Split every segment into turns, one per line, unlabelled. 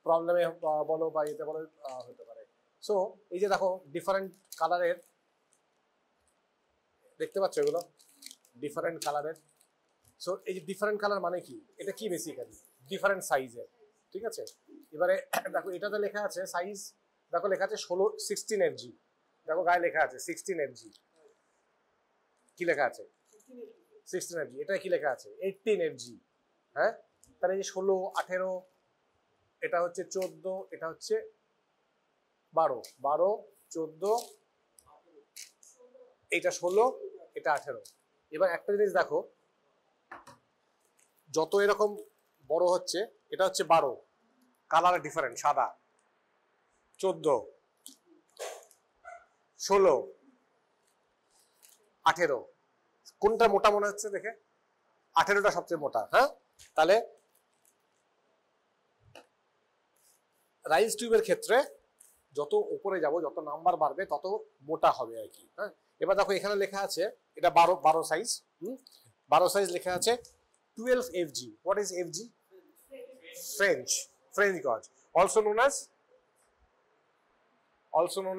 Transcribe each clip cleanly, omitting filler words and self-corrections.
প্রবলেমে বলো বা এতে বলো হতে পারে। সো এই যে দেখো ডিফারেন্ট কালারের, দেখতে পাচ্ছ এগুলো ডিফারেন্ট কালারের। সো এই যে ডিফারেন্ট কালার মানে কি, এটা কি বেসিক্যালি ডিফারেন্ট সাইজের, ঠিক আছে। এবারে দেখো এটাতে লেখা আছে সাইজ, দেখো লেখা আছে 16 FG, দেখো গায়ে লেখা আছে 16 FG, কি লেখা আছে 16 FG, এটা কি লেখা আছে 18 FG। হ্যাঁ, তাহলে এই যে 16, 18, এটা হচ্ছে 14, এটা হচ্ছে 12, 12, 14, এটা 16, এটা 18। এবার একটা জিনিস দেখো, যত এরকম বড় হচ্ছে, এটা হচ্ছে 12, কালার ডিফারেন্ট, সাদা, 14, 16, 18, কোনটা মোটা মনে হচ্ছে দেখে? 18টা সবচেয়ে মোটা। হ্যাঁ, তাহলে রাইস টিউবের ক্ষেত্রে যত উপরে যাব, যত নাম্বার বাড়বে তত মোটা হবে আর কি। হ্যাঁ, এবার দেখো এখানে লেখা আছে এটা 12 সাইজ, 12 সাইজ লেখা আছে 12 FG। What is FG? French গজ, অলসো নোন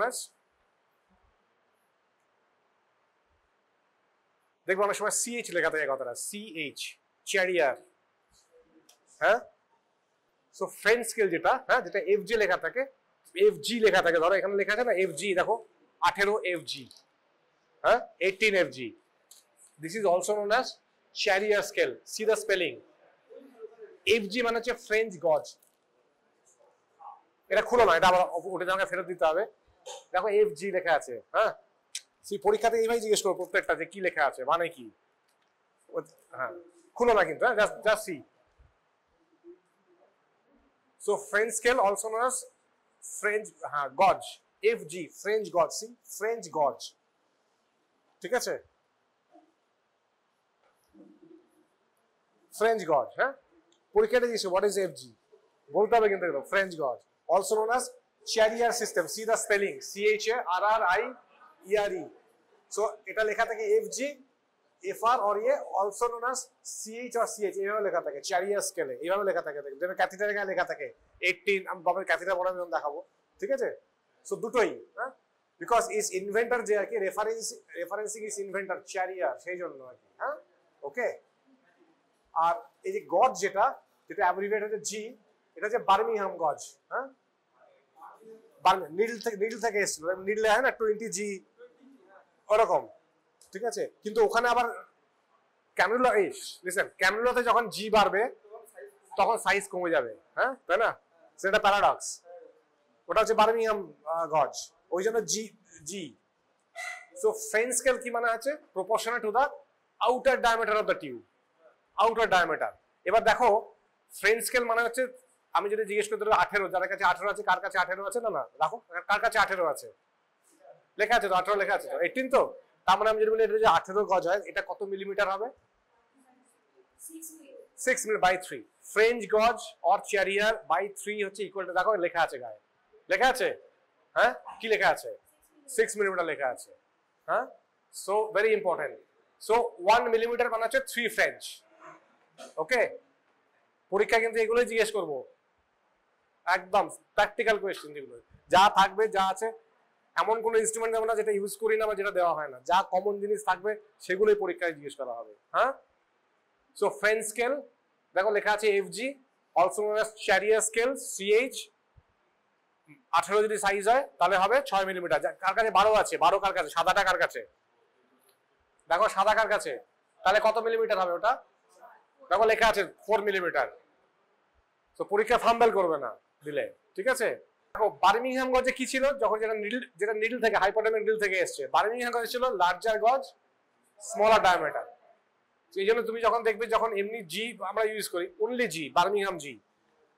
অ্যাজ দেখবো অনেক সময় CH লেখা থাকে, কথাটা CH, চ্যারিয়ার। হ্যাঁ, সো ফ্রেঞ্চ স্কেল যেটা, হ্যাঁ, যেটা FG লেখা থাকে, FG লেখা থাকে, ধরো এখানে লেখা আছে না FG, দেখো 18 FG, হ্যাঁ, 18 FG। This is also known as চ্যারিয়ার scale. C the spelling. FG মানে হচ্ছে ফ্রেঞ্চ গজ। এটা খুলো না, এটা আবার ওটা আমাকে ফেরত দিতে হবে। দেখো FG লেখা আছে। হ্যাঁ, সেই পরীক্ষাতে এইভাবে জিজ্ঞেস করো প্রত্যেকটা যে কি লেখা আছে, মানে কি। হ্যাঁ, খুলো না কিন্তু, হ্যাঁ, just see. So French scale also known as French, হ্যাঁ, গজ, FG, ফ্রেঞ্চ গজ। সি, ফ্রেঞ্চ গজ, ঠিক আছে, ফ্রেঞ্চ গজ। হ্যাঁ, পরীক্ষাটা দিয়েছে হোয়াট ইজ FG বলতে হবে কিন্তু, ফ্রেঞ্চ গজ also known as চ্যারিয়ার system. C the spelling, CHARRIERE। So এটা লেখা থাকে FG, FR or A, also known as CH or CH, এইভাবে লেখা থাকে চ্যারিয়ার স্কেলে, এইভাবে লেখা থাকে। যেটা ক্যাথিটারের গায়ে লেখা থাকে 18, আমি বাবার ক্যাথিটার বড় আমি দেখাবো, ঠিক আছে। সো দুটোই, হ্যাঁ, বিকজ ইজ ইনভেন্টর যে আর কি, রেফারেন্সিং ইজ ইনভেন্টর চ্যারিয়ার, সেই জন্য আর কি। হ্যাঁ, ওকে। আর এই যে গজ যেটা অ্যাব্রিভিয়েট হচ্ছে G, এটা হচ্ছে বার্মিংহাম গজ। হ্যাঁ, নিডল থেকে এসেছিল, নিডলে হয় না 20G ওরকম, ঠিক আছে। কিন্তু ওখানে আবার ক্যানুলা, ক্যানুলাতে যখন G বাড়বে তখন সাইজ কমে যাবে। হ্যাঁ, তাই না, সেটা প্যারাডক্স। ওটা হচ্ছে বার্মিংহাম গজ, ওই জন্য জি। সো ফ্রেঞ্চ স্কেল কি মানে আছে? Proportional to the outer diameter of the tube, outer diameter. এবার দেখো ফ্রেঞ্চ স্কেল মানে হচ্ছে, আমি যদি জিজ্ঞেস করি 18, যার কাছে 18 আছে, কার কাছে 18 আছে? না রাখো, কার কাছে 18 আছে? লেখা আছে তো 18 লেখা আছে, 18 তো। তার মানে আমি যদি বলি এটা যে 18 গজ হয়, এটা কত মিলিমিটার হবে? 6 মিলিমিটার বাই 3। ফ্রেঞ্চ গজ অর চ্যারিয়ার বাই 3 হচ্ছে ইকুয়াল টু, দেখো লেখা আছে গায়ে, লেখা আছে। হ্যাঁ, কি লেখা আছে? 6 মিলিমিটার লেখা আছে। হ্যাঁ, so very important. So 1 millimetre মানে হচ্ছে 3 ফ্রেঞ্চ। ওকে, পরীক্ষা কিন্তু এগুলোই জিজ্ঞেস করবো, একদম প্র্যাকটিক্যাল কোয়েশ্চেন যেগুলো যা থাকবে, যা আছে। এমন কোনো ইনস্ট্রুমেন্ট দেবো না যেটা ইউজ করি না বা যেটা দেওয়া হয় না, যা কমন জিনিস থাকবে সেগুলোই পরীক্ষায় জিজ্ঞেস করা হবে। হ্যাঁ, সো ফ্রেঞ্চ স্কেল দেখো লেখা আছে FG, also known as চ্যারিয়ার scale, CH। 18 যদি সাইজ হয় তাহলে হবে 6 মিলিমিটার। কার কাছে 12 আছে? 12 কার কাছে? সাদাটা কার কাছে? দেখো সাদা কার কাছে? তাহলে কত মিলিমিটার হবে ওটা? দেখো লেখা আছে 4 মিলিমিটার। তো পরীক্ষা ফাম্বল করবে না দিলে, ঠিক আছে। দেখো বার্মিংহাম গজে কি ছিল, যখন যেটা নিডল থেকে, হাইপোডার্মিক নিডল থেকে এসছে, বার্মিংহাম গজ ছিল লার্জার গজ, স্মলার ডায়ামিটার। এই জন্য তুমি যখন দেখবে, যখন এমনি G আমরা ইউজ করি, অনলি G, বার্মিংহাম G,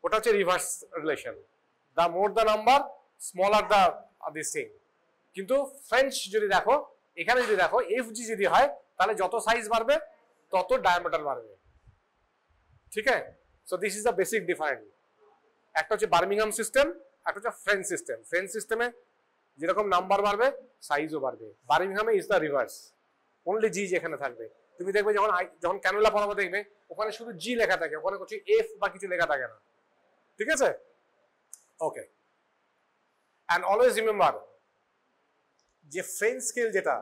ওটা হচ্ছে reverse relation, the more the number, smaller the this thing. কিন্তু ফ্রেঞ্চ যদি দেখো, এখানে যদি দেখো FG যদি হয়, তাহলে যত সাইজ বাড়বে তত ডায়ামিটার বাড়বে, ঠিক আছে। So this is the basic difference. একটা হচ্ছে বার্মিংহাম সিস্টেম, একটা হচ্ছে ফ্রেঞ্চ সিস্টেম। ফ্রেঞ্চ সিস্টেমে যেরকম নাম্বার বাড়বে সাইজও বাড়বে, বার্মিংহামে is the reverse, only G যেখানে থাকবে। তুমি দেখবে যখন ক্যানুলা পড়াবো দেখবে ওখানে শুধু G লেখা থাকে, ওখানে কিছু F বা কিছু লেখা থাকে না, ঠিক আছে। ওকে, and always remember যে ফ্রেঞ্চ স্কেল যেটা,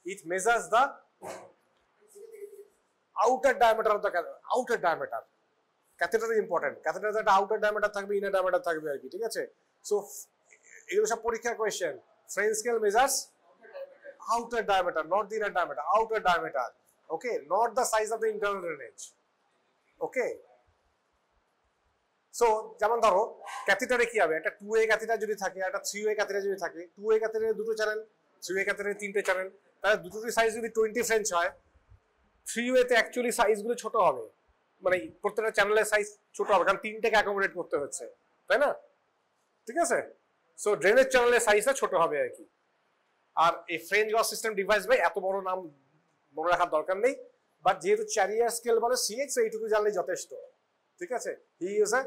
it measures the outer diameter of the outer diameter. Catheter important, catheter একটা আউটার ডায়ামিটার থাকবে, ইনার ডায়ামিটার থাকবে আর কি, ঠিক আছে? সো এগুলো সব পরীক্ষার question. French scale measures outer diameter, not the inner diameter, outer diameter, okay, not the size of the internal drainage, okay? So যেমন ধরো ক্যাথেটারে কি হবে, একটা 2A ক্যাথেটার যদি থাকে, একটা 3A ক্যাথেটার যদি থাকে, 2A ক্যাথেটারে দুটো চ্যানেল, 3A ক্যাথেটারে তিনটে চ্যানেল, তাহলে দুটোর সাইজ যদি 20 ফ্রেঞ্চ হয়, 3A তে অ্যাকচুয়ালি সাইজগুলো ছোট হবে, মানে প্রত্যেকটা চ্যানেলের সাইজ ছোট হবে, কারণ তিনটাকে অ্যাকোমোডেট করতে হচ্ছে, তাই না? ঠিক আছে, সো ড্রেনেজ চ্যানেলের সাইজটা ছোট হবে আর কি। আর এই ফ্রেঞ্চ গজ সিস্টেম ডিভাইস ভাই এত বড় নাম মনে রাখার দরকার নেই, বাট যেহেতু চ্যারিয়ার স্কেল বলে সিএক্স, এইটুকু জানলেই যথেষ্ট, ঠিক আছে? He is a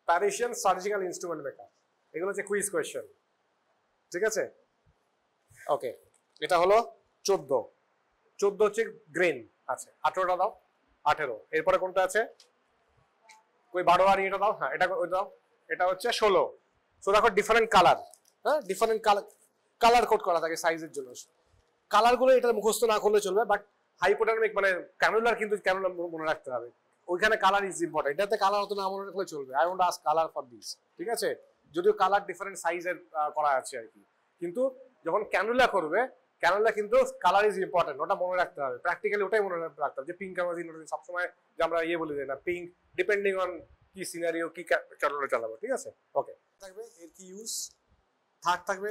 Parisian surgical instrument maker. এগুলো হচ্ছে কুইজ কোয়েশ্চেন, ঠিক আছে? ওকে, এটা হলো 14 হচ্ছে গ্রেন আছে। 18টা দাও, 18, এরপরে কোনটা আছে, ওই 12 আর এটা দাও, হ্যাঁ এটা ওই দাও, এটা হচ্ছে 16। সো দেখো ডিফারেন্ট কালার, হ্যাঁ ডিফারেন্ট কালার কোড করা থাকে সাইজের জন্য। কালারগুলো এটা মুখস্থ না করলে চলবে, বাট হাইপোডার্মিক মানে ক্যানুলার, কিন্তু ক্যানুলার মনে রাখতে হবে, ওইখানে কালার ইজ ইম্পর্টেন্ট। এটাতে কালার হতো না মনে রাখলে চলবে, I want ask colour for this, ঠিক আছে? যদিও কালার ডিফারেন্ট সাইজের করা আছে আর কি, কিন্তু যখন ক্যানুলা করবে, ক্যানুলা কিন্তু কালার ইজ ইম্পর্টেন্ট, ওটা মনে রাখতে হবে, প্র্যাকটিক্যালি ওটাই মনে রাখতে হবে যে পিঙ্ক আমরা সবসময় যে আমরা বলে দিই না পিঙ্ক, ডিপেন্ডিং অন কি সিনারিও কি ক্যানুলা চালাবো, ঠিক আছে? ওকে, থাকবে এর কি ইউজ, থার্ড থাকবে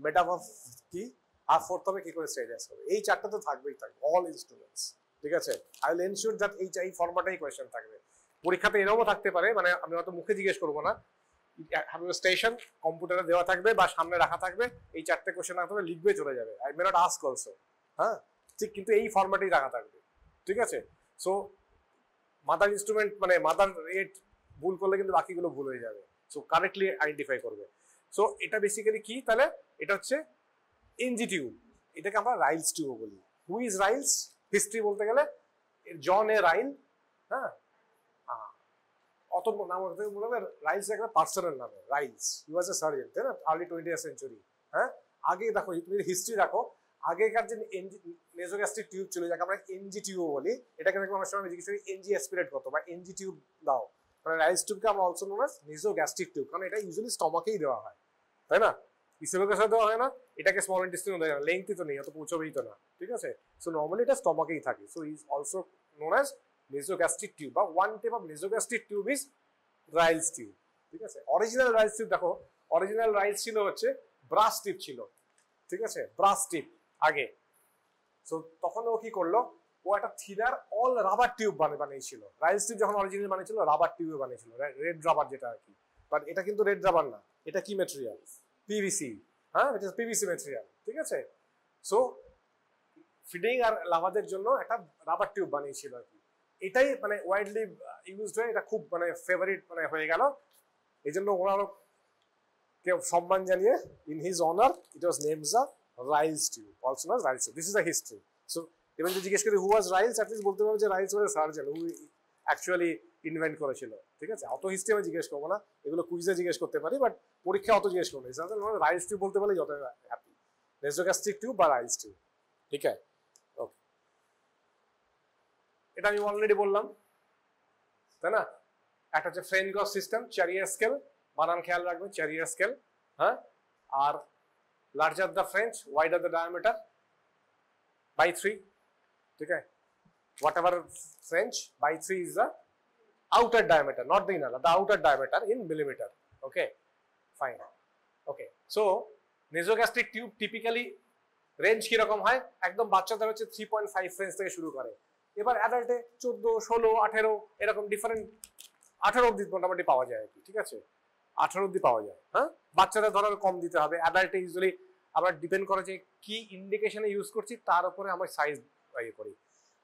মেটাফর কি, আর ফোর্থ হবে কি করে স্টেজাস হবে। এই চারটা তো থাকবেই থাকবে, অল ইনস্ট্রুমেন্টস, ঠিক আছে? আই উইল এনশিওর দ্যাট এই ফরম্যাটেই কোয়েশ্চেন থাকবে। পরীক্ষাতে এরকমও থাকতে পারে, মানে আমি হয়তো মুখে জিজ্ঞেস করবো না, স্টেশন কম্পিউটারে দেওয়া থাকবে বা সামনে রাখা থাকবে, এই চারটে কোয়েশ্চেন রাখতে হবে, লিখবে চলে যাবে, I may not ask also, হ্যাঁ ঠিক, কিন্তু এই ফরম্যাটেই রাখা থাকবে, ঠিক আছে? সো মাদার ইনস্ট্রুমেন্ট মানে মাদার রেট ভুল করলে কিন্তু বাকিগুলো ভুল হয়ে যাবে, সো কারেক্টলি আইডেন্টিফাই করবে। সো এটা বেসিক্যালি কি, তাহলে এটা হচ্ছে এনজি টিউব, এটাকে আমরা রাইলস টিউব বলি। হু ইজ রাইলস, হিস্ট্রি বলতে গেলে জন এ রাইল, হ্যাঁ অত নাম মনে হবে, রাইলস একটা পার্সনের নামে, রাইলস হি ওয়াজ এ সার্জন, তাই না, আর্লি 20th সেঞ্চুরি। হ্যাঁ আগে দেখো তুমি হিস্ট্রি রাখো, আগেকার যে নেজোগ্যাস্ট্রিক টিউব ছিল, যাকে আমরা এনজি টিউব বলি, এটাকে দেখবো অনেক সময় জিজ্ঞেস করি এনজি অ্যাসপিরেট কত বা এনজি টিউব দাও, মানে রাইলস টিউবকে আমরা also known as nasogastric tube, কারণ এটা ইউজুয়ালি স্টমাকেই দেওয়া হয়, তাই না? ইসোফেগাসে দেওয়া হয় না, এটাকে স্মল ইন্টেস্টিনও দেওয়া হয় না, লেংথই তো নেই, অত পৌঁছবেই তো না, ঠিক আছে? সো নর্মালি এটা স্টমাকেই থাকে, so is also known as nasogastric tube, বা one type of nasogastric tube is Ryle's tube, ঠিক আছে? অরিজিনাল রাইলস টিউব দেখো, অরিজিনাল রাইলস ছিল হচ্ছে ব্রাস টিপ ছিল, ঠিক আছে? ব্রাস টিপ আগে। সো তখন ও কি করলো, ও একটা থিনার অল রাবার টিউব বানিয়েছিল। রাইলস টিউব যখন অরিজিনাল বানিয়েছিল রাবার টিউবে বানিয়েছিল, রেড রাবার যেটা আর কি, বাট এটা কিন্তু রেড রাবার না, এটা কি ম্যাটেরিয়াল, পিভিসি, হ্যাঁ এটা পিভিসি ম্যাটেরিয়াল, ঠিক আছে? সো ফিডিং আর লাভাদের জন্য একটা রাবার টিউব বানিয়েছিল আর কি, এটাই মানে ওয়াইডলি ইউজড হয়ে, এটা খুব মানে ফেভারিট মানে হয়ে গেল, এই জন্য ওনার কেউ সম্মান জানিয়ে in his honour it was named the Ryle's tube, also not Ryle's tube. This is the history. So এবার যদি জিজ্ঞেস করি হু ওয়াজ রাইলস, অ্যাটলিস্ট বলতে পারবো যে Ryles was a surgeon who actually invent করেছিল, ঠিক আছে? অত হিস্ট্রি আমি জিজ্ঞেস করবো না, এগুলো কুইজে জিজ্ঞেস করতে পারি, বাট পরীক্ষা অত জিজ্ঞেস করবো না। রাইলস টিউব বলতে পারলে যত হ্যাপি, নেজোগ্যাস্ট্রিক টিউব বা রাইলস টিউব, ঠিক আছে? ওকে, এটা আমি অলরেডি বললাম, তাই না? একটা হচ্ছে ফ্রেঞ্চ গজ সিস্টেম, চ্যারিয়ার স্কেল, বানান খেয়াল রাখবেন, চ্যারিয়ার স্কেল, হ্যাঁ। আর larger the French, wider the diameter by 3, ঠিক আছে? whatever French by 3 is the outer diameter, not the inner, the outer diameter in millimeter, okay fine, okay. So nasogastric tube typically range কি রকম হয়, একদম বাচ্চাদের হচ্ছে 3.5 ফ্রেঞ্চ থেকে শুরু করে, এবার অ্যাডাল্টে 14, 16, 18 এরকম ডিফারেন্ট, 18 অবধি মোটামুটি পাওয়া যায় আর কি, ঠিক আছে? 18 অবধি পাওয়া যায়, হ্যাঁ। বাচ্চাদের ধরো কম দিতে হবে, অ্যাডাল্টে ইউজুয়ালি আমরা ডিপেন্ড করে যে কি ইন্ডিকেশনে ইউজ করছি তার উপরে আমরা সাইজ ইয়ে করি।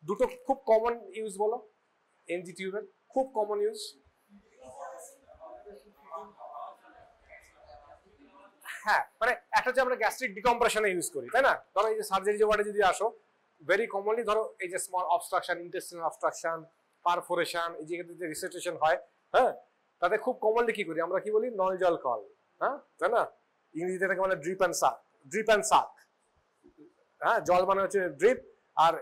দুটো খুব কমন ইউজ বলো এনজি টিউবের, খুব কমন ইউজ। হ্যাঁ মানে একটা হচ্ছে আমরা গ্যাস্ট্রিক ডিকম্প্রেশনে ইউজ করি, তাই না? ধরো এই যে সার্জারি যে ওয়ার্ডে যদি আসো, ভেরি কমনলি ধরো এই যে small obstruction, intestinal obstruction, perforation, এই যে রিসেটেশন হয়, হ্যাঁ, তাতে খুব কমনলি কি করি আমরা, কি বলি, নল জল কল, হ্যাঁ তাই না? ইংরেজিতে এটাকে বলে ড্রিপ অ্যান্ড সাক, ড্রিপ অ্যান্ড সাক। হ্যাঁ, জল মানে হচ্ছে ড্রিপ, আর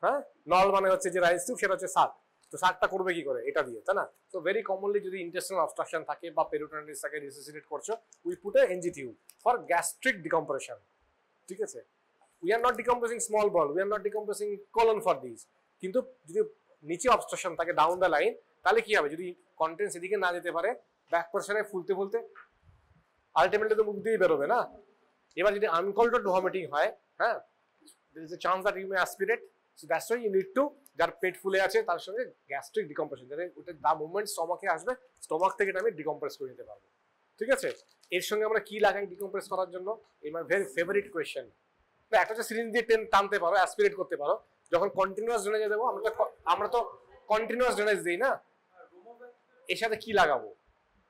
হ্যাঁ নল মানে হচ্ছে যে রাইস টিউব, সেটা হচ্ছে সাক। তো সাকটা করবে কি করে, এটা দিয়ে, তাই না? তো ভেরি কমনলি যদি ইন্টেস্টাইনাল অবস্ট্রাকশন থাকে বা পেরিটোনিয়ালিটিস থাকে, রিসাসিটেট করছো, we put a NG tube for gastric decompression. ঠিক আছে, we are not decomposing small bowel, we are not decomposing colon for this. কিন্তু যদি নিচে অবস্ট্রাকশন থাকে ডাউন দ্য লাইন, তাহলে কি হবে, যদি কন্টেন্টস এদিকে না যেতে পারে, ব্যাক পোর্শনে ফুলতে ফুলতে আলটিমেটলি তো মুখ দিয়ে বেরোবে না। এবার যদি আনকন্ট্রোলড ভমিটিং হয়, হ্যাঁ, there is a chance that you may aspirate, so that's why you need to, যার পেট ফুলে আছে তার সঙ্গে গ্যাস্ট্রিক ডিকম্প্রেশন, যাতে ওটা দা মোমেন্ট স্টমাকে আসবে, স্টমাক থেকে আমি ডিকম্প্রেস করে নিতে পারবো। ঠিক আছে, এর সঙ্গে আমরা কি লাগাই ডিকম্প্রেস করার জন্য? এই মাই ভেরি ফেভারিট কোয়েশ্চেন। একটা হচ্ছে সিরিঞ্জ দিয়ে টানতে পারো, অ্যাসপিরেট করতে পারো। যখন কন্টিনিউয়াস ড্রেনেজে দেবো, আমরা তো কন্টিনিউয়াস ড্রেনেজ দিই না। এর সাথে কি লাগাবো,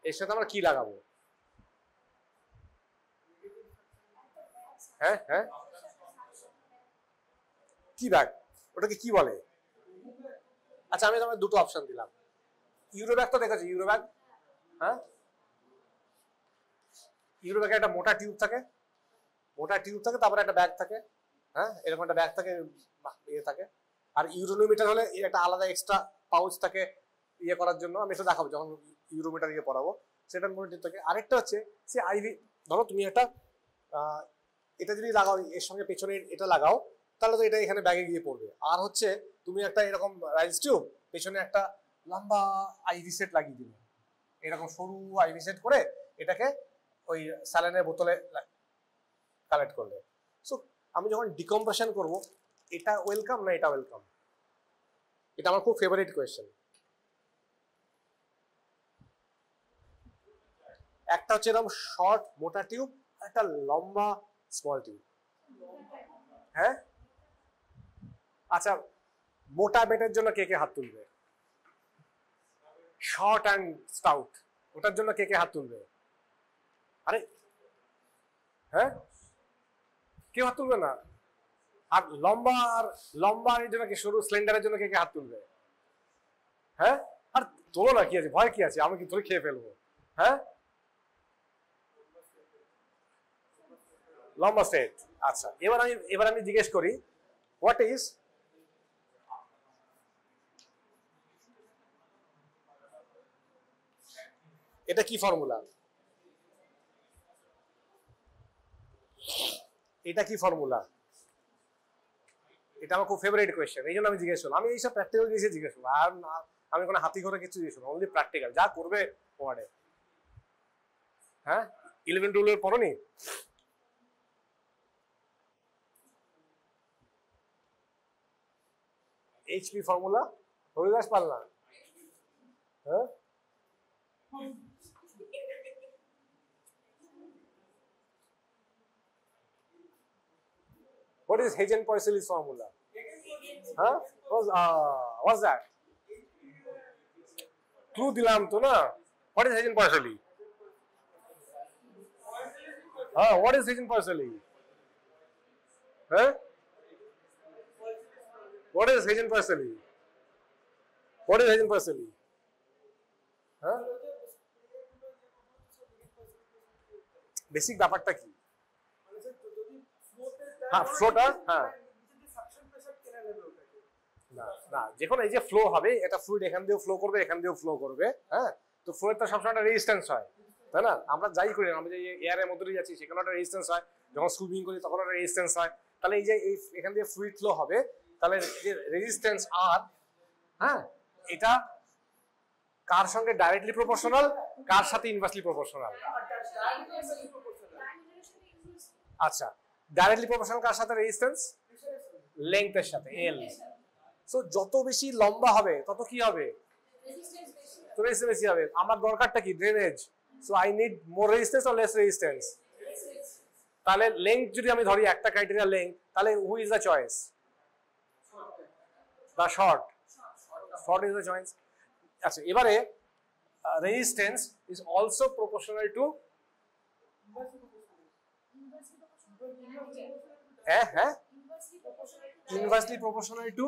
এর সাথে আমরা কি লাগাবো? হ্যাঁ হ্যাঁ, কি ব্যাগ, ওটাকে কি বলে? আচ্ছা, আমি তোমার দুটো অপশন দিলাম। ইউরো ব্যাগ তো দেখেছো, ইউরো ব্যাগ, হ্যাঁ, ইউরো ব্যাগে একটা মোটা টিউব থাকে, মোটা টিউব থাকে, তারপরে একটা ব্যাগ থাকে, হ্যাঁ, এরকম একটা ব্যাগ থাকে, ইয়ে থাকে। আর ইউরোনোমিটার হলে একটা আলাদা এক্সট্রা পাউচ থাকে ইয়ে করার জন্য। আমি এটা দেখাবো যখন ইউরোমিটার ইয়ে পড়াবো, সেটার মধ্যে থাকে। আরেকটা হচ্ছে সে আইভি, ধরো তুমি একটা এটা যদি লাগাও, এর সঙ্গে পেছনে এটা লাগাও, তাহলে তো এটা এখানে ব্যাগে গিয়ে পড়বে। আর হচ্ছে তুমি একটা এরকম রাইস টিউব, পেছনে একটা লম্বা আইভি সেট লাগিয়ে দিবে, এরকম সরু আইভি সেট করে এটাকে ওই স্যালাইনের বোতলে কালেক্ট করবে। সো আমি যখন ডিকম্প্রেশন করব, এটা ওয়েলকাম না এটা ওয়েলকাম? এটা আমার খুব ফেভারিট কোয়েশ্চেন। একটা হচ্ছে এরকম শর্ট মোটা টিউব, একটা লম্বা স্মল টিউব। হ্যাঁ, আচ্ছা, মোটা বেটের জন্য কে কে হাত তুলবে? শর্ট অ্যান্ড স্টাউট, ওটার জন্য কে কে হাত তুলবে? আরে হ্যাঁ, কেউ হাত তুলবে না। আর লম্বা এর জন্য কি, সরু স্লেন্ডারের জন্য কে কে হাত তুলবে? হ্যাঁ, আর তোলো না, কি আছে, ভয় কি আছে, আমি কি ধরে খেয়ে ফেলবো? হ্যাঁ, লম্বা সেট। আচ্ছা, এবার আমি জিজ্ঞেস করি, হোয়াট ইজ এটা, কি ফর্মুলা, এটা কি ফর্মুলা? এটা আমার খুব ফেভারিট কোয়েশ্চেন, এই জন্য আমি জিজ্ঞেস করলাম। আমি এইসব প্র্যাকটিক্যাল জিনিস জিজ্ঞেস করবো, আর আমি কোনো হাতি ঘোড়া কিছু জিজ্ঞেস করবো, অনলি প্র্যাকটিক্যাল যা করবে ওয়ার্ডে। হ্যাঁ, 11-12 পড়োনি? এইচপি ফর্মুলা হরিদাস পাল্লা, হ্যাঁ, what is Hagen-Poiseuille's formula? Huh? What's that? Clue দিলাম তো না। What is Hagen-Poiseuille? What is Hagen-Poiseuille? Huh? What is Hagen-Poiseuille? What is Hagen-Poiseuille? Huh? Basic ব্যাপারটা কি? হ্যাঁ, ফ্লোটা, হ্যাঁ, না না, যখন এই যে ফ্লো হবে, এটা ফ্লুইড এখান দিয়েও ফ্লো করবে, এখান দিয়েও ফ্লো করবে, হ্যাঁ। তো ফ্লোয়ের তো সবসময় একটা রেজিস্ট্যান্স হয়, তাই না? আমরা যাই করি, আমরা যে এয়ারের মধ্যে দিয়ে যাচ্ছি, সেখানে একটা রেজিস্ট্যান্স হয়। যখন সুইমিং করি তখন একটা রেজিস্ট্যান্স হয়। তাহলে এই যে এখান দিয়ে ফ্লুইড ফ্লো হবে, তাহলে যে রেজিস্ট্যান্স আর, হ্যাঁ, এটা কার সঙ্গে ডাইরেক্টলি প্রপোর্শনাল, কার সাথে ইনভার্সলি প্রপোর্শনাল? আচ্ছা, ডাইরেক্টলি প্রপোর্শনাল কার সাথে? রেজিস্ট্যান্স লেংথের সাথে, এল। সো যত বেশি লম্বা হবে তত কি হবে? তো রেজিস্ট্যান্স বেশি হবে। আমার দরকারটা কি? Drainage. So I need more resistance or less resistance? তাহলে লেংথ যদি আমি ধরি একটা ক্রাইটেরিয়া লেংথ, তাহলে who is the choice? The short. Short is the choice. আচ্ছা, এবারে resistance is also proportional to, হ্যাঁ, inversely proportional to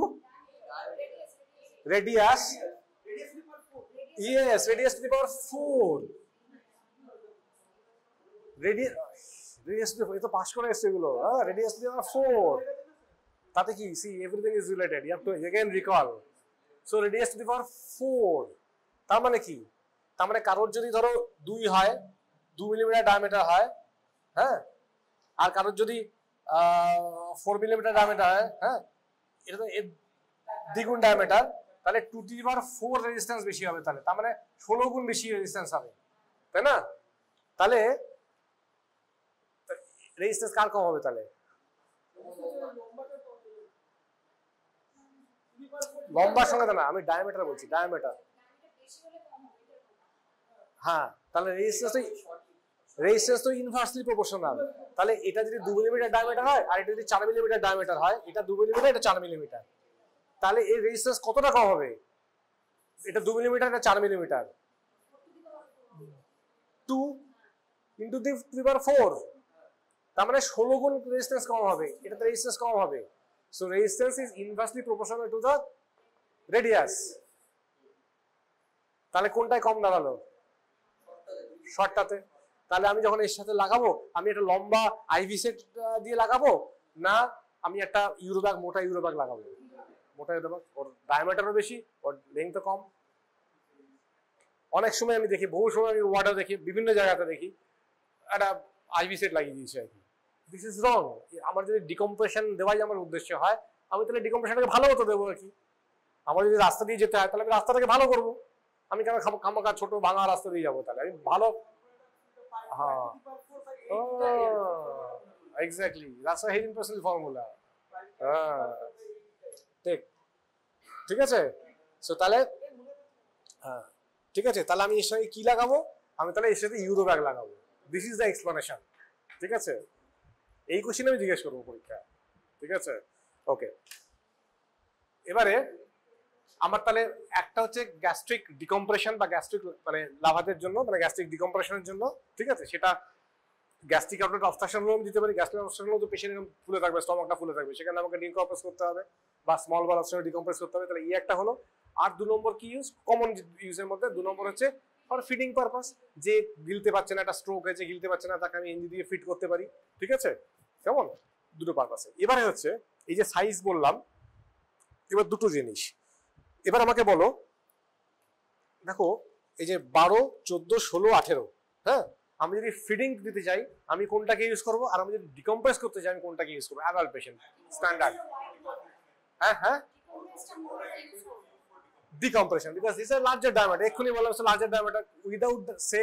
radius Yes, radius to the power 4. Radius to the, এ তো পাস করে এসছে এগুলো, হ্যাঁ, radius to the power 4. তাতে কি, see, everything is related. You have to again recall. So radius to the power 4. তার মানে কি? তার মানে কারোর যদি ধরো 2 হয়, 2 মিলিমিটার ডায়ামিটার হয়, হ্যাঁ, আর কারোর যদি 4 মিলিমিটার ডায়ামিটার হয়, হ্যাঁ, এটা তো দ্বিগুণ ডায়ামিটার, তাহলে 2 to the power 4 রেজিস্ট্যান্স বেশি হবে, তাহলে তার মানে 16 গুণ বেশি রেজিস্ট্যান্স হবে, তাই না? তাহলে রেজিস্ট্যান্স কার কম হবে তাহলে? লম্বার সঙ্গে না, আমি ডায়ামিটার বলছি, ডায়ামিটার। হ্যাঁ, তাহলে রেজিস্ট্যান্স তো ইনভার্সলি প্রপোর্শনাল। তাহলে এটা যদি 2 মিলিমিটার ডায়ামিটার হয় আর এটা যদি 4 মিলিমিটার ডায়ামিটার হয়, এটা 2 মিলিমিটার, এটা 4 মিলিমিটার, তাহলে এই রেজিস্ট্যান্স কতটা কম হবে? এটা 2 মিলিমিটার, এটা 4 মিলিমিটার, 2 into the power 4, তার মানে 16 গুণ রেজিস্ট্যান্স কম হবে, এটাতে রেজিস্ট্যান্স কম হবে। So resistance is inversely proportional to the radius. তাহলে কোনটায় কম দাঁড়ালো? শর্টটাতে। তাহলে আমি যখন এর সাথে লাগাবো, আমি একটা লম্বা আইভি সেট দিয়ে লাগাবো, না আমি একটা ইউরোব্যাগ, মোটা ইউরোব্যাগ লাগাবো? মোটা ইউরোব্যাগ, ওর ডায়ামিটারও বেশি, ওর লেন্থও কম। অনেক সময় আমি দেখি, বহু সময় আমি ওয়াটার দেখি, বিভিন্ন জায়গাতে দেখি একটা আইভি সেট লাগিয়ে দিয়েছে আর কি। This is wrong. আমার যদি ডিকম্প্রেশন দেওয়াই আমার উদ্দেশ্য হয়, আমি তাহলে ডিকম্প্রেশনটাকে ভালো মতো দেবো আর কি। আমার যদি রাস্তা দিয়ে যেতে হয়, তাহলে আমি রাস্তাটাকে ভালো করবো। আমি কেন খামাখা ছোট ভাঙা রাস্তা দিয়ে যাবো? তাহলে আমি ভালো, হ্যাঁ, exactly, that's a heading percent formula. হ্যাঁ, ঠিক, ঠিক আছে। সো তাহলে, হ্যাঁ, ঠিক আছে, তাহলে আমি এর সঙ্গে কি লাগাবো? আমি তাহলে এর সাথে ইউরোব্যাগ লাগাবো। দিস ইজ দ্য এক্সপ্লানেশন, ঠিক আছে? এই কোশ্চেন আমি জিজ্ঞেস করবো পরীক্ষা, ঠিক আছে? ওকে, এবারে আমার তাহলে একটা হচ্ছে গ্যাস্ট্রিক ডিকম্প্রেশন বা গ্যাস্ট্রিক মানে লাভাতের জন্য, মানে গ্যাস্ট্রিক ডিকম্প্রেশনের জন্য, ঠিক আছে? সেটা গ্যাস্ট্রিক আউটলেট অবস্ট্রাকশন হলেও দিতে পারি। গ্যাস্ট্রিক অবস্ট্রাকশন হলেও তো পেশেন্ট ফুলে থাকবে, স্টমাকটা ফুলে থাকবে, সেখানে আমাকে ডিকম্প্রেস করতে হবে বা স্মল বল অবস্ট্রাকশন ডিকম্প্রেস করতে হবে। তাহলে এই একটা হলো। আর 2 নম্বর কি ইউজ, কমন ইউজের মধ্যে 2 নম্বর হচ্ছে ফর ফিডিং পারপাস। যে গিলতে পারছে না, একটা স্ট্রোক হয়েছে, গিলতে পারছে না, তাকে আমি এনজি দিয়ে ফিট করতে পারি, ঠিক আছে? কেমন? দুটো পারপাসে। এবারে হচ্ছে এই যে সাইজ বললাম, এবার দুটো জিনিস। এবার আমাকে বলো, দেখো এই যে 12, 14, 16, 18, হ্যাঁ, আমি যদি ফিডিং দিতে চাই আমি কোনটাকে ইউজ করব, আর আমি যদি ডিকম্প্রেস করতে চাই আমি কোনটাকে ইউজ করব? অ্যাডাল্ট পেশেন্ট স্ট্যান্ডার্ড, হ্যাঁ হ্যাঁ, decompression, because this are larger diameter. এক্ষুনি বললাম লার্জার ডায়ামিটার, উইদাউট সে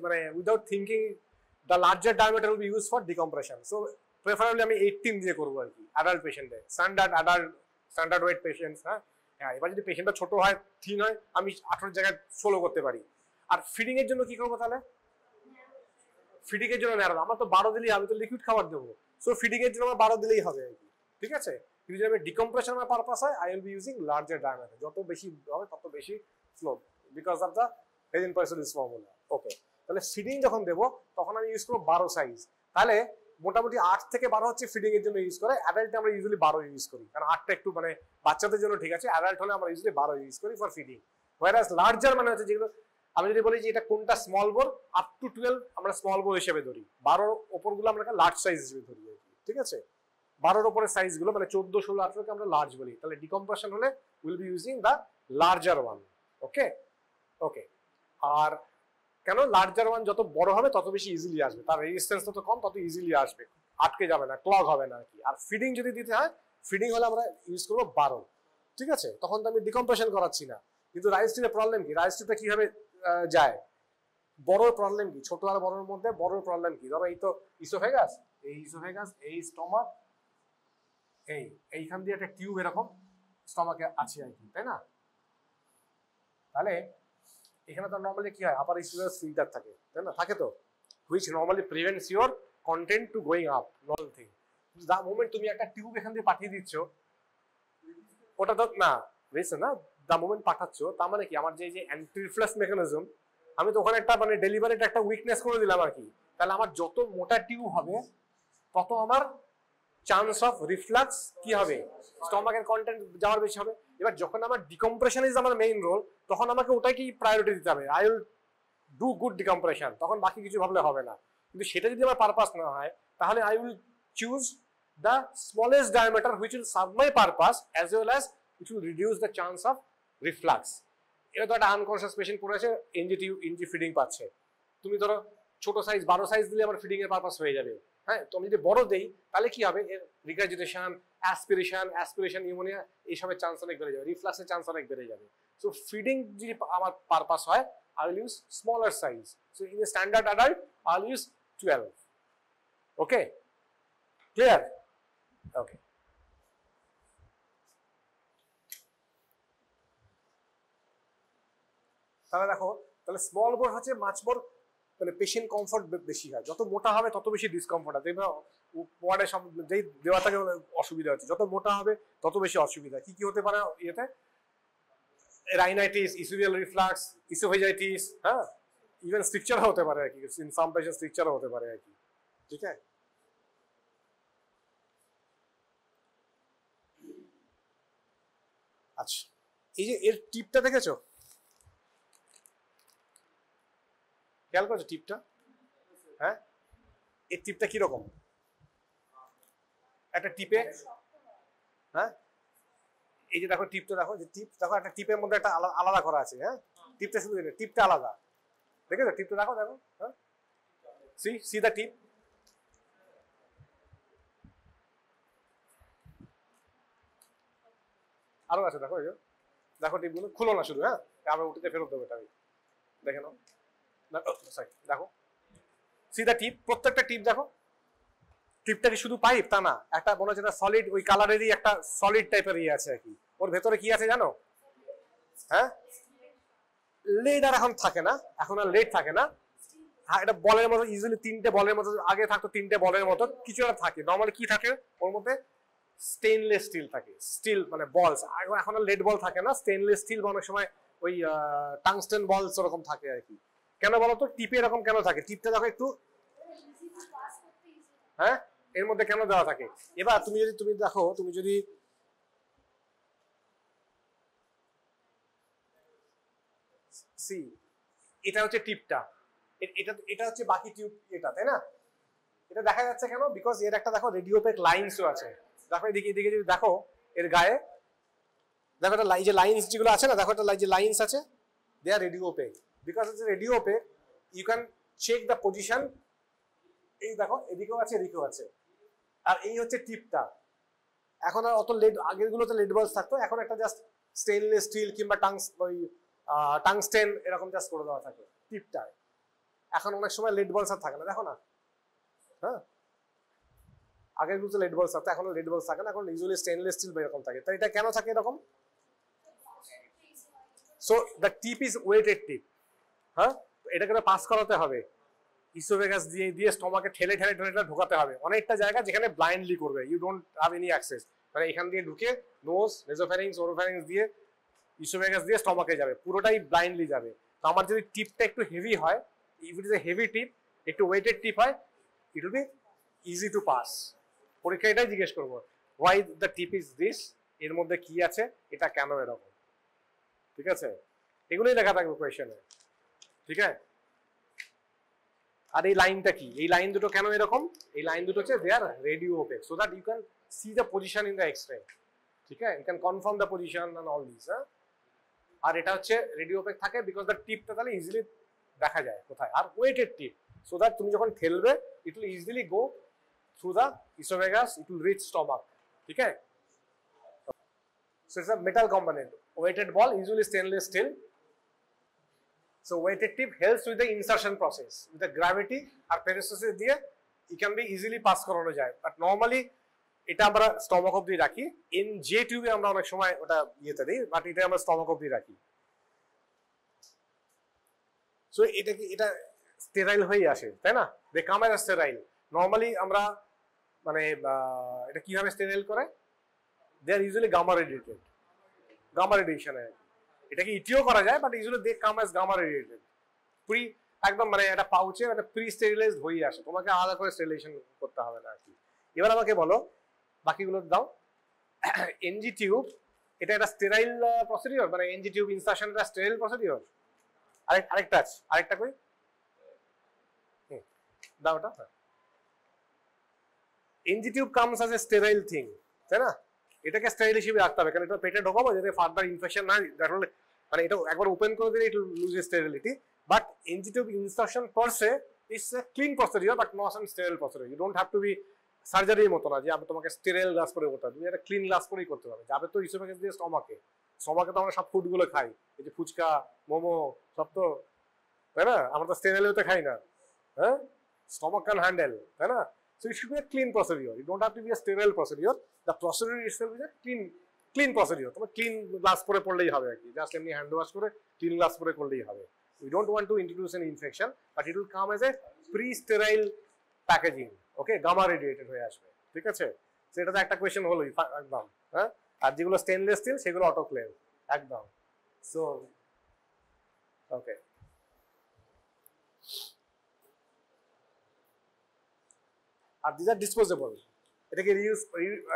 মানে without thinking the larger diameter will be use for decompression. So preferably আমি 18 দিয়ে করবো আর কি, অ্যাডাল্ট পেশেন্টে, স্ট্যান্ডার্ড ওয়েট পেশেন্টস। হ্যাঁ, এবার যদি পেশেন্টটা ছোট হয়, থিন হয়, আমি 18 জায়গায় 16 করতে পারি। আর ফিডিং এর জন্য কি করবো তাহলে? ফিডিং এর জন্য ন্যারো। আমার তো 12 দিলেই, আমি তো লিকুইড খাবার দেবো, সো ফিডিং এর জন্য আমার 12 দিলেই হবে আর কি, ঠিক আছে? কিন্তু যদি আমি ডিকম্প্রেশনের পারপাস হয়, I will be using larger diameter. যত বেশি হবে তত বেশি flow, because of the Hagen Poiseuille formula. Okay, তাহলে ফিডিং যখন দেবো তখন আমি ইউজ করবো 12 সাইজ। তাহলে মোটামুটি 8 থেকে 12 হচ্ছে ফিডিং এর জন্য ইউজ করে। অ্যাডাল্টে আমরা ইউজুয়ালি 12 ইউজ করি, কারণ 8টা একটু মানে বাচ্চাদের জন্য ঠিক আছে। অ্যাডাল্ট হলে আমরা ইউজুয়ালি 12 ইউজ করি ফর ফিডিং। হোয়ারাস লার্জার মানে হচ্ছে যেগুলো, আমি যদি বলি যে এটা কোনটা স্মল বোর, আপ টু 12 আমরা স্মল বোর হিসেবে ধরি, 12 ওপরগুলো আমরা লার্জ সাইজ হিসেবে ধরি, ঠিক আছে? 12 ওপরের সাইজগুলো মানে 14, 16, 18কে আমরা লার্জ বলি। তাহলে ডিকম্প্রেশন হলে will be using the larger one. Okay okay, আর কেন লার্জার ওয়ান যত বড় হবে তত বেশি ইজিলি আসবে, তার রেজিস্ট্যান্স তত কম, তত ইজিলি আসবে, আটকে যাবে না, ক্লগ হবে না আর কি। আর ফিডিং যদি দিতে হয়, ফিডিং হলে আমরা ইউজ করবো 12, ঠিক আছে? তখন তো আমি ডিকম্প্রেশন করাচ্ছি না। কিন্তু রাইস টিউবের প্রবলেম কি? রাইস টিউবটা কিভাবে যায়? বড় প্রবলেম কি? ছোট আর বড়র মধ্যে বড় প্রবলেম কি? ধরো এই তো ইসোফেগাস, এই ইসোফেগাস, এই স্টমাক, এইখান দিয়ে একটা টিউব এরকম স্টমাকে আছে আর কি, তাই না? তাহলে এখানে তো নরমালি কি হয়, আপার ইসোফেগাস ফিল্টার থাকে, তাই না? থাকে তো, which normally prevents your content two going up, normal thing. The moment তুমি একটা টিউব এখান দিয়ে পাঠিয়ে দিচ্ছ, ওটা তো না বুঝছো না, দ্য মোমেন্ট পাঠাচ্ছ, তার মানে কি আমার যে অ্যান্টি রিফ্লাক্স মেকানিজম, আমি তো ওখানে একটা মানে ডেলিভারিটা একটা উইকনেস করে দিলাম আর কি। তাহলে আমার যত মোটা টিউব হবে তত আমার চান্স অফ রিফ্লাক্স কি হবে, স্টমাকের কন্টেন্ট যাওয়ার বেশি হবে। এবার যখন আমার ডিকম্প্রেশন ইজ আমার মেইন রোল, তখন আমাকে ওটাকেই প্রায়োরিটি দিতে হবে। I will do good decompression, তখন বাকি কিছু ভাবলে হবে না। কিন্তু সেটা যদি আমার পারপাস না হয়, তাহলে I will choose the smallest diameter which will serve my purpose as well as it will reduce the chance of reflux. এটা তো একটা আনকনসিয়াস পেশেন্ট পড়েছে, এনজি ফিডিং পাচ্ছে, তুমি ধরো ছোট সাইজ 12 সাইজ দিলে আমার ফিডিং এর পারপাস হয়ে যাবে। হ্যাঁ, তো আমি যদি বড় দেই তাহলে কি হবে, এর রিগার্জিটেশন, অ্যাসপিরেশন নিউমোনিয়া এইসবের চান্স অনেক বেড়ে যাবে, রিফ্লাক্সের চান্স অনেক বেড়ে যাবে। সো ফিডিং যদি আমার পারপাস হয়, I will use smaller size. So in a standard adult, I'll use 12. Okay? Clear? Okay. তাহলে দেখো, তাহলে স্মল বোর হচ্ছে মাছ মোর, মানে পেশেন্ট কমফর্ট বেশি হয়। যত মোটা হবে তত বেশি ডিসকমফর্ট হয়। দেখবে ওয়ার্ডে সব যেই দেওয়া থাকে অসুবিধা হচ্ছে, যত মোটা হবে তত বেশি অসুবিধা। কি কি হতে পারে ইয়েতে? রাইনাইটিস, ইসোফেজিয়াল রিফ্লাক্স, ইসোফেজাইটিস, হ্যাঁ, ইভেন স্ট্রিকচার হতে পারে আর কি, ইন সাম পেশেন্ট স্ট্রিকচার হতে পারে আর কি। ঠিক আছে? আচ্ছা, এই যে এর টিপটা দেখেছো, খেয়াল করেছো টিপটা? হ্যাঁ, এই টিপটা কিরকম? একটা টিপে, হ্যাঁ, এই যে দেখো টিপটা, দেখো যে টিপ, দেখো একটা টিপের মধ্যে একটা আলাদা করা আছে। হ্যাঁ, টিপটা শুধু টিপটা আলাদা, দেখেছো টিপটা? দেখো দেখো, হ্যাঁ, সি দ্য টিপ। আরো আছে, দেখো এই দেখো টিপগুলো, খুলো না শুধু, হ্যাঁ, আবার উঠতে ফেরত দেবো এটা, দেখে নাও। দেখো, সি দ্য টিপ, প্রত্যেকটা টিপ দেখো। টিপটা কি শুধু পাইপ? তা না, একটা মনে হচ্ছে সলিড, ওই কালারেরই একটা সলিড টাইপের ইয়ে আছে আর কি। ওর ভেতরে কি আছে জানো? হ্যাঁ, লেড আর এখন থাকে না, এখন আর লেড থাকে না। হ্যাঁ, এটা বলের মতো, ইজিলি 3টে বলের মতো, আগে থাকতো 3টে বলের মতো কিছু একটা থাকে। নর্মালি কি থাকে ওর মধ্যে? স্টেনলেস স্টিল থাকে, স্টিল মানে বলস। এখন আর লেড বল থাকে না, স্টেনলেস স্টিল, অনেক সময় ওই টাংস্টেন বলস ওরকম থাকে আর কি। কেন বলো তো টিপে এরকম কেন থাকে? টিপটা দেখো একটু, হ্যাঁ, এর মধ্যে কেন দেওয়া থাকে? এবার তুমি দেখো, তুমি যদি সি, এটা হচ্ছে টিপটা, এটা হচ্ছে বাকি টিউব, এটা, তাই না? এটা দেখা যাচ্ছে কেন? বিকজ এর একটা দেখো রেডিওপেক লাইনসও আছে। দেখো এদিকে যদি দেখো এর গায়ে, দেখো একটা যে লাইনস যেগুলো আছে না, দেখো একটা যে লাইনস আছে, they are radiopaque. Because it's radiopaque, you can check the position. এই দেখো এদিকেও আছে, এদিকেও আছে। আর এই হচ্ছে টিপটা। এখন আর অত লেড, আগের গুলোতে লেড বলস থাকতো, এখন একটা জাস্ট স্টেনলেস স্টিল কিংবা টাংস্টেন এরকম জাস্ট করে দেওয়া থাকে টিপটায়। এখন অনেক সময় লেড বলস আর থাকে না, দেখো না। হ্যাঁ, আগের গুলোতে লেড বলস থাকতো, এখন লেড বলস থাকে না, এখন ইউজুয়ালি স্টেনলেস স্টিল এরকম থাকে। তাই এটা কেন থাকে এরকম? So the tip is weighted tip. হ্যাঁ, এটাকে পাস করাতে হবে, ইসোফেগাস দিয়ে স্টমাকে ঠেলে ঢোকাতে হবে অনেকটা জায়গা যেখানে ব্লাইন্ডলি করবে, you don't have any access. মানে এখান দিয়ে ঢুকে নোজ, নেজোফ্যারিংস, ওরোফ্যারিংস দিয়ে ইসোফেগাস দিয়ে স্টমাকে যাবে, পুরোটাই ব্লাইন্ডলি যাবে। তো আমার যদি টিপটা একটু হেভি হয়, if it is a heavy tip, একটু ওয়েটেড টিপ হয়, it will be easy to pass. পরীক্ষা এটাই জিজ্ঞেস করবো, why the tip is this, এর মধ্যে কি আছে, এটা কেন এরকম। ঠিক আছে, এগুলোই লেখা থাকবে কোয়েশ্চেনে। ঠিক আছে, আর এই লাইনটা কি? এই লাইন দুটো কেন এরকম? এই লাইন দুটো হচ্ছে they are radio opaque, so that you can see the position in the X-ray. ঠিক আছে, you can confirm the position and all this. আর এটা হচ্ছে রেডিও ওপেক থাকে বিকজ দ্য টিপটা তাহলে ইজিলি দেখা যায় কোথায়। আর ওয়েটেড টিপ, সো দ্যাট তুমি যখন ঠেলবে it will easily go through the oesophagus, it will reach stomach. ঠিক আছে, so it's a metal component, weighted ball, usually stainless steel. So weighted tip helps with the insertion process. With the gravity আর peristalsis দিয়ে it can be easily pass করানো যায়, but normally এটা আমরা stomach অবধি রাখি। ইন জে টিউবে আমরা অনেক সময় ওটা ইয়েতে দিই, বাট এটা আমরা স্টমাক অবধি রাখি। সো এটা স্টেরাইল হয়ে আসে, তাই না? They come as sterile. Normally আমরা মানে এটা কিভাবে স্টেরাইল করে? They are usually gamma radiated, gamma রেডিয়েশনে। এটাকে ইটিও করা যায়, but usually they come as gamma radiated. Pre একদম মানে একটা পাউচে একটা প্রি স্টেরিলাইজড হয়ে আসে, তোমাকে আলাদা করে স্টেরিলাইজেশন করতে হবে না আর কি। এবার আমাকে বলো বাকিগুলো দাও। এনজি টিউব এটা একটা স্টেরাইল প্রসিডিওর, মানে এনজি টিউব ইনসার্শন একটা স্টেরাইল প্রসিডিওর। আরেকটা কই দাও ওটা। NG tube comes as a sterile thing, তাই না? এটাকে স্টেরাইল হিসেবে রাখতে হবে, কারণ এটা পেটে ঢোকাবো যাতে ফার্দার ইনফেকশন না, মানে এটা একবার ওপেন করে দিলে it lose sterility. But NG tube insertion per se it's a clean procedure but not an sterile procedure. You don't have to be সার্জারির মতো না যে আমি তোমাকে স্টেরাইল গ্লাস করে করতে হবে, তুমি একটা ক্লিন গ্লাস করেই করতে হবে। যাবে তো ইসোফেগাস দিয়ে স্টমাকে তো আমরা সব ফুডগুলো খাই, এই যে ফুচকা মোমো সব তো, তাই না? আমরা তো স্টেরাইল হতে খাই না, হ্যাঁ? Stomach can handle, তাই না? So it should be a clean procedure. You don't have to be a sterile procedure. The procedure itself is a clean procedure. তোমার clean গ্লাস পরে পড়লেই হবে আর কি, জাস্ট এমনি হ্যান্ড ওয়াশ করে ক্লিন গ্লাস পরে করলেই হবে। We don't want to introduce an infection, but it will come as a pre-sterile packaging. Okay, gamma radiated হয়ে আসবে, ঠিক আছে? So এটা তো একটা কোয়েশ্চেন হলোই একদম, হ্যাঁ? আর যেগুলো স্টেনলেস স্টিল সেগুলো অটোক্লেভ একদম। So okay, আর দিস আর ডিসপোজেবল। এটাকে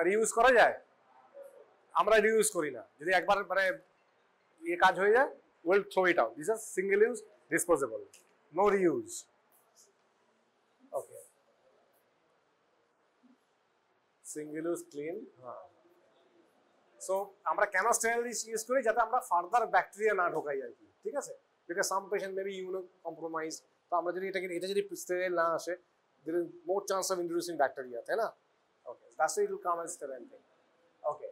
রিইউজ করা যায়? আমরা রিইউজ করি না, যদি একবার মানে এই কাজ হয়ে যায় will throw it out. This are single use disposable, no reuse. Okay, single use clean. হ্যাঁ, সো আমরা কেন স্টেরাইল ইউজ করি? যাতে আমরা ফার্দার ব্যাকটেরিয়া না ঢোকাই আর কি, ঠিক আছে? Because some patient maybe immuno compromise, তো আমরা যদি এটা যদি স্টেরাইল না আসে, there is more chance of introducing bacteria, তাই না? Okay, that's why it will come as sterile thing. Okay,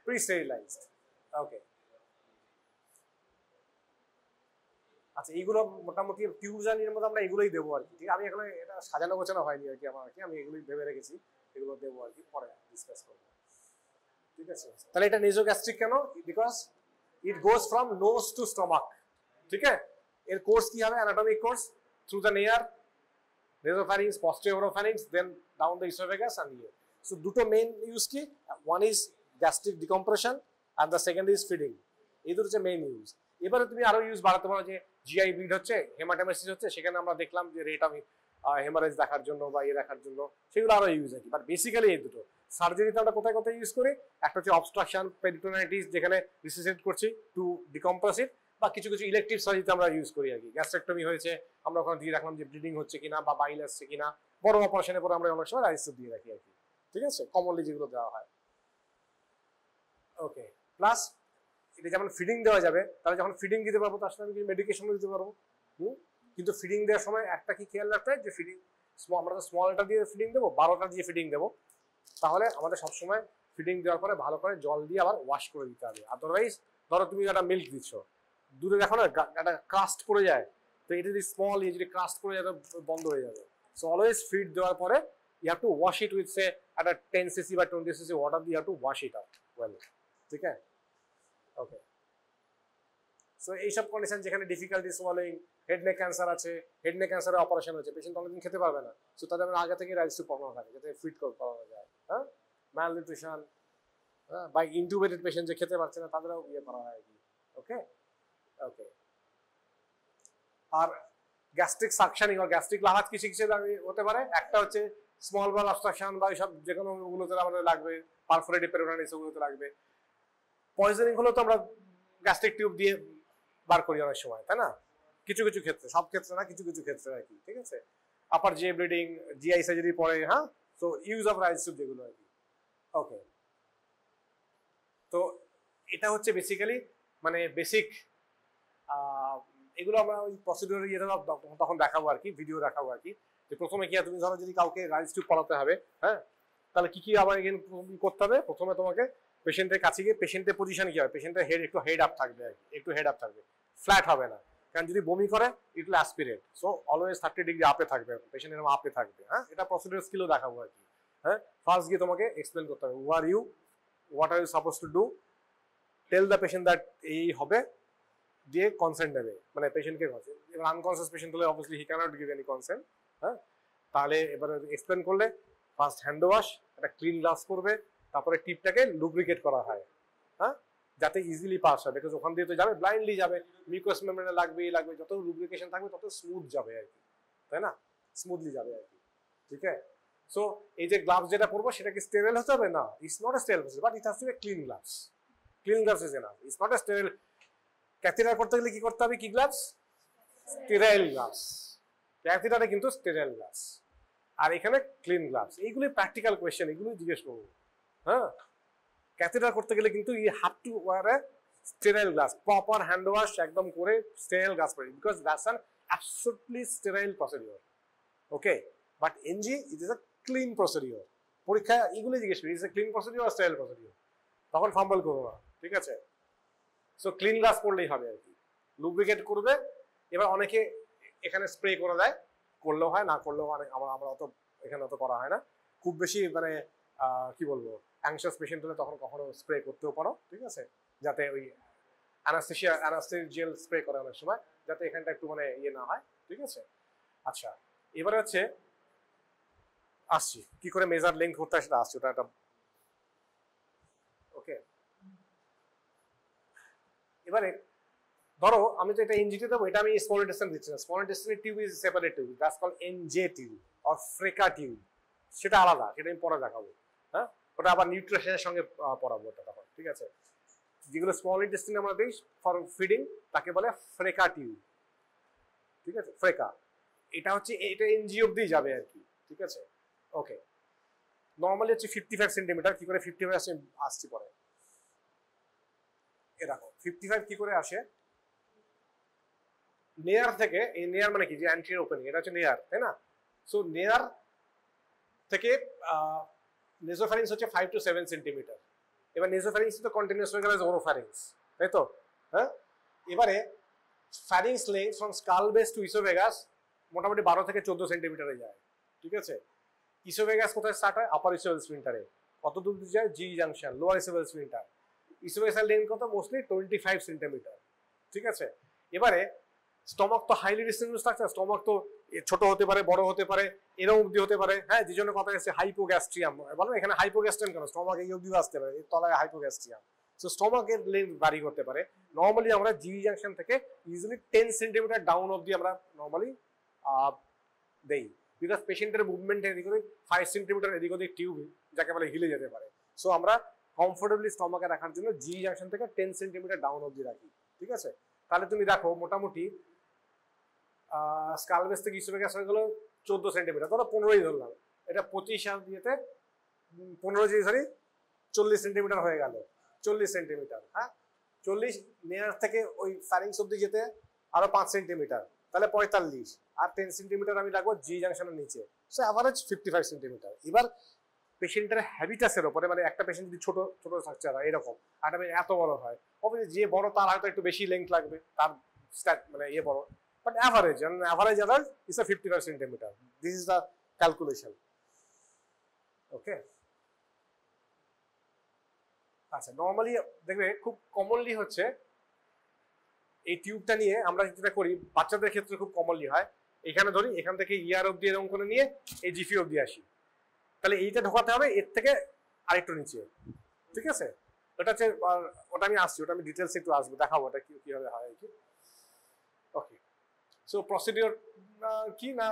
pre-sterilized. Okay, আচ্ছা, এইগুলো মোটামুটি টিউবজানির মধ্যে আমরা এগুলোই দেবো আর কি, ঠিক? আমি এখন এটা সাজানো গোছানো হয়নি আর কি আমার, আর কি আমি এগুলোই ভেবে রেখেছি, এগুলো দেবো আর কি, পরে ডিসকাস করবো, ঠিক আছে? তাহলে এটা নেজোগ্যাস্ট্রিক কেন? Because it goes from nose to stomach, ঠিক আছে? এর কোর্স কি হবে? Anatomic course through the near nasopharynx, posterior oropharynx, then down the esophagus and here. So দুটো মেইন ইউজ কি? one is gastric decompression and the second is feeding. এই দুটো হচ্ছে মেইন ইউজ। এবারে তুমি আরো ইউজ বাড়াতে পারো, যে জিআই ব্লিড হচ্ছে, হেমাটোমেসিস হচ্ছে, সেখানে আমরা দেখলাম যে রেট অফ হেমারেজ দেখার জন্য বা ইয়ে দেখার জন্য, সেগুলো আরো ইউজ হয়। বাট বেসিক্যালি এই দুটো। সার্জারিতে আমরা কোথায় কোথায় ইউজ করি? একটা হচ্ছে অবস্ট্রাকশন পেরিটোনাইটিস, যেখানে রিসিসেট করছি টু ডিকম্প্রেস ইট, বা কিছু কিছু ইলেকটিভ সার্জারিতে আমরা ইউজ করি আর কি। গ্যাস্ট্রেক্টমি হয়েছে, আমরা ওখানে দিয়ে রাখলাম যে ব্লিডিং হচ্ছে কিনা বা বাইল আসছে কিনা। বড় অপারেশনের পরে আমরা অনেক সময় রাইসিপ দিয়ে রাখি আর কি, ঠিক আছে? কমনলি যেগুলো দেওয়া হয়। ওকে, প্লাস এটা যেমন ফিডিং দেওয়া যাবে, তাহলে যখন ফিডিং দিতে পারবো তার সাথে আমি মেডিকেশনও দিতে পারবো। কিন্তু ফিডিং দেওয়ার সময় একটা কি খেয়াল রাখতে হয়, যে ফিডিং আমরা তো স্মলটা দিয়ে ফিডিং দেবো, 12টা দিয়ে ফিডিং দেবো, তাহলে আমাদের সবসময় ফিডিং দেওয়ার পরে ভালো করে জল দিয়ে আবার ওয়াশ করে দিতে হবে। আদারওয়াইজ ধরো তুমি একটা মিল্ক দিচ্ছ, দূরে দেখো না একটা ক্রাস্ট পড়ে যায়, তো এটা যদি স্মল ইয়ে যদি ক্রাস্ট পড়ে যায় বন্ধ হয়ে যাবে। সো অলওয়েজ ফিড দেওয়ার পরে you have to wash it with say একটা 10 cc বা 20 cc ওয়াটার দিয়ে, have to wash it up well, ঠিক আছে? ওকে, সো এইসব কন্ডিশন যেখানে difficulty swallowing, head neck cancer আছে, হেড নেক ক্যান্সারের অপারেশন হচ্ছে, পেশেন্ট অনেকদিন খেতে পারবে না, সো তাদের আমরা আগে থেকে রাইস টু পড়ানো থাকে যাতে ফিট করানো যায়। হ্যাঁ, ম্যাল নিউট্রিশন, হ্যাঁ, বা ইনটিউবেটেড পেশেন্ট যে খেতে পারছে না তাদেরও ইয়ে করা হয় আর কি। ওকে ওকে, আর গ্যাস্ট্রিক সাকশনিং বা গ্যাস্ট্রিক লাহাজ কিছু কিছু হতে পারে। একটা হচ্ছে স্মল বাল অবস্ট্রাকশন বা এইসব যে কোনো ওগুলোতে আমাদের লাগবে, পারফোরেটেড পেরিটোনাইটিস ওগুলোতে লাগবে। পয়জনিং হলো তো আমরা গ্যাস্ট্রিক টিউব দিয়ে বার করি অনেক সময়, তাই না? কিছু কিছু ক্ষেত্রে, সব ক্ষেত্রে না, কিছু কিছু ক্ষেত্রে আর কি, ঠিক আছে? আপার জিআই ব্লিডিং, জিআই সার্জারি পরে, হ্যাঁ, so use of rice tube যেগুলো আর কি। ওকে, তো এটা হচ্ছে বেসিক্যালি মানে বেসিক, এগুলো আমরা ওই প্রসিডিউর ইয়েটা তখন দেখাবো আর কি, ভিডিও দেখাবো আর কি, যে প্রথমে কি তুমি ধরো যদি কাউকে রাইস টিউব পড়াতে হবে, হ্যাঁ, তাহলে কি কি আবার এগেন করতে হবে? প্রথমে তোমাকে পেশেন্টের কাছে গিয়ে পেশেন্টের পজিশন কি হবে, পেশেন্টের হেড একটু হেড আপ থাকবে আর কি, একটু হেড আপ থাকবে, ফ্ল্যাট হবে না, কারণ যদি বমি করে it will aspirate, so always 30 degree আপে থাকবে, পেশেন্ট এরকম আপে থাকবে। হ্যাঁ, এটা প্রসিডিউর স্কিলও দেখাবো আর কি। হ্যাঁ, ফার্স্ট গিয়ে তোমাকে এক্সপ্লেন করতে হবে what are you suppose to do, tell the patient that এই হবে, দিয়ে কনসেন্ট নেবে, মানে পেশেন্টকে কনসেন্ট। এবার আনকনসিয়াস পেশেন্ট হলে obviously he cannot give any consent. হ্যাঁ, তাহলে এবারে এক্সপ্লেন করলে ফার্স্ট হ্যান্ড ওয়াশ, একটা ক্লিন গ্লাস করবে, তারপরে টিপটাকে লুব্রিকেট করা হয়, হ্যাঁ, যাতে ইজিলি পাস হয়, বিকজ ওখান দিয়ে তো যাবে, ব্লাইন্ডলি যাবে, মিউকাস মেমব্রেনে লাগবেই লাগবে, যত লুব্রিকেশন থাকবে তত স্মুথ যাবে আর কি, তাই না? স্মুথলি যাবে আর কি, ঠিক আছে? সো এই যে গ্লাভস যেটা পরবো সেটা কি স্টেরাইল হতে হবে? না, it's not a sterile process, but it has to B clean gloves. Clean gloves is enough, it's not a sterile. Catheter করতে গেলে কি করতে হবে, কি গ্লাভস, স্টেরাইল গ্লাভস। ক্যাথেটারে কিন্তু স্টেরাইল গ্লাভস, আর এখানে ক্লিন গ্লাভস। এইগুলি প্র্যাকটিক্যাল কোয়েশ্চেন, এগুলি জিজ্ঞেস করবো। হ্যাঁ, ক্যাথেটার করতে গেলে কিন্তু you have to wear a sterile gloves, proper hand wash একদম করে স্টেরাইল গ্লাভস পরে, because that's an absolutely sterile procedure. Okay, but NG it is a clean procedure. পরীক্ষা এগুলো জিজ্ঞেস করি, ইজ এ ক্লিন প্রসিডিওর আর স্টেরাইল প্রসিডিওর, তখন fumble করবো না, ঠিক আছে? সো ক্লিন গ্লাভস পরলেই হবে আর কি। লুব্রিকেট করবে। এবার অনেকে এখানে স্প্রে করে দেয়, করলেও হয়, না করলেও হয়, আমরা অত এখানে অত করা হয় না। খুব বেশি মানে কি বলবো, অ্যাংশাস পেশেন্ট হলে তখন কখনো স্প্রে করতেও পারো, ঠিক আছে? যাতে ওই অ্যানাস্থেসিয়া জেল স্প্রে করে অনেক সময়, যাতে এখানটা একটু মানে ইয়ে না হয়, ঠিক আছে? আচ্ছা, এবারে হচ্ছে আসছি কি করে মেজার লেন্থ করতে হয়, সেটা আসছি, ওটা একটা ওকে। এবারে ধরো আমি তো এটা এনজিটি দেবো, এটা আমি স্মল ইন্টেস্টাইন দিচ্ছি না। Small intestine tube is separate tube, that's called NJ tube or Freka tube, সেটা আলাদা, সেটা আমি পরে দেখাবো। হ্যাঁ, ওটা আবার নিউট্রিশনের সঙ্গে পড়াবো ওটা তখন, ঠিক আছে? যেগুলো স্মল ইন্টেস্টাইন আমরা দিই ফর ফিডিং তাকে বলে ফ্রেকা টিউব, ঠিক আছে? ফ্রেকা, এটা হচ্ছে এটা এনজি অব্দি যাবে আর কি, ঠিক আছে? ওকে, নর্মালি হচ্ছে 55 সেন্টিমিটার। কি করে 55 আসছি পরে, এরকম 55 কি করে আসে, নেয়ার থেকে, এই নেয়ার মানে কি, যে অ্যান্টিরিয়র ওপেনিং, এটা হচ্ছে নেয়ার, তাই না? সো নেয়ার থেকে নেসোফ্যারিংস হচ্ছে 5 to 7 সেন্টিমিটার। এবার নেসোফ্যারিংস তো কন্টিনিউয়াস হয়ে গেল ওরোফ্যারিংস, তাই তো? হ্যাঁ, এবারে pharynx length from skull base to oesophagus মোটামুটি 12 থেকে 14 সেন্টিমিটারে যায়, ঠিক আছে? ইসোভেগাস কোথায় স্টার্ট হয়, আপার ইসোভেগাস স্ফিনক্টারে। কত দূর যায়, জি জাংশন, লোয়ার ইসোভেগাস স্ফিনক্টার। ইসোভেগাসের লেন্থ কত, মোস্টলি 25 সেন্টিমিটার, ঠিক আছে? এবারে স্টমাক তো হাইলি ডিস্টেন্স থাকছে, স্টমাক তো ছোট হতে পারে, বড় হতে পারে, এরকম অব্দি হতে পারে। হ্যাঁ, যে জন্য কথা হচ্ছে হাইপোগ্যাস্ট্রিয়াম, বলো এখানে হাইপোগ্যাস্ট্রিয়াম কেন, স্টমাক এই অব্দিও আসতে পারে, এর তলায় হাইপোগ্যাস্ট্রিয়াম। সো স্টমাকের লেন্থ ভারি করতে পারে। নর্মালি আমরা জি জাংশন থেকে ইজিলি 10 সেন্টিমিটার ডাউন অব্দি আমরা নর্মালি দেই, বিকজ পেশেন্টের মুভমেন্ট এদিক ওদিক 5 সেন্টিমিটার এদিক ওদিক টিউব যাকে বলে হিলে যেতে পারে। সো আমরা কমফোর্টেবলি স্টমাকে রাখার জন্য জি জাংশন থেকে 10 সেন্টিমিটার ডাউন অব্দি রাখি, ঠিক আছে? তাহলে তুমি দেখো মোটামুটি স্কাল বেস থেকে ইসোফেগাস হয়ে গেল 14 সেন্টিমিটার, ধরো 15ই ধরলাম, এটা 25 আর দিয়েতে 15 জি সরি 40 সেন্টিমিটার হয়ে গেল, 40 সেন্টিমিটার। হ্যাঁ, 40 নেয়ার থেকে ওই ফ্যারিংস অব্দি যেতে আরো 5 সেন্টিমিটার, তাহলে 45, আর 10 সেন্টিমিটার আমি রাখবো জি জাংশনের নিচে, সো অ্যাভারেজ 55 সেন্টিমিটার। এবার পেশেন্টের হ্যাবিটাসের উপরে, মানে একটা পেশেন্ট যদি ছোট ছোট স্ট্রাকচার হয় এরকম, আর এত বড় হয়, অবভিয়াসলি যে বড় তার হয়তো একটু বেশি লেন্থ লাগবে, তার মানে ইয়ে বড়, but average, an average adult is a 55 centimeter. This is the calculation. Okay. আচ্ছা, নর্মালি দেখবে খুব কমনলি হচ্ছে এই টিউবটা নিয়ে আমরা যেটা করি বাচ্চাদের ক্ষেত্রে খুব কমনলি হয়, এখানে ধরি এখান থেকে ইয়ার অব্দি এরকম করে নিয়ে এই জিফি অব্দি আসি, তাহলে এইটা ঢোকাতে হবে এর থেকে আরেকটু নিচে, ঠিক আছে? ওটা হচ্ছে, ওটা আমি আসছি, ওটা আমি ডিটেলস একটু আসবো, দেখাবো ওটা কিভাবে হয় আর কি। ওকে, সো প্রসিডিওর কি না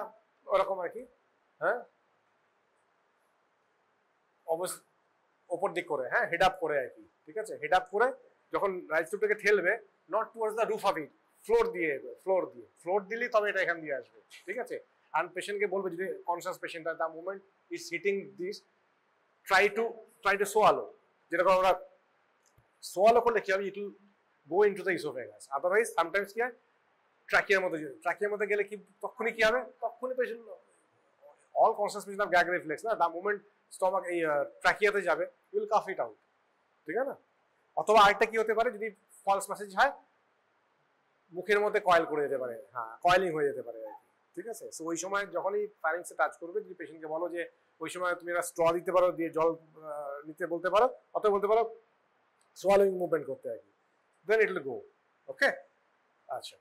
ওরকম আর কি। হ্যাঁ, অবশ্যই ওপর দিক করে, হ্যাঁ, হেড আপ করে আর কি, ঠিক আছে? হেড আপ করে যখন রাইট স্টুপটাকে ঠেলবে, not towards the roof of it, floor দিয়ে ফ্লোর দিলেই তবে এটা এখান দিয়ে আসবে, ঠিক আছে? আর পেশেন্টকে বলবে, যদি কনসিয়াস পেশেন্ট হয়, the moment is hitting this try to swallow, যেরকম আমরা সোয়ালো করলে কি হবে, it will go into the oesophagus, otherwise sometimes কি হয় ট্রাকিয়ার মধ্যে গেলে কি তখনই কি হবে, তখনই patient all conscious patient of gag reflex না, দ্য মোমেন্ট স্টমাক এই ট্রাকিয়াতে যাবে, উইল কাফ ইট আউট, ঠিক আছে না? অথবা আরেকটা কি হতে পারে, যদি ফলস মেসেজ হয়, মুখের মধ্যে কয়েল করে যেতে পারে, হ্যাঁ, কয়েলিং হয়ে যেতে পারে আর কি, ঠিক আছে? সো ওই সময় যখনই ফ্যারিংসে টাচ করবে, যদি পেশেন্টকে বলো যে ওই সময় তুমি একটা স্ট্র দিতে পারো, দিয়ে জল নিতে বলতে পারো, অথবা বলতে পারো সোয়ালোইং মুভমেন্ট করতে আর কি, দেন ইট উইল গো। ওকে, আচ্ছা,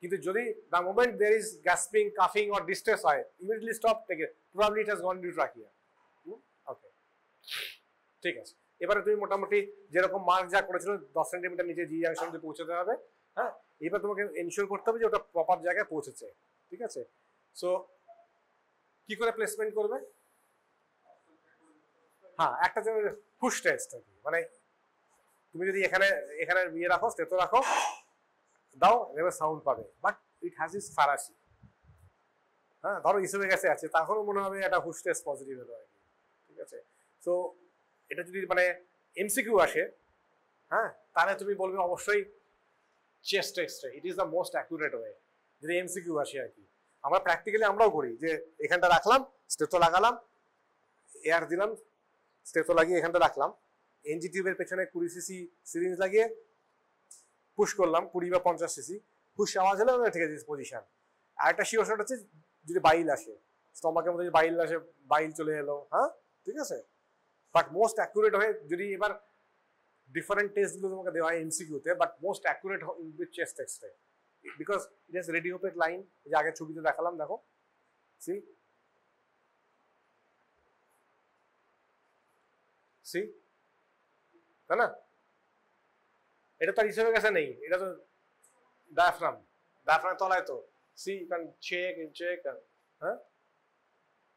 কিন্তু যদি the moment there is gasping, কাফিং অর ডিস্ট্রেস হয়, immediately stop, take it, probably it has gone to trachea. Okay, ঠিক আছে। এবারে তুমি মোটামুটি যেরকম মার্ক যা করেছিল 10 সেন্টিমিটার নিচে জি জাংশন দিয়ে পৌঁছাতে হবে। হ্যাঁ, এবার তোমাকে এনশিওর করতে হবে যে ওটা প্রপার জায়গায় পৌঁছেছে, ঠিক আছে? সো কি করে প্লেসমেন্ট করবে? হ্যাঁ, একটা পুশ টেস্ট আর কি, মানে তুমি যদি এখানে এখানে ইয়ে রাখো, স্টেথো রাখো, দাও, এবার সাউন্ড পাবে, বাট ইট হ্যাজ ইস ফারাসি। হ্যাঁ, ধরো ইসোফেগাসে আছে, তাহলেও মনে হবে একটা হুশ টেস্ট পজিটিভ হলো আর কি, ঠিক আছে। সো এটা যদি মানে এমসিকিউ আসে, হ্যাঁ, তাহলে তুমি বলবে অবশ্যই chest X-ray, it is the most accurate way, যদি এমসিকিউ আসে আর কি। আমরা প্র্যাকটিক্যালি আমরাও করি যে এখানটা রাখলাম, স্টেথো লাগালাম, এয়ার দিলাম, স্টেথো লাগিয়ে এখানটা রাখলাম, এনজি টিউবের পেছনে 20 সিসি সিরিঞ্জ লাগিয়ে পুশ করলাম, 20 বা 50 সিসি, পুশ আওয়াজ হলে ঠিক আছে পজিশন। আর একটা শিওর শট হচ্ছে যদি বাইল আসে, স্টমাকের মধ্যে যদি বাইল আসে, বাইল চলে এলো, হ্যাঁ, ঠিক আছে। বাট মোস্ট অ্যাকুরেট হয়ে যদি এবার ডিফারেন্ট টেস্টগুলো তোমাকে দেওয়া হয় এমসিকিউতে, but most accurate with chest X-ray, because it is radiopaque line, যে আগে ছবিতে দেখালাম, দেখো, সি সি, তাই না? এটা তো হিসেবে গেছে নেই, এটা তো ডায়াফ্রাম, ডায়াফ্রাম তলায় তো, সি কারণ চেক, হ্যাঁ,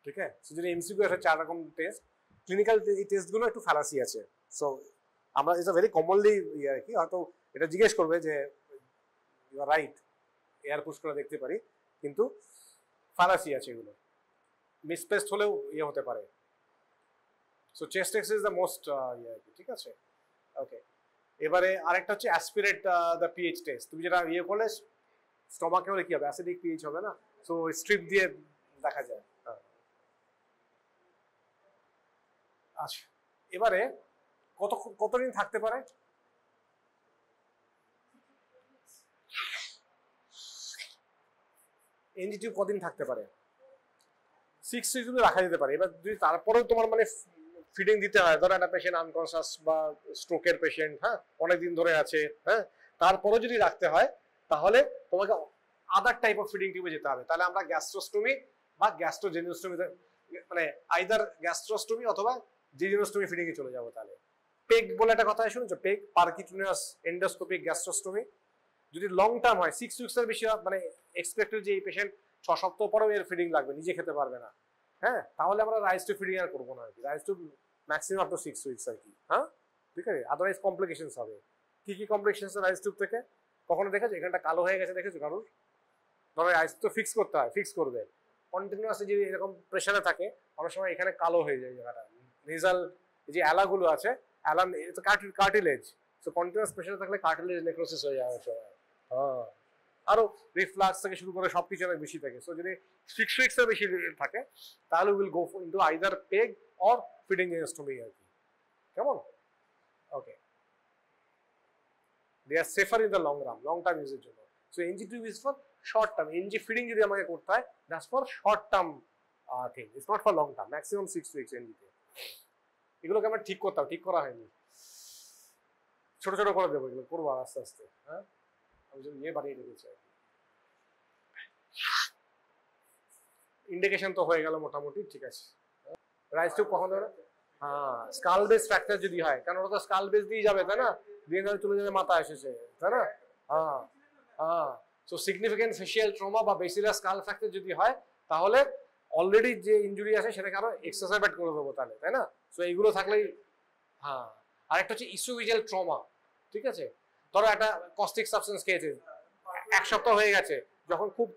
ঠিক আছে। যদি এমসিকিউ আছে 4 রকম টেস্ট, ক্লিনিক্যাল এই টেস্টগুলো একটু ফ্যালাসি আছে। সো আমরা ইটস আ ভেরি কমনলি ইয়ে আর কি, হয়তো এটা জিজ্ঞেস করবে যে you are right, air push করে দেখতে পারি, কিন্তু ফ্যালাসি আছে এগুলো, মিসপ্লেসড হলেও ইয়ে হতে পারে। So chest x is the most ইয়ে আর কি, ঠিক আছে। ওকে, এবারে আরেকটা হচ্ছে অ্যাসপিরেট দ্য পিএইচ টেস্ট। তুমি যেটা ইয়ে করলে স্টমাকে হলে কি হবে, অ্যাসিডিক পিএইচ হবে না, সো স্ট্রিপ দিয়ে দেখা যায়। আচ্ছা, এবারে কতদিন থাকতে পারে? এনজি টিউব কদিন থাকতে পারে? 6 উইক রাখা যেতে পারে। এবার যদি তারপরেও তোমার মানে ফিডিং দিতে হয়, ধরো একটা পেশেন্ট আনকনসাস বা স্ট্রোকের পেশেন্ট, হ্যাঁ, অনেকদিন ধরে আছে, হ্যাঁ, তারপরেও যদি রাখতে হয়, তাহলে তোমাকে আদার টাইপ অফ ফিডিং টিউবে যেতে হবে। তাহলে আমরা গ্যাস্ট্রোস্টমি বা গ্যাস্ট্রোজেনিওস্টমিতে, মানে আইদার গ্যাস্ট্রোস্টমি অথবা জেনিওস্টমি ফিডিং এ চলে যাবো। তাহলে পেগ বলে একটা কথা শুনেছো, পেগ, পারকিউটেনিয়াস এন্ডোস্কোপিক গ্যাস্ট্রোস্টমি। যদি লং টার্ম হয়, 6 উইকসের বেশি, মানে এক্সপেক্টেড যে এই পেশেন্ট 6 সপ্তাহ পরেও এর ফিডিং লাগবে, নিজে খেতে পারবে না, হ্যাঁ, তাহলে আমরা রাইস টু ফিডিং আর করবো না আর কি। Rise to maximum up to 6 weeks আর কি, হ্যাঁ, ঠিক আছে। আদারওয়াইজ কমপ্লিকেশনস হবে। কি কি কমপ্লিকেশনস রাইস টিউব থেকে? কখনো দেখেছো এখানটা কালো হয়ে গেছে, দেখেছো কারোর? ধরো রাইস তো ফিক্স করতে হয়, ফিক্স করবে কন্টিনিউয়াসলি, যদি এরকম প্রেসারে থাকে, অনেক সময় এখানে কালো হয়ে যায় জায়গাটা। নেজাল যে অ্যালাগুলো আছে, অ্যালাম এটা কার্টিলেজ, সো কন্টিনিউয়াস প্রেসারে থাকলে কার্টিলেজ নেক্রোসিস হয়ে যাবে সময়। হ্যাঁ, আরো রিফ্লাক্স থেকে শুরু করে সবকিছু অনেক বেশি থাকে। সো যদি 6 উইকস এর বেশি থাকে, তাহলে will go into either PEG or feeding jejunostomy আর কি, কেমন? Okay, they are safer in the long run, long term ইউজের জন্য। So NG tube is for short term. NG feeding যদি আমাকে করতে হয়, that's for short term thing, it's not for long term. Maximum 6 weeks এনজিতে। এগুলোকে আমরা ঠিক করতাম, ঠিক করা হয়নি, ছোট ছোট করে দেবো, এগুলো করবো আস্তে আস্তে, হ্যাঁ, আমি যদি ইয়ে বাড়িয়ে রেখেছি। ইন্ডিকেশন তো হয়ে গেল মোটামুটি, ঠিক আছে। রাইস টিউব কখন ধরে? হ্যাঁ, স্কাল বেস ফ্র্যাকচার যদি হয়, কারণ ওটা তো স্কাল বেস দিয়ে যাবে, তাই না, দিয়ে চলে যাবে মাথা এসেছে, তাই না? হ্যাঁ হ্যাঁ, সো সিগনিফিকেন্ট ফেশিয়াল ট্রমা বা বেসিলার স্কাল ফ্র্যাকচার যদি হয়, তাহলে অলরেডি যে ইনজুরি আছে সেটাকে আরো এক্সারসাইবেট করে দেবো তাহলে, তাই না? সো এইগুলো থাকলেই। হ্যাঁ, আরেকটা হচ্ছে ইসোফেজিয়াল ট্রমা, ঠিক আছে। ধরো একটা কস্টিক সাবস্টেন্স খেয়েছে, 1 সপ্তাহ হয়ে গেছে, যখন খুব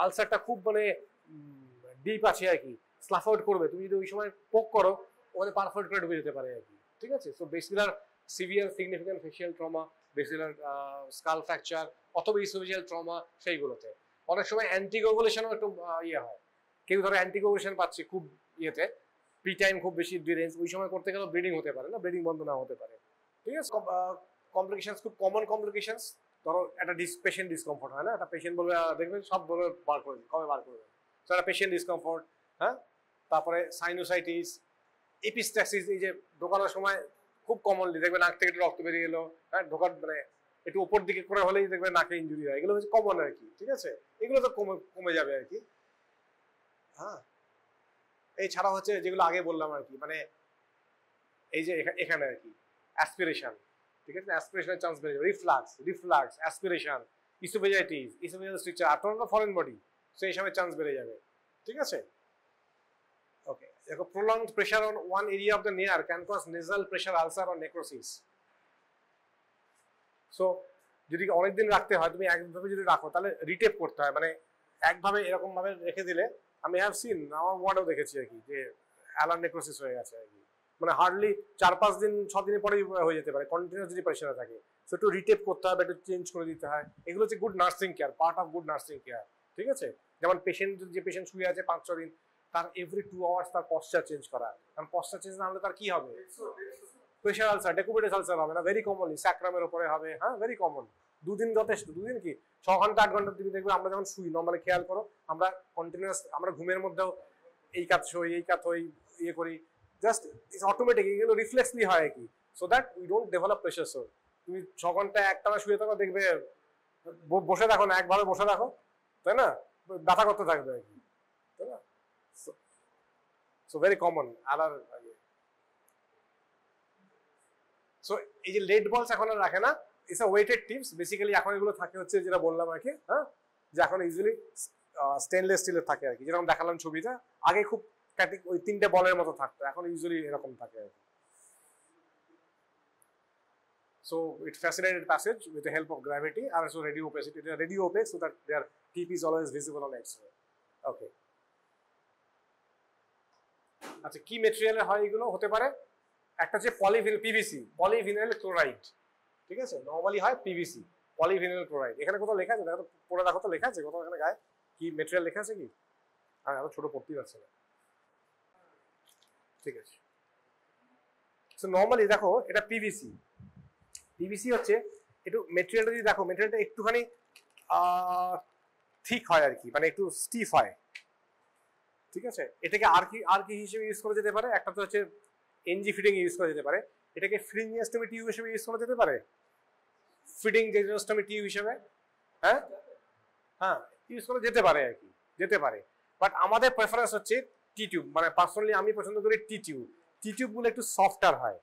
আলসারটা খুব মানে ডিপ আছে আর কি, স্লাফ আউট করবে, তুমি যদি ওই সময় পোক করো, ওখানে পারফোরেট করে ঢুকে যেতে পারে আর কি, ঠিক আছে। So basilar severe significant facial trauma, basilar skull fracture অথবা ইসোফেজিয়াল ট্রমা, সেইগুলোতে অনেক সময় অ্যান্টিকোগুলেশনও একটু ইয়ে হয়। কেউ ধরো অ্যান্টিকোগুলেশন পাচ্ছে খুব ইয়েতে, পি টাইম খুব বেশি ডিউরেন্স, ওই সময় করতে গেলে ব্লিডিং হতে পারে না, ব্লিডিং বন্ধ না হতে পারে, ঠিক আছে। কমপ্লিকেশনস, খুব কমন কমপ্লিকেশনস, ধরো একটা পেশেন্ট ডিসকমফোর্ট হয় না, একটা পেশেন্ট বলবে, দেখবেন সব বলে বার করে দিন, কবে বার করবেন, তো একটা পেশেন্ট ডিসকমফোর্ট, হ্যাঁ, তারপরে সাইনোসাইটিস, এপিস্ট্যাক্সিস, এই যে ঢোকানোর সময় খুব কমনলি দেখবেন নাক থেকে একটু রক্ত বেরিয়ে এলো, হ্যাঁ, ঢোকার মানে একটু উপর দিকে করে হলেই দেখবেন নাকে ইনজুরি হয়, এগুলো হচ্ছে কমন আর কি, ঠিক আছে। এগুলো তো কমে যাবে আর কি। হ্যাঁ, এই ছাড়া হচ্ছে যেগুলো আগে বললাম আর কি, মানে এই যে এখানে আর কি অ্যাসপিরেশন, ঠিক আছে, অ্যাসপিরেশনের চান্স বেড়ে যাবে, reflux, aspiration, oesophagitis, oesophageal structure, আপনার ফরেন বডি, সেই সময় চান্স বেড়ে যাবে, ঠিক আছে। ওকে, দেখো, prolonged pressure on one area of the nair can cause nasal pressure ulcer or necrosis. So যদি অনেকদিন রাখতে হয়, তুমি একভাবে যদি রাখো তাহলে রিটেপ করতে হয়, মানে একভাবে এরকম ভাবে রেখে দিলে, আমি হ্যাভ সিন, আমার ওয়ার্ডেও দেখেছি আর কি, যে অ্যালার্ম নেক্রোসিস হয়ে গেছে আর কি, মানে হার্ডলি 4-5 দিন 6 দিনের পরেই হয়ে যেতে পারে, কন্টিনিউয়াস যদি প্রেশারে থাকে। সো একটু রিটেপ করতে হবে, একটু চেঞ্জ করে দিতে হয়, এগুলো হচ্ছে good nursing care, part of good nursing care. ঠিক আছে, যেমন পেশেন্ট, যে পেশেন্ট শুয়ে আছে 5-6 দিন, তার এভরি 2 আওয়ার্স তার পশ্চার চেঞ্জ করা, কারণ পশ্চার চেঞ্জ না হলে তার কি হবে, প্রেশার আলসার, ডেকুবিটাস আলসার হবে না, ভেরি কমনলি স্যাক্রামের উপরে হবে, হ্যাঁ ভেরি কমন। 2 দিন যথেষ্ট, 2 দিন কি 6 ঘন্টা 8 ঘন্টা তুমি দেখবে, আমরা যখন শুই নর্মালি খেয়াল করো, আমরা কন্টিনিউয়াস, আমরা ঘুমের মধ্যেও এই কাজ হই, এই কাজ হই, ইয়ে করি, জাস্ট ইটস অটোমেটিক, এগুলো রিফ্লেক্সলি হয় কি, so that we don't develop pressure sore. তুমি 6 ঘন্টা একটানা শুয়ে থাকো, দেখবে বসে থাকো না, একভাবে বসে থাকো, তাই না, ব্যথা করতে থাকবে আর কি, তাই না। সো ভেরি কমন আলার। সো এই যে লেড বলস এখন আর রাখে না, it's a weighted tips basically, এখন এগুলো থাকে হচ্ছে যেটা বললাম আর কি, হ্যাঁ, যে এখন ইউজুয়ালি স্টেনলেস স্টিলের থাকে আর কি, যেরকম দেখালাম ছবিটা, আগে খুব ওই 3টে বলের মতো থাকতো, এখন ইউজুয়ালি এরকম থাকে আর কি। So it fascinated passage with the help of gravity and also radio opacity. They are radio opaque so that their tip is always visible on X-ray. Okay. আচ্ছা, কি ম্যাটেরিয়ালে হয় এগুলো? হতে পারে একটা হচ্ছে পলিভিনাইল, পিভিসি, পলিভিনাইল ক্লোরাইড, ঠিক আছে, নরমালি হয় পিভিসি, পলিভিনাইল ক্লোরাইড। এখানে কোথাও লেখা আছে, দেখো তো, পড়ে দেখো তো লেখা আছে কোথাও এখানে গায়ে কি ম্যাটেরিয়াল লেখা আছে কি? হ্যাঁ, আরো ছোট পড়তেই পারছে না, ঠিক আছে। সো নরমালি দেখো এটা পিভিসি, পিভিসি হচ্ছে একটু ম্যাটেরিয়ালটা যদি দেখো, ম্যাটেরিয়ালটা একটুখানি থিক হয় আর কি, মানে একটু স্টিফ হয়, ঠিক আছে। এটাকে আর কি হিসেবে ইউজ করা যেতে পারে? একটা তো হচ্ছে এনজি ফিডিং ইউজ করা যেতে পারে, এটাকে ফিডিং জেনোস্টমি টিউব হিসেবে ইউজ করা যেতে পারে, ফিডিং জেনোস্টমি টিউব হিসেবে, হ্যাঁ হ্যাঁ ইউজ করা যেতে পারে আর কি, যেতে পারে। বাট আমাদের প্রেফারেন্স হচ্ছে টি টিউব, মানে পার্সোনালি আমি পছন্দ করি টি টিউব। টি টিউবগুলো একটু সফটার হয়,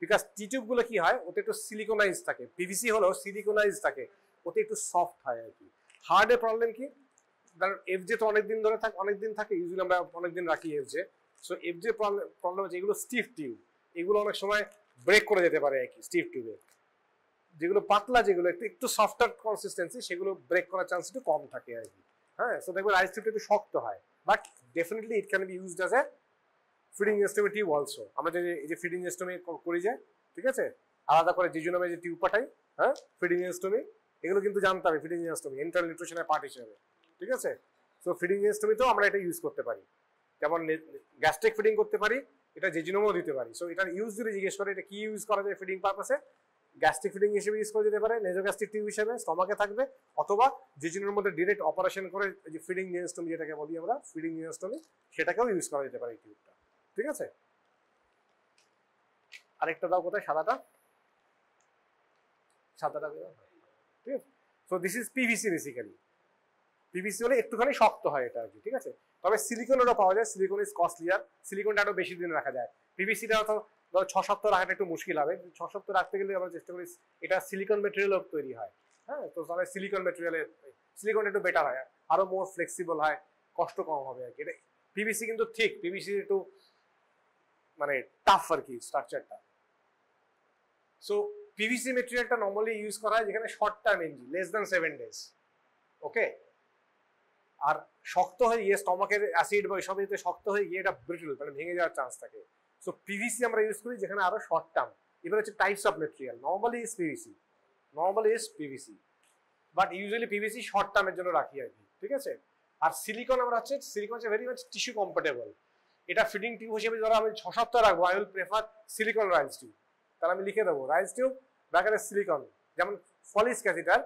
বিকজ টি টিউবগুলো কি হয়, ওতে একটু সিলিকোনাইজ থাকে, পিভিসি হলেও সিলিকোনাইজ থাকে, ওতে একটু সফট হয় আর কি। হার্ডের প্রবলেম কি, এফজে তো অনেকদিন ধরে থাকে, অনেকদিন থাকে, ইউজুয়ালি আমরা অনেকদিন রাখি এফজে। সো এফজে প্রবলেম হচ্ছে এগুলো স্টিফ টিউব, এগুলো অনেক সময় ব্রেক করে যেতে পারে আর কি স্টিফ টিউবে। যেগুলো পাতলা, যেগুলো একটু সফটার কনসিস্টেন্সি, সেগুলো ব্রেক করার চান্স একটু কম থাকে আর কি, হ্যাঁ। সো দেখবে রাইস টিউবটা একটু শক্ত হয়, but definitely it can be used as a feeding jejunostomy tube also. আমরা এই যে ফিডিং জেনোস্টমি করি যায়, ঠিক আছে, আলাদা করে জিজুনামে যে টিউব পাঠাই, হ্যাঁ, ফিডিং জেনোস্টমি, এগুলো কিন্তু জানতে হবে, ফিডিং জেনোস্টমি এন্টারাল নিউট্রিশনের পার্ট হিসেবে, ঠিক আছে। সো ফিডিং জেনোস্টমিতেও আমরা এটা ইউজ করতে পারি, যেমন গ্যাস্ট্রিক ফিডিং করতে পারি, এটা জেজুনামও দিতে পারি। সো এটার ইউজ যদি জিজ্ঞেস করে এটা কি ইউজ করা যায় ফিডিং পারপাসে, গ্যাস্ট্রিক ফিডিং হিসেবে ইউজ করা যেতে পারে, নেজোগ্যাস্ট্রিক টিউব হিসেবে স্টমাকে থাকবে, অথবা জেজুনের মধ্যে ডিরেক্ট অপারেশন করে যে ফিডিং জেনোস্টমি যেটাকে বলি আমরা ফিডিং জেনোস্টমি, সেটাকেও ইউজ করা যেতে পারে এই টিউবটা, ঠিক আছে। আরেকটা দাও কোথায়, সাদাটা, সাদাটা, ঠিক আছে। So this is PVC basically. PVC হলে একটুখানি শক্ত হয় এটা আর কি, ঠিক আছে। তবে সিলিকনেরও পাওয়া যায়, সিলিকন ইজ কস্টলিয়ার, সিলিকনটা আরো বেশি দিন রাখা যায়। পিভিসিটা তো 6 সপ্তাহ রাখাটা একটু মুশকিল হবে, 6 সপ্তাহ রাখতে গেলে আমরা চেষ্টা করি এটা সিলিকন ম্যাটেরিয়ালও তৈরি হয়, হ্যাঁ। তো তাহলে সিলিকন ম্যাটেরিয়ালে, সিলিকন একটু বেটার হয়, আরো মোর ফ্লেক্সিবল হয়, কষ্ট কম হবে আর কি। এটা পিভিসি কিন্তু ঠিক, পিভিসি একটু মানে টাফ আর কি স্ট্রাকচারটা। সো পিভিসি ম্যাটেরিয়ালটা নর্মালি ইউজ করা হয় যেখানে short term NG, less than 7 days, okay. আর শক্ত হয়ে গিয়ে স্টমাকের অ্যাসিড বা এসব এতে শক্ত হয়ে গিয়ে এটা ব্রিটল, মানে ভেঙে যাওয়ার চান্স থাকে। সো পিভিসি আমরা ইউজ করি যেখানে আরো শর্ট টার্ম। এবার হচ্ছে types of material, normally is PVC, but usually PVC short টার্মের জন্য রাখি আর কি, ঠিক আছে। আর সিলিকন আমরা হচ্ছে, সিলিকন হচ্ছে ভেরি মাচ টিস্যু কম্পার্টেবল, এটা ফিডিং টিউব হিসেবে ধরো আমি 6 সপ্তাহ রাখবো, I will prefer silicone Ryle's tube, তাহলে আমি লিখে দেবো রাইলস টিউব ব্র্যাকেটে সিলিকন। যেমন ফলিস ক্যাথিটার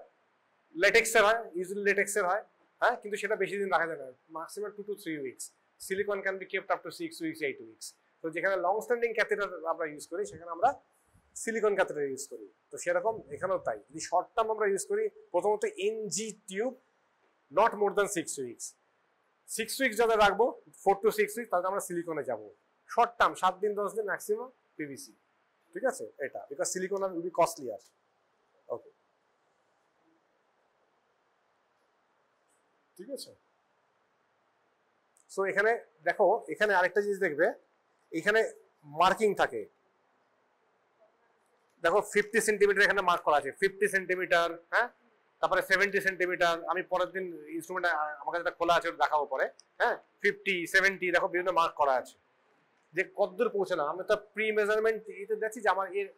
লেটেক্সের হয়, ইউজুয়ালি লেটেক্সের হয়, হ্যাঁ, কিন্তু সেটা বেশি দিন রাখা যায় না, maximum 2 to 3 weeks. Silicone can be kept up to 6 weeks, 8 weeks. তো যেখানে লং স্ট্যান্ডিং ক্যাথেটার আমরা ইউজ করি সেখানে আমরা সিলিকন ক্যাথেটার ইউজ করি। তো সেরকম এখানেও তাই, যদি শর্ট টার্ম আমরা ইউজ করি, প্রথমত NG tube not more than 6 weeks. 6 weeks যাদের রাখবো, 4 to 6 উইকস, তাহলে আমরা সিলিকনে যাবো। শর্ট টার্ম 7 দিন 10 দিন ম্যাক্সিমাম পিভিসি, ঠিক আছে। এটা বিকজ সিলিকন আর উইল বি কস্টলিয়ার, ওকে, ঠিক আছে। সো এখানে দেখো, এখানে আরেকটা জিনিস দেখবে, এখানে মার্কিং থাকে, দেখো 50 সেন্টিমিটার এখানে মার্ক করা আছে, 50 সেন্টিমিটার, হ্যাঁ, তারপরে 70 সেন্টিমিটার। আমি পরের দিন ইনস্ট্রুমেন্ট আমার কাছে খোলা আছে, দেখাবো পরে, হ্যাঁ। 50, 70 দেখো বিভিন্ন মার্ক করা আছে, যে কতদূর পৌঁছালাম। আমি তো প্রি মেজারমেন্ট এটা দেখছি যে আমার এর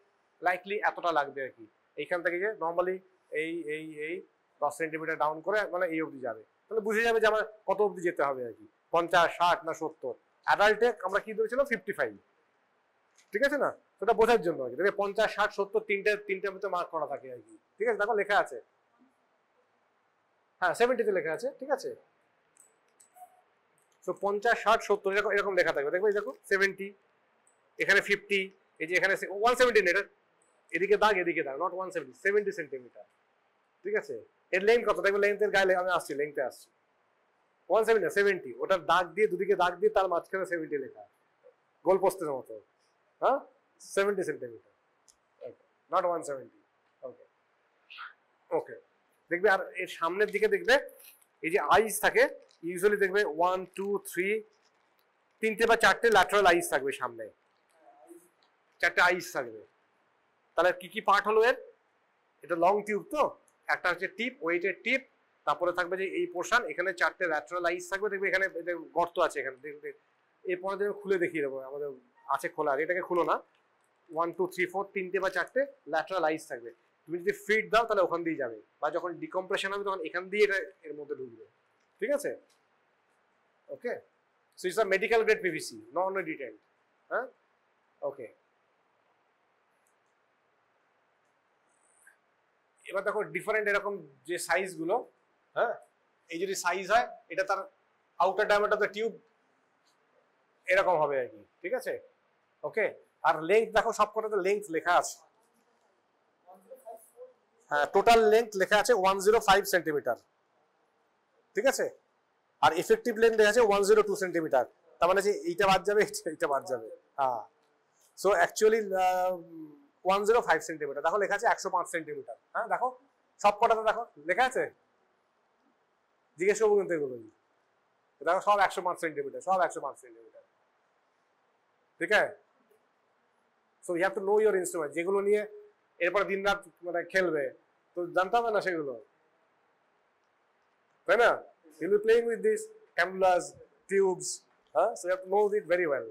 লাইকলি এতটা লাগবে আর কি। এইখান থেকে যে নর্মালি এই এই এই 10 সেন্টিমিটার ডাউন করে মানে এই অবধি যাবে, তাহলে বুঝে যাবে যে আমার কত অবধি যেতে হবে আর কি, 50, 60 না 70। অ্যাডাল্টে আমরা কি ধরেছিলাম 55, ঠিক আছে না, সেটা বোঝার জন্য আর কি। 50, 60, 70 তিনটে মতো মার্ক করা থাকে আর কি, ঠিক আছে, দেখো লেখা আছে, হ্যাঁ 70 তে লেখা আছে, ঠিক আছে। তো 50, 60, 70 এরকম লেখা থাকবে, দেখবে দেখো 70, এখানে 50, এই যে এখানে 170 এটা এদিকে দাগ এদিকে দাগ, নট 170, 70 সেন্টিমিটার, ঠিক আছে। এর লেন্থ কত দেখবে, লেন্থের গায়ে আমি আসছি, লেন্থে আসছি, 170 না 70, ওটার দাগ দিয়ে দুদিকে দাগ দিয়ে তার মাঝখানে 70 লেখা, গোল পোস্টের মতো, হ্যাঁ 70 সেন্টিমিটার, নট 170। ওকে ওকে, দেখবে আর এর সামনের দিকে দেখবে এই যে আইস থাকে, ইউজুয়ালি দেখবে 1, 2, 3, 3টে বা 4টে ল্যাটারাল আইস থাকবে সামনে, 4টে আইস থাকবে। তাহলে কি কি পার্ট হলো এর, এটা লং টিউব তো, একটা হচ্ছে টিপ, ওয়েটের টিপ, তারপরে থাকবে যে এই পোর্শন, এখানে 4টে ল্যাটারাল আইস থাকবে, দেখবে এখানে গর্ত আছে এখানে, দেখবে এরপরে দেখবে খুলে দেখিয়ে দেবো, আমাদের আছে খোলা, এটাকে খুলো না। 1, 2, 3, 4 3টে বা 4টে ল্যাটারাল আইস থাকবে, তুমি যদি ফিট দাও তাহলে ওখান দিয়ে যাবে, বা যখন ডিকম্প্রেশন হবে তখন এখান দিয়ে এটা এর মধ্যে ঢুকবে, ঠিক আছে। Okay, so it's a medical grade PVC, non ডিটেন্ড, হ্যাঁ। ওকে, এবার দেখো ডিফারেন্ট এরকম যে সাইজ গুলো, হ্যাঁ, এই যদি সাইজ হয় এটা তার outer diameter of the tube এরকম হবে আর কি, ঠিক আছে। ওকে, আর লেন্থ দেখো সবকটাতে লেন্থ লেখা আছে, হ্যাঁ টোটাল লেন্থ লেখা আছে 105 সেন্টিমিটার, ঠিক আছে। আর ইফেক্টিভ লেন্থ লেখা আছে 102 সেন্টিমিটার, তার মানে যে এইটা বাদ যাবে এইটা বাদ যাবে, হ্যাঁ। সো অ্যাকচুয়ালি 105 সেন্টিমিটার, দেখো লেখা আছে 105 সেন্টিমিটার, হ্যাঁ দেখো সবকটাতে দেখো লেখা আছে, জিজ্ঞেস করবো কিন্তু এগুলো, দেখো সব 105 সেন্টিমিটার, সব 105 সেন্টিমিটার, ঠিক আছে। So you have to know your instrument, যেগুলো নিয়ে এরপর দিন রাত মানে খেলবে, তো জানতে হবে না সেগুলো, তাই না। You'll be playing with these cannulas, tubes, so you have to know it very well.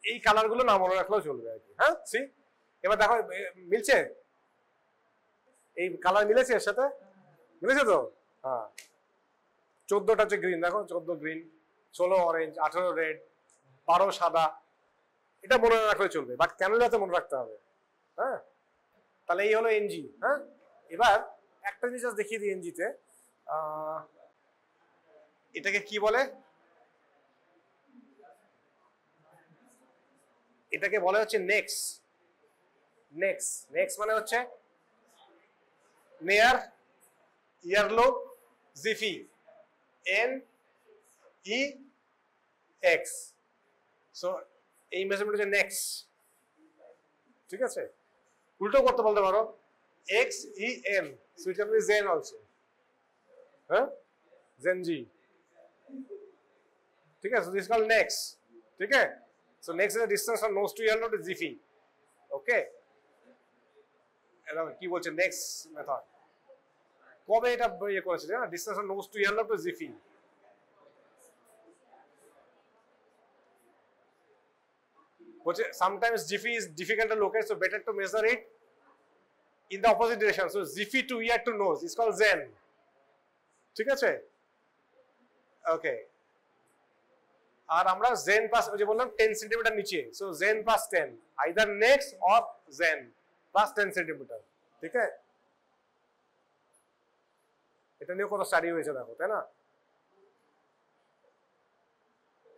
এই কালার গুলো না মনে রাখলেও চলবে আর কি, হ্যাঁ। সি এবার দেখো মিলছে, এই কালার মিলেছে এর সাথে, মিলেছে তো, হ্যাঁ। 14টা হচ্ছে গ্রিন, দেখো 14 গ্রিন, 16 অরেঞ্জ, 18 রেড, 12 সাদা, এটা মনে রাখলে চলবে, বাট ক্যানুলাতে মনে রাখতে হবে, হ্যাঁ। তাহলে এই হলো এনজি, হ্যাঁ। এবার একটা জিনিস দেখিয়ে দিই এনজিতে, এটাকে কি বলে, এটাকে বলে হচ্ছে নেক্স। নেক্স, নেক্স মানে হচ্ছে নেয়ার, ইয়ারলোব, জিফি, এন ই এক্স। সো এই মেজারমেন্ট হচ্ছে নেক্স, ঠিক আছে। উল্টো করতে বলতে পারো, X E N, so it can be XEN also, হ্যাঁ, জেন জি, ঠিক আছে। দিস কল নেক্স, ঠিক আছে। So next is the distance from nose to earlobe to Ziffy. Okay. কি বলছে নেক্সট মেথড, কবে এটা ইয়ে করেছে না, distance from nose to earlobe to Ziffy। বলছে sometimes Ziffy is difficult to locate, so better to measure it in the opposite direction. So Ziffy to ear to nose is called Zen, ঠিক আছে। ওকে, আর আমরা gen pass যে বললাম 10 centimetre নিচে, so then plus 10, either next or then plus 10 centimetre, ঠিক আছে। এটা নিয়ে কত স্টাডি হয়েছে দেখো, তাই না।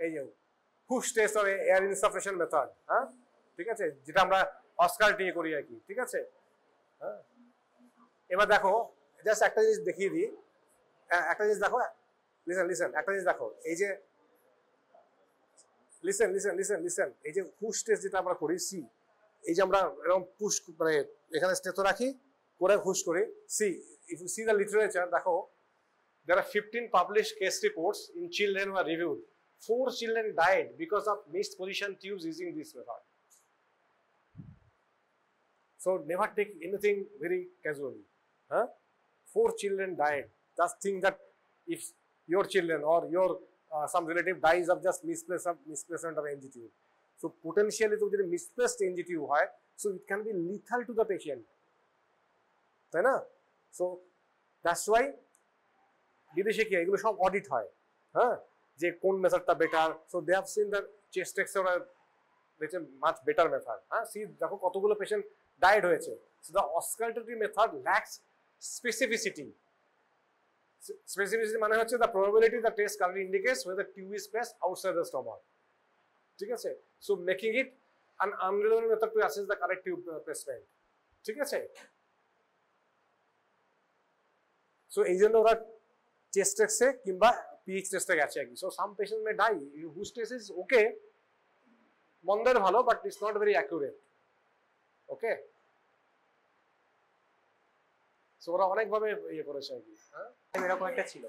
এই যে হুশ test or air insufficient method, হ্যাঁ, ঠিক আছে, যেটা আমরা অস্কার দিয়ে করি আর কি, ঠিক আছে, হ্যাঁ। এবার দেখো জাস্ট একটা জিনিস দেখিয়ে দিই, একটা জিনিস দেখো, লিসেন লিসেন, একটা জিনিস দেখো, এই যে লিসেন লিসেন লিসেন লিসেন, এই যে পুশ টেস্ট যেটা আমরা করি, সি এই যে আমরা এরকম পুশ মানে এখানে স্টেথো রাখি করে পুশ করি, see if you see the literature, দেখো there are 15 published case reports in children who are reviewed. 4 children died because of missed position tubes using this method. So never take anything very casually. 4 children died. Just think that if your children or your some relative dies of just misplacement of NG tube. So potentially if there is misplaced NG tube, so it can be lethal to the patient. So that's why বিদেশে কি এগুলো সব audit হয়, যে কোন মেথডটা better. So they have seen the chest X-ray ওরা দেখছে মাচ বেটার মেথড। সি দেখো কতগুলো পেশেন্ট ডায়েড হয়েছে। So the auscultatory method lacks specificity. Specificity মানে হচ্ছে the probability the test currently indicates whether tube is placed outside the stomach, ঠিক আছে। So making it an unreliable method to assess the correct tube placement, ঠিক আছে। So এই জন্য ওরা chest টেস্টে কিংবা পিএইচ টেস্টে গেছে আর কি। So some patient may die whose test is okay, মন্দের ভালো, but it's not very accurate. Okay, so ওরা অনেকভাবে ইয়ে করেছে আর কি।
এরকম একটা ছিল।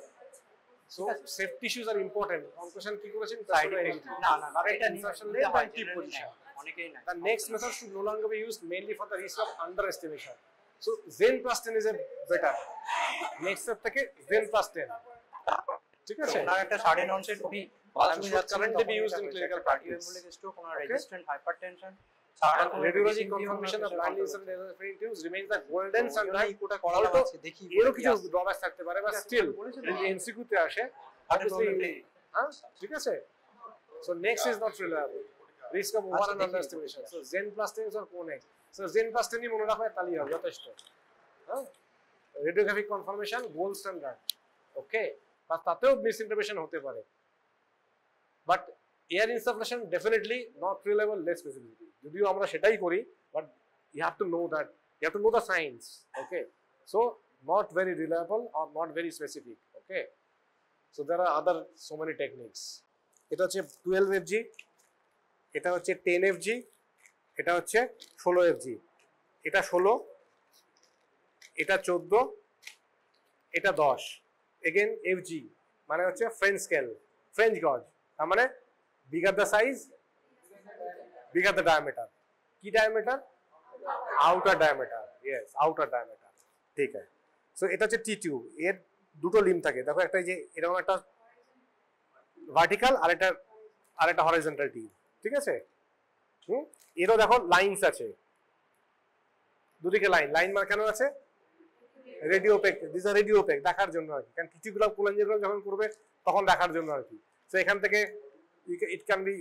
সো সেফটি ইস্যুস আর ইম্পর্টেন্ট। কনক্লুশন কি করেছেন?
না না, এটা ইনসারশন নিতে হয় টিপ পজিশন। অনেকেই না।
The next method should no longer be used mainly for the risk of underestimation. So Zenplastin is a better. Next step থেকে Zenplastin, ঠিক আছে।
ওনার একটা সাডেন অনসেট উনি বাথরুমে যাচ্ছেন,
currently be used in clinical practice.
Cardiovascular stroke, owner resistant hypertension,
Radiology confirmation of blindly insufflating tubes remains the golden standard.
ইকোটা করানো আছে, দেখি
এরও কিছু ড্রব্যাক থাকতে পারে, বাট স্টিল এমসিকিউ তে আসে obviously, ঠিক আছে। So next is not reliable, risk of over and underestimation. So Zenplastin is or Conex. So Zenplastin ই মনে রাখো তাহলেই হবে, যথেষ্ট। Radiographic confirmation gold standard, okay. But তাতেও মিসইন্টারপ্রিটেশন হতে পারে, but air insufficiency definitely not reliable, less specificity. যদিও আমরা সেটাই করি, but you have to know that, you have to know the science, okay. So not very reliable or not very specific, okay. So there are other so many techniques. এটা হচ্ছে 12 FG, এটা হচ্ছে 10 FG, এটা হচ্ছে 16 FG, এটা 16, এটা 14, এটা 10। Again FG মানে হচ্ছে ফ্রেঞ্চ স্কেল, ফ্রেঞ্চ গজ, তার মানে bigger the size, bigger the diameter. কি diameter? Outer diameter, yes outer diameter, ঠিক আছে। সো এটা হচ্ছে টি টিউব। এর দুটো লিম থাকে, দেখো একটা যে এরকম একটা ভার্টিক্যাল আর একটা হরাইজন্টাল টিউব, ঠিক আছে। এরও দেখো লাইনস আছে, দুদিকে লাইন মানে কেন আছে? রেডিওপেক, দিস আর রেডিওপেক, দেখার জন্য আর কি। কারণ কিছুগুলো কোলেঞ্জিওগ্রাম যখন করবে তখন দেখার জন্য আর কি। সো এখান থেকে ইট ক্যান বি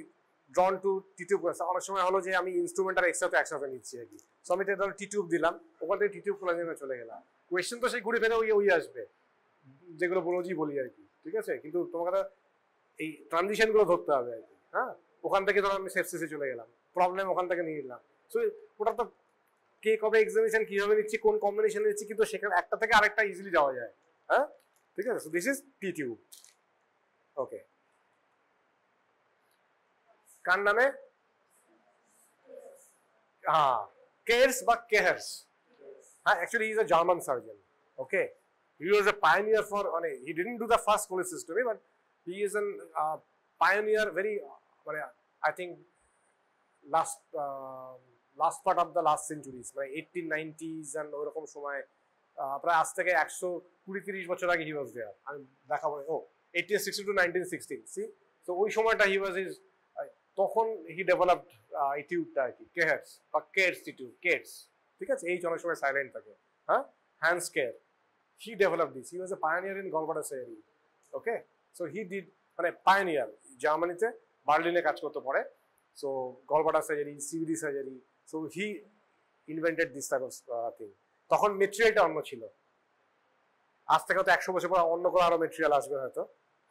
ড্রন টু টিউব। অনেক সময় হলো যে আমি ইনস্ট্রুমেন্ট আর একসাথে নিচ্ছি আর কি। সো আমি ধরো টিউব দিলাম, ওখান থেকে টিউব কোলেঞ্জিওগ্রামে চলে গেলাম। কোয়েশ্চেন তো সেই ঘুরে ফেরে ওই আসবে, যেগুলো বলোজি বলি আর কি, ঠিক আছে। কিন্তু তোমাকে এই ট্রানজিশন গুলো ধরতে হবে আর কি। ওখান থেকে ধরো আমি সেপসিসে চলে গেলাম, প্রবলেম ওখান থেকে নিয়ে নিলাম। সো ওটা তো কে কবে এক্সামিনেশন কিভাবে নিচ্ছি, কোন কম্বিনেশন নিচ্ছি, কিন্তু সেখানে একটা থেকে আরেকটা ইজিলি যাওয়া যায়, ঠিক আছে। So this is T tube, okay. কার নামে? কেয়ার্স বা Kehr's. Actually he is a German surgeon, okay. He was a pioneer for, he didn't do the first cholecystectomy, but he is an pioneer, very, I think last part of the last centuries, 1890s and ওরকম সময়, প্রায় আজ থেকে 120-30 বছর আগে he was there. আমি দেখাবো 1860 to 1916, see, so ওই সময়টা he was his, তখন he developed এই টিউবটা আর কি, কেয়ার্স বা কেয়ার্স টিউব, কেয়ার্স, ঠিক আছে। এই অনেক সময় সাইলেন্ট থাকে, hands care. He developed this. He was a pioneer in gallbladder surgery. Okay, so he did, pioneer. জার্মানিতে বার্লিনে কাজ করতে পারে। So gallbladder surgery, CVD surgery. So he invented this type of thing. তখন মেটেরিয়ালটা অন্য ছিল। আজ থেকে হয়তো 100 বছর পর অন্য কোনো আরো মেটেরিয়াল আসবে হয়তো।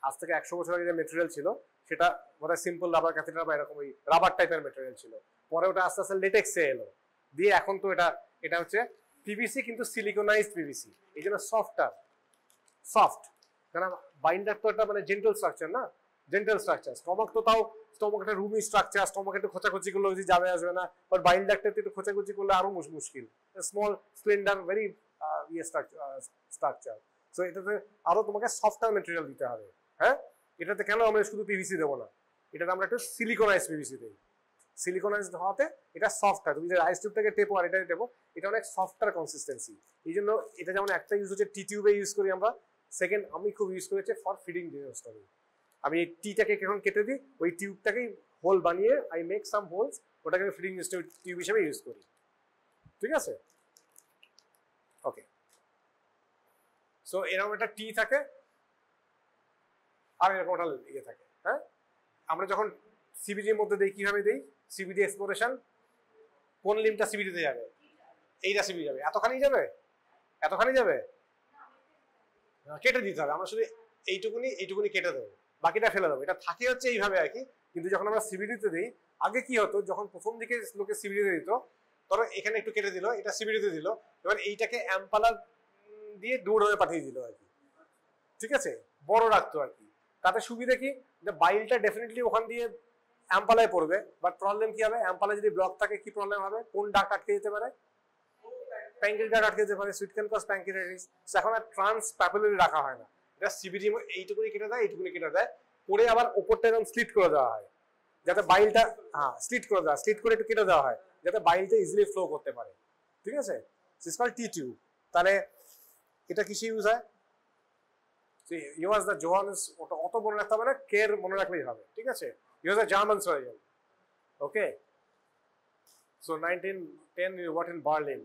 আজ থেকে 100 বছর আগে যে মেটেরিয়াল ছিল সেটা বোধহয় সিম্পল রাবার ক্যাথেটার বা এরকম ওই রাবার টাইপের মেটেরিয়াল ছিল। পরে ওটা আস্তে আস্তে লেটেক্সে এলো, দিয়ে এখন তো এটা হচ্ছে পিভিসি, কিন্তু সিলিকনাইজড পিভিসি। এই জন্য সফট, কারণ বাইন্ডার তো একটা জেন্টাল স্ট্রাকচার না, জেন্টাল স্ট্রাকচার। স্টমাক তো তাও, স্টমাক একটা রুমি স্ট্রাকচার, স্টমাক একটু খোঁচাখুচি করলে যদি যাবে আসবে না, বাট বাইন্ডারটা একটু খোঁচাখুচি করলে আরো মুশকিল। Small Splendor, very structure. So এটাতে আরো তোমাকে সফটওয়্যার মেটেরিয়াল দিতে হবে, এটাতে কেন আমরা শুধু পিভিসি দেবো না, এটাতে আমরা একটু সিলিকনাইজ পিভিসি দিই। সিলিকনাইজ হওয়াতে এটা সফট হয়। তুমি যে আইস টিউবটাকে টেপো আর এটা টেপো, এটা অনেক সফটার কনসিস্টেন্সি। এই জন্য এটা যেমন একটা ইউজ হচ্ছে টি টিউবে ইউজ করি আমরা, সেকেন্ড আমি খুব ইউজ করেছি ফর ফিডিং ইউজ করি। আমি এই টিটাকে এখন কেটে দিই, ওই টিউবটাকেই হোল বানিয়ে আই মেক সাম হোলস, ওটাকে আমি ফিডিং টিউব হিসেবে ইউজ করি। ঠিক আছে, ওকে। সো এরকম একটা টি থাকে আর এরকম একটা ইয়ে থাকে। হ্যাঁ, আমরা যখন সিবিডির মধ্যে দিই কিভাবে দিই, সিবিডি এক্সপ্লোরেশন, কোন লিম্বটা সিবিডিতে যাবে? এইটা সিবিডি যাবে, এতখানি যাবে, এতখানি যাবে, কেটে দিতে হবে। আমরা শুধু এইটুকুনি কেটে দেবো, বাকিটা ফেলে দেবো। এটা থাকে হচ্ছে এইভাবে আর কি। কিন্তু যখন আমরা সিবিডিতে দিই, আগে কি হতো, যখন প্রথম দিকে লোকে সিবিডিতে দিত, ধরো এখানে একটু কেটে দিল, এটা সিবিডিতে দিল, এবার এইটাকে অ্যাম্পালার দিয়ে দূর হয়ে পাঠিয়ে দিল আর কি। ঠিক আছে, বড় রাখতো আর কি। তাতে সুবিধা কি, যে বাইলটা ডেফিনেটলি ওখান দিয়ে অ্যাম্পালায় পড়বে, বাট প্রবলেম কি হবে, অ্যাম্পালায় যদি ব্লক থাকে কি প্রবলেম হবে, কোন ডাক আটকে যেতে পারে, প্যাঙ্ক্রিয়াস ডাক আটকে যেতে পারে, সুইট ক্যান কজ প্যাঙ্ক্রিয়াটাইটিস। এখন আর ট্রান্স প্যাপিলারি রাখা হয় না, এটা সিবিডি এইটুকুনি কেটে দেয়, এইটুকুনি কেটে দেয়, পরে আবার উপরটা এরকম স্লিট করে দেওয়া হয়, যাতে বাইলটা, হ্যাঁ স্লিট করে দেওয়া, স্লিট করে একটু কেটে দেওয়া হয়, যাতে বাইলটা ইজিলি ফ্লো করতে পারে। ঠিক আছে, দিস কল টি টিউব। তাহলে এটা কিসে ইউজ হয়? ইউজ দ্য জোহানস, ওটা অত মনে রাখতে হবে না, কেয়ার মনে রাখলেই হবে। ঠিক আছে, use the German surgeon. Okay, so 1910 what in Berlin,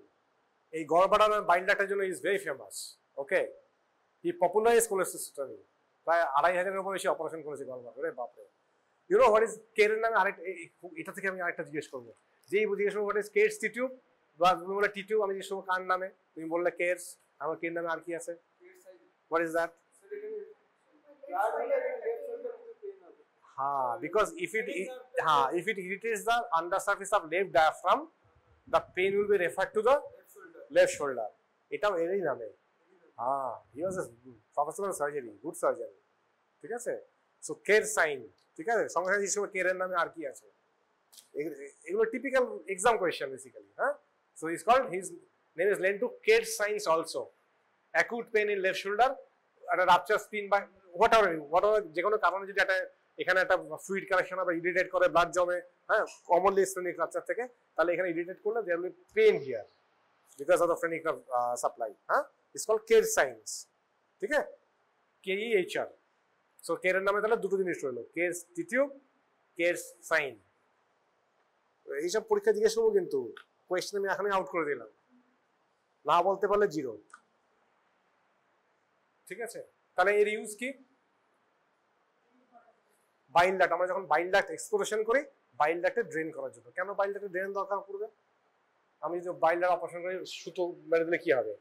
এই গড়বাড়ার বাইল ডাক্তারের জন্য is very famous. Okay, he popularize cholecystectomy, প্রায় 2500-এর উপর বেশি অপারেশন করেছে গড়বাড়া। রে বাপরে। ইউ নো হোয়াট ইজ কেয়ারের নামে আরেকটা, এটা থেকে আমি আরেকটা জিজ্ঞেস করবো, যেই জিজ্ঞেস করবো হোয়াট ইজ কেয়ারস টিউব, বা তুমি বলে টিউব, আমি জিজ্ঞেস করবো কার নামে, তুমি বললে কেয়ারস, আমার কেয়ার নামে আর কি আছে, what is that? Because if it irritates the undersurface of left diaphragm, the pain will be referred to the left shoulder. এটাও এরই নামে। he was a professional surgery, good surgeon. ঠিক আছে, সো কেয়ার সাইন। ঠিক আছে, সংখ্যা হিসেবে কেয়ারের নামে আর কি আছে, এগুলো টিপিক্যাল এক্সাম কোয়েশ্চেন বেসিক্যালি। হ্যাঁ, so is called, his name is লেন টু কেয়ার সাইন্স also. Acute pain in left shoulder, একটা রাপচার স্পিন বা হোয়াটএভার যে কোনো কারণে যদি একটা এখানে একটা ফ্লুইড কালেকশন বা ইরিটেট করে, ব্লাড জমে, হ্যাঁ, কমনলি স্ফেনিক রাপচার থেকে, তাহলে এখানে ইরিটেট করলে there will be pain here because of the phrenic supply. হ্যাঁ, ইটস কল্ড কেয়ার সাইন্স। ঠিক আছে, KEHR। সো কেয়ারের নামে তাহলে দুটো জিনিস রইলো, কেয়ার টিউব, কেয়ার সাইন। এইসব পরীক্ষা জিজ্ঞেস করবো, কিন্তু কোয়েশ্চেন আমি এখনই আউট করে দিলাম, না বলতে পারলে 0। ঠিক আছে, তাহলে এর ইউজ কি? বাইল ডাক্ট, আমরা যখন বাইল ডাক্ট এক্সপ্লোরেশন করি, বাইল ডাক্টে ড্রেন করার জন্য। কেন বাইল ডাক্টে ড্রেন দরকার পড়বে? আমি যদি বাইল ডাক্ট অপারেশন করি, সুতো মেরে দিলে কি হবে?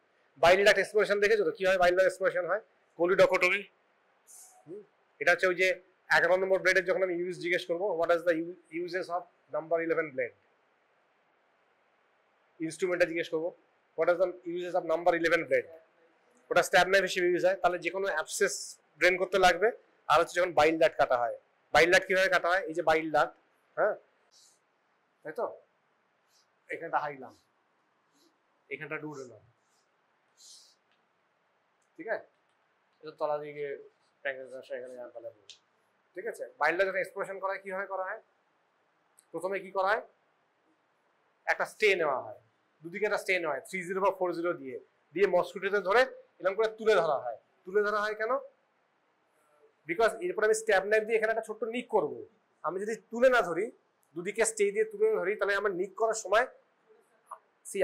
বাইল ডাক্ট এক্সপ্লোরেশন দেখেছো তো কিভাবে বাইল ডাক্ট এক্সপ্লোরেশন হয়? কোলিডকোটমি। এটা হচ্ছে ওই যে 11 নম্বর ব্লেডের যখন আমি ইউজ জিজ্ঞেস করবো, what is the uses of number 11 blade, ইনস্ট্রুমেন্টটা জিজ্ঞেস করবো, what is the uses of number 11 blade, ওটা স্ট্যাব নাইফ হিসেবে ইউজ হয়। তাহলে যে কোনো অ্যাবসেস ড্রেন করতে লাগবে। আর হচ্ছে যখন বাইল ডাক্ট কাটা হয়, বাইল ডাক্ট কিভাবে কাটা হয়, এই যে বাইল ডাক্ট, হ্যাঁ, তাই তো, এখানটা হাইলাম, এখানটা ডুব দিলাম, ঠিক আছে, এটা তলা দিকে এখানে ফেলে। ঠিক আছে, বাইল ডাক্ট যখন এক্সপ্লোরেশন করা হয় কিভাবে করা হয়? প্রথমে কি করা হয়, একটা স্টে নেওয়া হয়, দুদিকে একটা স্টে নেওয়া হয় 30 বা 40 দিয়ে মসকিউটোতে ধরে এরকম করে তুলে ধরা হয়। তুলে ধরা হয় কেন? বিকজ এরপর আমি স্ট্যাব নাইফ দিয়ে এখানে একটা ছোট্ট নিক করবো। আমি যদি তুলে না ধরি, দুদিকে স্টে দিয়ে তুলে ধরি, তাহলে আমার নিক করার সময়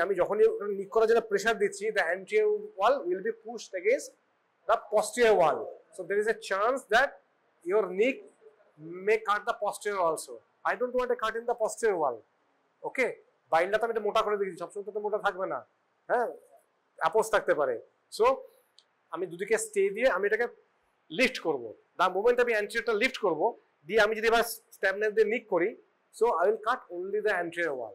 আমি যখনই নিক করার জন্য প্রেসার দিচ্ছি, the anterior wall will be pushed against the posterior wall, so there is a chance that your nick may cut the posterior also. I don't want a cut in the posterior wall. Okay, বাইলটা তো আমি এটা মোটা করে দিয়েছি, সবসময় তো মোটা থাকবে না, হ্যাঁ, অ্যাপোজ থাকতে পারে। সো আমি দুদিকে স্টে দিয়ে আমি এটাকে লিফট করব। দ্য মোমেন্ট আমি অ্যান্টেরিয়রটা লিফট করব, দিয়ে আমি যদি এবার স্ট্যাব নাইফ দিয়ে নিক করি, so I will cut only the anterior wall.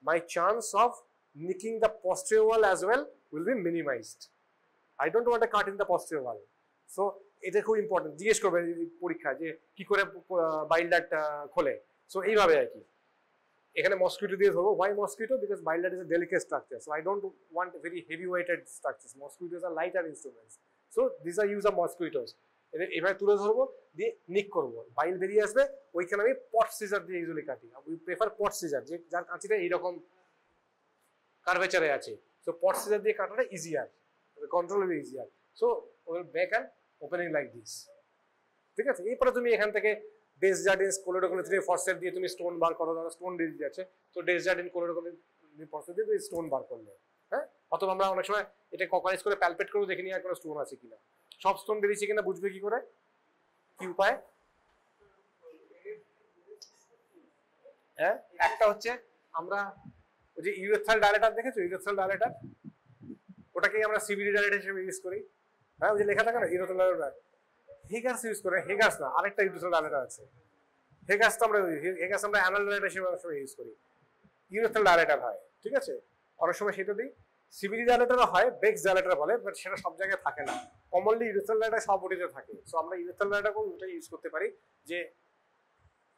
My chance of nicking the posterior wall as well will be minimized. I don't want a cut in the posterior wall. So এটা খুব important, জিজ্ঞেস করবে পরীক্ষা যে কি করে বাইল duct খোলে। So এইভাবে আর কি, এখানে মসকিউটো দিয়ে ধরবো। why mosquito? Because bile duct is a delicate structure, so I don't want very heavy weighted structures. Mosquitoes are lighter instruments, so these are use of mosquitoes. এভাবে তুলে ধরবো, দিয়ে নিক করবো, বাইল বেরিয়ে আসবে, ওইখানে আমি পট সিজার দিয়ে ইউজুয়ালি কাটি। উই প্রেফার পট সিজার, যে যার কাঁচিটা এইরকম কার্ভেচারে আছে। সো পট সিজার দিয়ে কাটাটা easier, controllable easier. So will make an opening like this. ঠিক আছে, এরপরে তুমি এখান থেকে ডেসজার্ডিনস কোলোডোকোলি থেকে ফসফেট দিয়ে তুমি স্টোন বার করো, ধরো স্টোন বেরিয়ে যাচ্ছে, তো ডেসজার্ডিন কোলোডোকোলি ফসফেট দিয়ে তুমি স্টোন বার করলে, হ্যাঁ। অথবা আমরা অনেক সময় এটা কভারেজ করে প্যালপেট করে দেখে নিই আর কোনো স্টোন আছে কিনা। সব স্টোন বেরিয়েছে কিনা বুঝবে কি করে, কি উপায়? হ্যাঁ, একটা হচ্ছে আমরা ওই যে ইউরেথ্রাল ডায়ালেটার দেখেছো, ইউরেথ্রাল ডায়ালেটার, ওটাকেই আমরা সিবিডি ডায়ালেটার হিসেবে ইউজ করি। হ্যাঁ, ওই যে লেখা থাকে না ইউরেথ্রাল ডায়ালেটার, হেগাস ইউজ করে, হেগাস না, আরেকটা ইউরেথ্রাল ডায়ালেটার আছে, হেগাসটা আমরা অ্যানাল ডায়ালেটার হিসেবে অনেক সময় ইউজ করি। ইউরেথ্রাল ডায়ালেটার হয়, ঠিক আছে, অনেক সময় সেটা দিই। সিবিডি ডায়ালেটারও হয়, বেক্স ডায়ালেটার বলে, বাট সেটা সব জায়গায় থাকে না। কমনলি ইউরেথ্রাল ডায়ালেটার সব বডিতে থাকে। সো আমরা ইউরেথ্রাল ডায়ালেটারকেও ওটা ইউজ করতে পারি, যে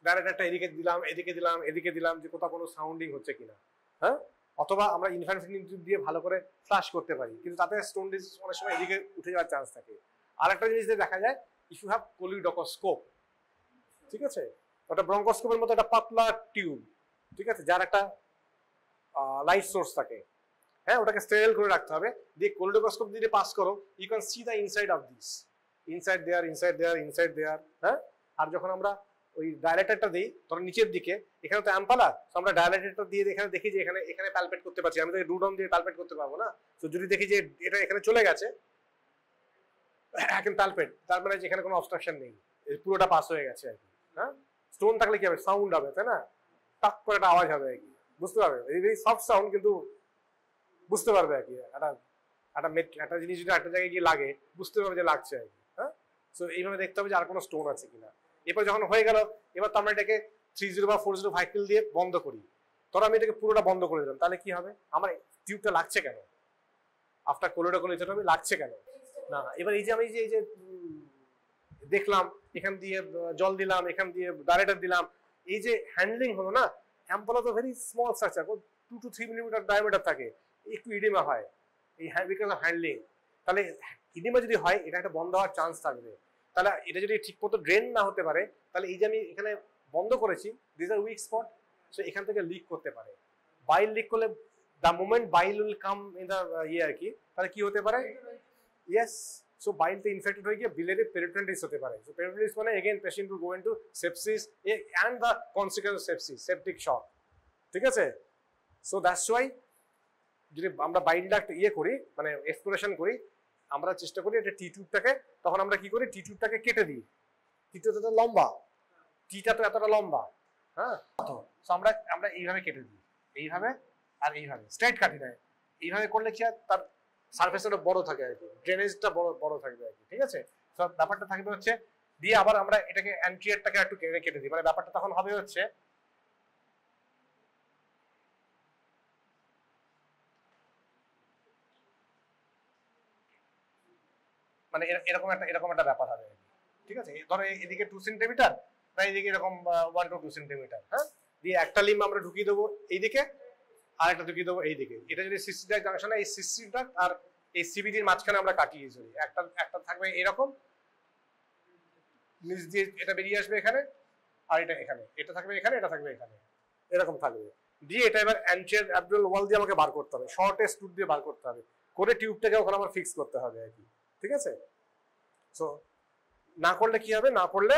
ডায়ালেটারটা এদিকে দিলাম, এদিকে দিলাম, এদিকে দিলাম, যে কোথাও কোনো সাউন্ডিং হচ্ছে কিনা, হ্যাঁ। অথবা আমরা ইনফ্যান্ট দিয়ে ভালো করে ফ্লাশ করতে পারি, কিন্তু তাতে স্টোন ডিজিজ অনেক সময় এদিকে উঠে যাওয়ার চান্স থাকে। আরেকটা জিনিস দেখা যায়, ইফ ইউ হ্যাভ কোলিডোস্কোপ, ঠিক আছে, ওটা ব্রঙ্কোস্কোপের মতো একটা পাতলা টিউব, ঠিক আছে, যার একটা লাইট সোর্স থাকে, হ্যাঁ, ওটাকে স্টেরিল করে রাখতে হবে, দিয়ে কোলিডোস্কোপ দিয়ে পাস করো, you can see the inside of this, inside there, inside there, inside there, হ্যাঁ। আর যখন আমরা ওই ডায়ালেটারটা দিই, ধরো নিচের দিকে, এখানে তো অ্যাম্পালা, তো আমরা ডায়ালেটারটা দিয়ে এখানে দেখি যে এখানে প্যালপেট করতে পারছি, আমি তো রুডন দিয়ে প্যালপেট করতে পারবো না। তো যদি দেখি যে এটা এখানে চলে গেছে, এখন প্যালপেট, তার মানে যেখানে কোনো অবস্ট্রাকশন নেই, পুরোটা পাস হয়ে গেছে আর কি, হ্যাঁ। স্টোন থাকলে কি হবে, সাউন্ড হবে, তাই না, টাক করে একটা আওয়াজ হবে আর কি, বুঝতে পারবে, এই সফট সাউন্ড, কিন্তু বুঝতে পারবে আর কি, একটা জিনিস যদি একটা জায়গায় গিয়ে লাগে, বুঝতে পারবে যে লাগছে আর কি, হ্যাঁ। সো এইভাবে দেখতে হবে যে আর কোনো স্টোন আছে কিনা। এরপর যখন হয়ে গেল, এবার তো আমরা এটাকে 30 বা 40 ভাইকেল দিয়ে বন্ধ করি। ধরো আমি এটাকে পুরোটা বন্ধ করে দিলাম, তাহলে কি হবে, আমার টিউবটা লাগছে কেন, আফটার কোলোডোকোলি থেরাপি লাগছে কেন না। এবার এই যে আমি এই যে দেখলাম, এখান দিয়ে জল দিলাম, এখান দিয়ে ডায়ালেটার দিলাম, এই যে হ্যান্ডলিং হলো না, অ্যাম্পোলা তো very small structure, 2 to 3 millimetre diameter থাকে, একটু ইডিমা হয় এই বিকজ অফ হ্যান্ডলিং। তাহলে ইডিমা যদি হয়, এটা একটা বন্ধ হওয়ার চান্স থাকবে। তাহলে এটা যদি ঠিক মতো ড্রেন না হতে পারে, তাহলে এই যে আমি এখানে বন্ধ করেছি, this are weak spot, so এখান থেকে লিক করতে পারে। বাইল লিক করলে, the moment bile will come in the আর কি, তাহলে কি হতে পারে, ইয়েস, সো বাইলতে ইনফেক্টেড হয়ে গিয়ে বিলিয়ারি পেরিটোনিটিস হতে পারে। সো পেরিটোনিটিস মানে again patient will go into sepsis and the consequence of sepsis, septic shock, ঠিক আছে। সো দ্যাটস ওয়াই যদি আমরা বাইল ডাক্ট করি, মানে এক্সপ্লোরেশন করি, আমরা চেষ্টা করি এটা টি টিউবটাকে, তখন আমরা কি করি, টি টিউবটাকে কেটে দিই, টিটা তো লম্বা, টিটা তো এতটা লম্বা, হ্যাঁ, তো আমরা এইভাবে কেটে দিই, এইভাবে আর এইভাবে, স্ট্রেট কাটি না, এইভাবে করলে কি আর তার সারফেসটা বড় থাকে আর কি, ড্রেনেজটা বড় থাকবে আর কি, ঠিক আছে। সব ব্যাপারটা থাকবে হচ্ছে, দিয়ে আবার আমরা এটাকে অ্যান্টিয়ারটাকে একটু কেটে দিই, মানে ব্যাপারটা তখন হবে হচ্ছে, মানে এরকম একটা ব্যাপার হবে, ঠিক আছে। ধরো এদিকে 2 সেন্টিমিটার, বা এইদিকে এরকম 1 to 2 সেন্টিমিটার, হ্যাঁ, দিয়ে একটা লিম্ব আমরা ঢুকিয়ে দেবো এইদিকে, আর একটা ঢুকিয়ে দেবো এইদিকে। এটা যদি সিসিডাক জাংশন হয়, এই সিসিডাক আর এই সিবিডির মাঝখানে আমরা কাটিয়ে দিই, একটা থাকবে এরকম, নিচ দিয়ে এটা বেরিয়ে আসবে এখানে, আর এটা এখানে, এটা থাকবে এখানে, এটা থাকবে এখানে, এরকম থাকবে। দিয়ে এটা এবার অ্যান্টিয়ার অ্যাবডোমিনাল ওয়াল দিয়ে আমাকে বার করতে হবে, শর্টেস্ট রুট দিয়ে বার করতে হবে, করে টিউবটাকে ওখানে আমার ফিক্স করতে হবে আর কি, ঠিক আছে। সো না করলে কি হবে, না করলে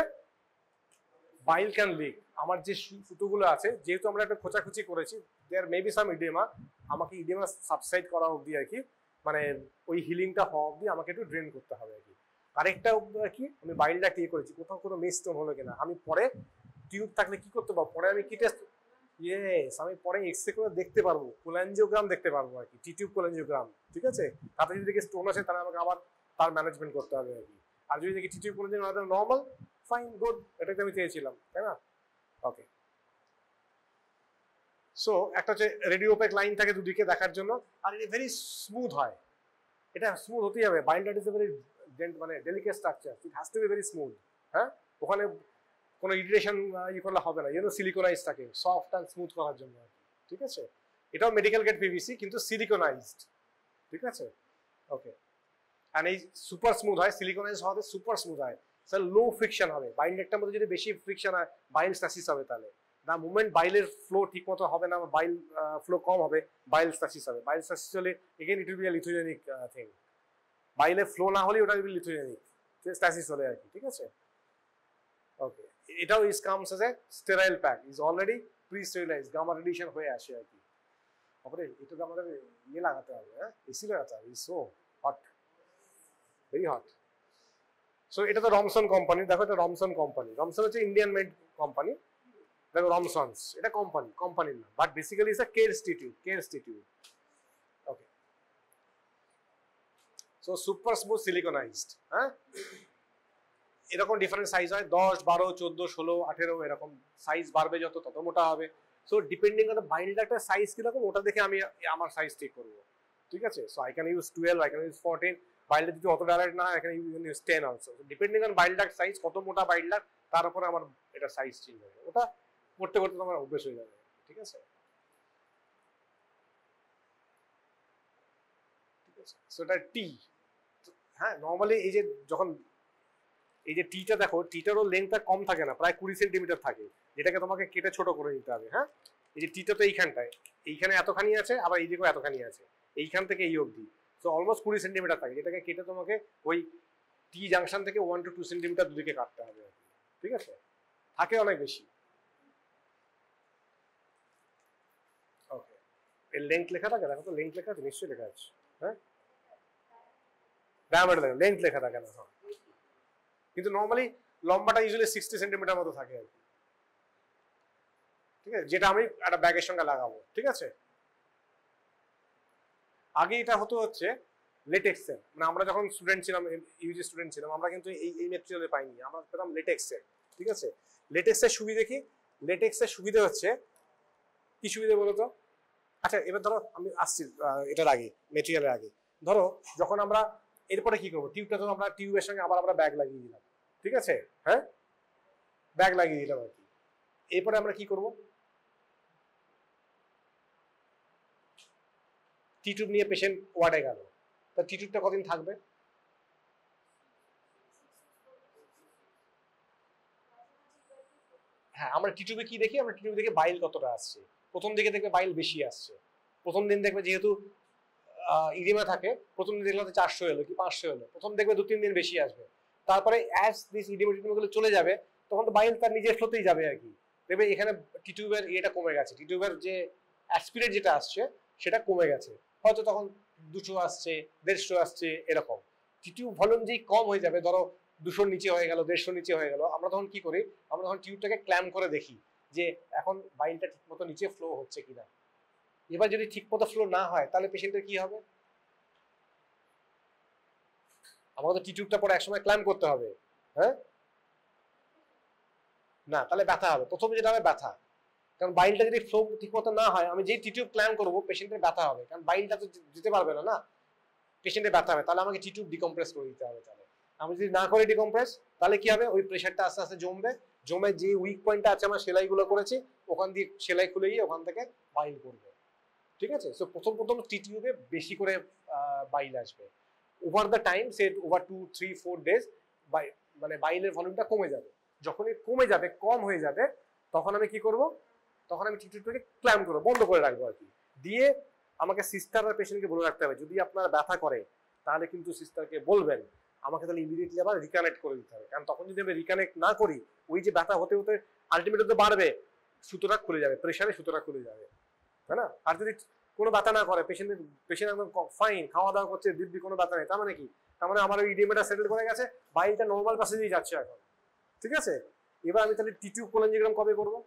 বাইল ক্যান লিক। আমার যে সুতোগুলো আছে, যেহেতু আমরা একটা খোঁচাখুচি করেছি, দেয়ার মেবি সাম ইডিমা, আমাকে ইডিমা সাবসাইড করা অবধি আর কি, মানে ওই হিলিংটা হওয়া অবধি আমাকে একটু ড্রেন করতে হবে আর কি। আরেকটা কি, আমি বাইলটা ক্লিয়ার করেছি, কোথাও কোনো মিসটোন হলো কিনা, আমি পরে টিউব থাকলে কি করতে পারবো, পরে আমি কি টেস্ট, আমি পরে এক্সরে করে দেখতে পারবো, কোলাঞ্জিওগ্রাম দেখতে পারবো আর কি, টিউব কোলাঞ্জিওগ্রাম, ঠিক আছে। তাতে যদি দেখি স্টোন আছে, তাহলে আমাকে আবার তার ম্যানেজমেন্ট করতে হবে আর কি। আর যদি দেখি টিউব কোলাঞ্জিওগ্রাম নর্মাল, ফাইন, গুড, এটাকে আমি চেয়েছিলাম, তাই না, ওকে। সো একটা হচ্ছে রেডিওপেক লাইন থাকে দুদিকে দেখার জন্য, আর এটা ভেরি স্মুথ হয়, এটা স্মুথ হতেই হবে, বাইল ডাট ইজ এ ভেরি মানে delicate structure, it has to be very smooth, হ্যাঁ, ওখানে কোনো ইরিটেশন করলে হবে না, সিলিকোনাইজ থাকে, সফট অ্যান্ড স্মুথ করার জন্য, ঠিক আছে। এটাও মেডিকেল গ্রেড পিভিসি, কিন্তু সিলিকোনাইজড, ঠিক আছে, ওকে। এন্ড এই সুপার স্মুথ হয়, সিলিকনাইজ হওয়াতে সুপার স্মুথ হয়, স্যার লো ফ্রিকশন হবে। বাইন্ডারটার মধ্যে যদি বেশি ফ্রিকশন হয় বাইল স্টাসিস হবে। তাহলে দা মুভমেন্ট বাইলের ফ্লো ঠিক মতো হবে না, বাইল ফ্লো কম হবে, বাইল স্টাসিস হবে। বাইল স্টাসিস হলে again it will be a lithogenic thing. বাইলের ফ্লো না হলে ওটা উইল বি লিথোজেনিক স্টাসিস হলে আর কি, ঠিক আছে। ওকে, এটাও is comes as a sterile pack, is already pre sterilise, gamma radiation হয়ে আসে আর কি। তারপরে এটাকে আমাদের ইয়ে লাগাতে হবে, হ্যাঁ এসি লাগাতে হবে, is so hot, very hot. So এটা তো রমসন কোম্পানি, দেখো এটা রমসন কোম্পানি, রমসন হচ্ছে ইন্ডিয়ান মেড কোম্পানি, দেখো রমসনস এটা কোম্পানির নাম, but basically is a care institute. Okay, so super smooth siliconized, হ্যাঁ এরকম ডিফারেন্ট সাইজ হয়, 10, 12, 14, 16, 18 এরকম সাইজ বাড়বে যত তত মোটা হবে। সো ডিপেন্ডিং অন দ্য বাইন্ডারটার সাইজ কিরকম ওটা দেখে আমি আমার সাইজ ঠিক করবো, ঠিক আছে। So I can use 12, I can use 14, বাইল্ডার যদি অত ডাইরেক্ট না হয় I can use 10 also. Depending on বাইল্ডার সাইজ, কত মোটা বাইল্ডার তার উপরে আমার এটা সাইজ চেঞ্জ হবে, ওটা করতে করতে তোমার অভ্যেস হয়ে যাবে, ঠিক আছে। ঠিক আছে, সো এটা টি। হ্যাঁ নর্মালি এই যে যখন এই যে টিটা দেখো, টিটারও লেন্থটা কম থাকে না, প্রায় 20 সেন্টিমিটার থাকে, যেটাকে তোমাকে কেটে ছোট করে নিতে হবে। হ্যাঁ এই যে টিটা তো এইখানটায়, এইখানে এতখানি আছে, আবার এই দিকেও এতখানি আছে, এইখান থেকে এই অবধি, সো অলমোস্ট 20 সেন্টিমিটার থাকে, যেটাকে কেটে তোমাকে ওই টি জাংশন থেকে 1 to 2 সেন্টিমিটার দুদিকে কাটতে হবে, ঠিক আছে, থাকে অনেক বেশি। ওকে, এর লেন্থ লেখা থাকে, দেখো তো লেন্থ লেখা আছে, নিশ্চয়ই লেখা আছে, হ্যাঁ ডায়ামিটার লেখা, লেন্থ লেখা থাকে না, হ্যাঁ কিন্তু নর্মালি লম্বাটা ইউজুয়ালি 60 সেন্টিমিটার মতো থাকে আর কি, ঠিক আছে, যেটা আমি একটা ব্যাগের সঙ্গে লাগাবো, ঠিক আছে। আগে এটা হতো হচ্ছে লেটেক্সের, মানে আমরা যখন স্টুডেন্ট ছিলাম, ইউজি স্টুডেন্ট ছিলাম, আমরা কিন্তু এই ম্যাটেরিয়ালে পাইনি, আমরা পেতাম লেটেক্সের, ঠিক আছে। লেটেক্সের সুবিধা কি? লেটেক্সের সুবিধা হচ্ছে কি সুবিধা বলো তো? আচ্ছা এবার ধরো আমি আসছি এটার আগে, মেটেরিয়ালের আগে, ধরো যখন আমরা এরপরে কি করবো, টিউবটা তো আমরা টিউবের সঙ্গে আবার আমরা ব্যাগ লাগিয়ে দিলাম, ঠিক আছে, হ্যাঁ ব্যাগ লাগিয়ে দিলাম আর কি। এরপরে আমরা কি করবো, টিউব নিয়ে পেশেন্ট ওয়ার্ডে গেল, তা টিউবটা কদিন থাকবে? হ্যাঁ আমরা টিউবে কি দেখি, আমরা টিউবে দেখি বাইল কতটা আসছে। প্রথম দিকে দেখবে বাইল বেশি আসছে, প্রথম দিন দেখবে যেহেতু ইডিমা থাকে, প্রথম দিন দেখলে 400 এলো কি 500 এলো, প্রথম দেখবে 2-3 দিন বেশি আসবে, তারপরে অ্যাজ দিস ইডিমা চলে যাবে তখন তো বাইল তার নিজের ফ্লোতেই যাবে আর কি। দেখবে এখানে টিউবের এটা কমে গেছে, টিউবের যে অ্যাসপিরেট যেটা আসছে সেটা কমে গেছে, হয়তো তখন 200 আসছে, 150 আসছে, এরকম টিউব ভলিউম যেই কম হয়ে যাবে, ধরো 200 নিচে হয়ে গেল, 150 নিচে হয়ে গেল, আমরা তখন কি করি, আমরা তখন টিউবটাকে ক্ল্যাম্প করে দেখি যে এখন বাইলটা ঠিক মতো নিচে ফ্লো হচ্ছে কিনা। এবার যদি ঠিক মতো ফ্লো না হয় তাহলে পেশেন্টের কি হবে? আমাকে তো টিউবটা পরে একসময় ক্ল্যাম্প করতে হবে, হ্যাঁ না তাহলে ব্যথা হবে, প্রথমে যেটা হবে ব্যথা, কারণ বাইলটা যদি ফ্লো ঠিক মতো না হয়, আমি যেই টিউব ক্ল্যাম্প করবো পেশেন্টের ব্যথা হবে, কারণ বাইলটা তো যেতে পারবে না, না পেশেন্টের ব্যথা হবে, তাহলে আমাকে টিউব ডিকম্প্রেস করে দিতে হবে। তাহলে আমি যদি না করি ডিকম্প্রেস তাহলে কি হবে, ওই প্রেশারটা আস্তে আস্তে জমবে, জমে যে উইক পয়েন্টটা আছে আমরা সেলাইগুলো করেছি ওখান দিয়ে সেলাই খুলে গিয়ে ওখান থেকে বাইল করবে, ঠিক আছে। সো প্রথম টিউবে বেশি করে বাইল আসবে, over the time say over 2-3-4 days মানে বাইলের ভলিউমটা কমে যাবে, যখনই কমে যাবে কম হয়ে যাবে তখন আমি কি করব, তখন আমি টিউবটাকে ক্ল্যাম্প করবো, বন্ধ করে রাখবো আর কি, দিয়ে আমাকে সিস্টার আর পেশেন্টকে বলে রাখতে হবে যদি আপনার ব্যথা করে তাহলে কিন্তু সিস্টারকে বলবেন আমাকে তাহলে ইমিডিয়েটলি আবার রিকানেক্ট করে দিতে হবে, কারণ তখন যদি আমি রিকানেক্ট না করি ওই যে ব্যথা হতে হতে আলটিমেটলি তো বাড়বে, সুতোটা খুলে যাবে, প্রেশারে সুতোটা খুলে যাবে, তাই না। আর যদি কোনো ব্যথা না করে, পেশেন্ট একদম ফাইন, খাওয়া দাওয়া করছে, দিব্যি কোনো ব্যথা নেই, তার মানে কি, তার মানে আমার ওই ইডিএমটা সেটেল করে গেছে, বাইলটা নর্মাল পাশে দিয়ে যাচ্ছে এখন, ঠিক আছে। এবার আমি তাহলে টিউব কোলাঞ্জিওগ্রাম কবে করবো?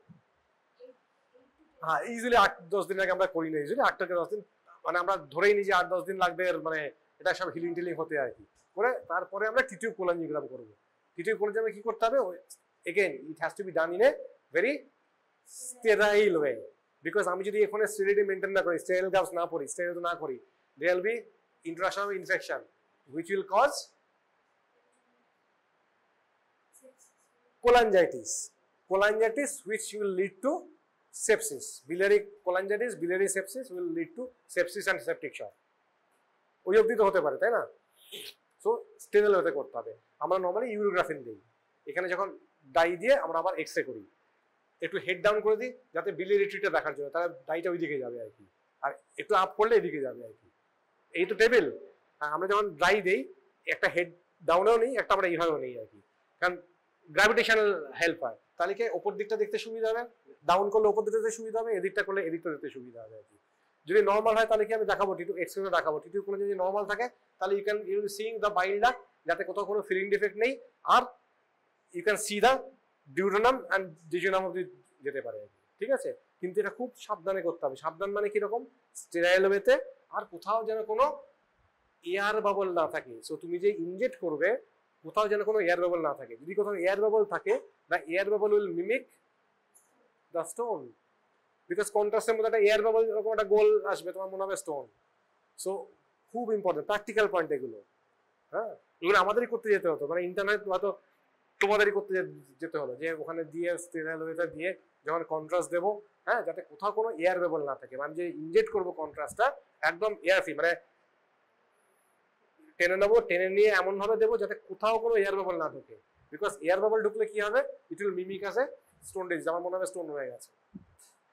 হ্যাঁ ইউজুয়ালি 8-10 দিন আগে আমরা করি না, ইউজুয়ালি 8 থেকে 10 দিন, মানে আমরা ধরেই নিই যে 8-10 দিন লাগবে, মানে এটা সব হিলিং টিলিং হতে আর কি, করে তারপরে আমরা টিউব কোলাঞ্জিওগ্রাম করবো। টিউব কোলাঞ্জিওগ্রামে কি করতে হবে, again it has to be done in a very sterile way, because আমি যদি এখানে স্টেরিলিটি মেনটেন না করি, স্টেরাইল গ্লাভস না পরি, স্টেরাইল না করি, there will be introduction of infection which will cause cholangitis which will lead to sepsis, biliary cholangitis, biliary sepsis will lead to sepsis and septic shock, ওই অবধি তো হতে পারে, তাই না। সো স্টেরাইল ওয়েতে করতে হবে। আমরা নর্মালি ইউরোগ্রাফিন দিই, এখানে যখন ডাই দিয়ে আমরা আবার এক্সরে করি, একটু হেড ডাউন করে দিই যাতে বিলিয়ারিটিটা দেখার জন্য, তারা ডাইটা ওইদিকে যাবে আর কি, আর একটু আপ করলে এদিকে যাবে আর কি। এই তো টেবিল, আমরা যখন ড্রাই দেই একটা হেড ডাউনেও নেই, একটা আমরা এইভাবেও নেই আর কি, কারণ গ্র্যাভিটেশনাল হেল্প হয়, তাহলে কি ওপর দিকটা দেখতে সুবিধা হবে, ডাউন করলে ওপর দিকটা দেখতে সুবিধা হবে, এদিকটা করলে এদিকটা দেখতে সুবিধা হবে আর কি। যদি নর্মাল হয় তাহলে কি আমি দেখাবো টিটু এক্সরে দেখাবো, টিটু কোনো যদি নর্মাল থাকে তাহলে you can you seeing the bile duct, যাতে কোথাও কোনো ফিলিং ডিফেক্ট নেই, আর you can see the duodenum and jejunum অবধি যেতে পারে আর কি, ঠিক আছে। কিন্তু এটা খুব সাবধানে করতে হবে। সাবধান মানে কিরকম, স্টেরাইল ওয়েতে, আর কোথাও যেন কোনো এয়ার বাবল না থাকে। সো তুমি যে ইনজেক্ট করবে কোথাও যেন কোনো এয়ার বাবল না থাকে। যদি কোথাও এয়ার বাবল থাকে, the air bubble will mimic the stone, because কন্ট্রাস্টের মধ্যে একটা এয়ার বাবল এরকম একটা গোল আসবে, তোমার মনে হবে স্টোন। সো খুব ইম্পর্টেন্ট প্র্যাকটিক্যাল পয়েন্ট এগুলো। হ্যাঁ, এগুলো আমাদেরই করতে যেতে হতো, মানে ইন্টারনেট হয়তো তোমাদেরই করতে যেতে হলো, যে ওখানে দিয়ে স্টেরাইল ওয়েটা দিয়ে যখন কন্ট্রাস্ট দেবো, হ্যাঁ, যাতে কোথাও কোনো এয়ার বাবল না থাকে, মানে যে ইনজেক্ট করবো কন্ট্রাস্টটা একদম এয়ার ফ্রি, মানে টেনে নেবো, টেনে নিয়ে এমন ভাবে দেবো যাতে কোথাও কোনো এয়ার বাবল না ঢুকে, বিকজ এয়ার বাবল ঢুকলে কি হবে, it will mimic as stone disease, আমার মনে হবে স্টোন হয়ে গেছে,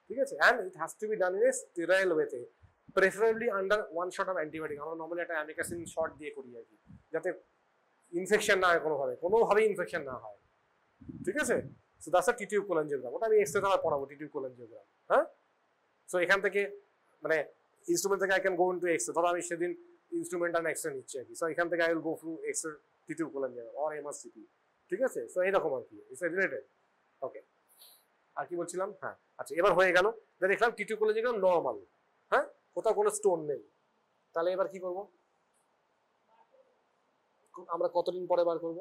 ঠিক আছে। And it has to be done in a sterile ওয়েতে, preferably under 1 shot of antibiotic. আমরা নর্মালি একটা অ্যামিকাসিন শট দিয়ে করি আর কি, যাতে ইনফেকশন না হয়, কোনোভাবেই ইনফেকশন না হয়, ঠিক আছে। সো দ্যাটস আ টিটিউব কোলনজিওগ্রাম, ওটা আমি এক্সট্রা দ্বারা পড়াবো টিটিউব কোলনজিওগ্রাম। হ্যাঁ, সো এখান থেকে মানে ইনস্ট্রুমেন্ট থেকে I can go into X-ray, ধরো আমি সেদিন ইনস্ট্রুমেন্ট আর এক্সরে নিচ্ছি আর কি, সো এখান থেকে I will go through X-ray T tube cholangiogram or MRCP, ঠিক আছে। সো এইরকম আর কি, ইটস রিলেটেড। ওকে, আর কি বলছিলাম, হ্যাঁ আচ্ছা, এবার হয়ে গেল, দেখলাম টিটিউব কোলনজিওগ্রাম নর্মাল, হ্যাঁ, কোথাও কোনো স্টোন নেই, তাহলে এবার কি করব, আমরা কতদিন পরে বার করব?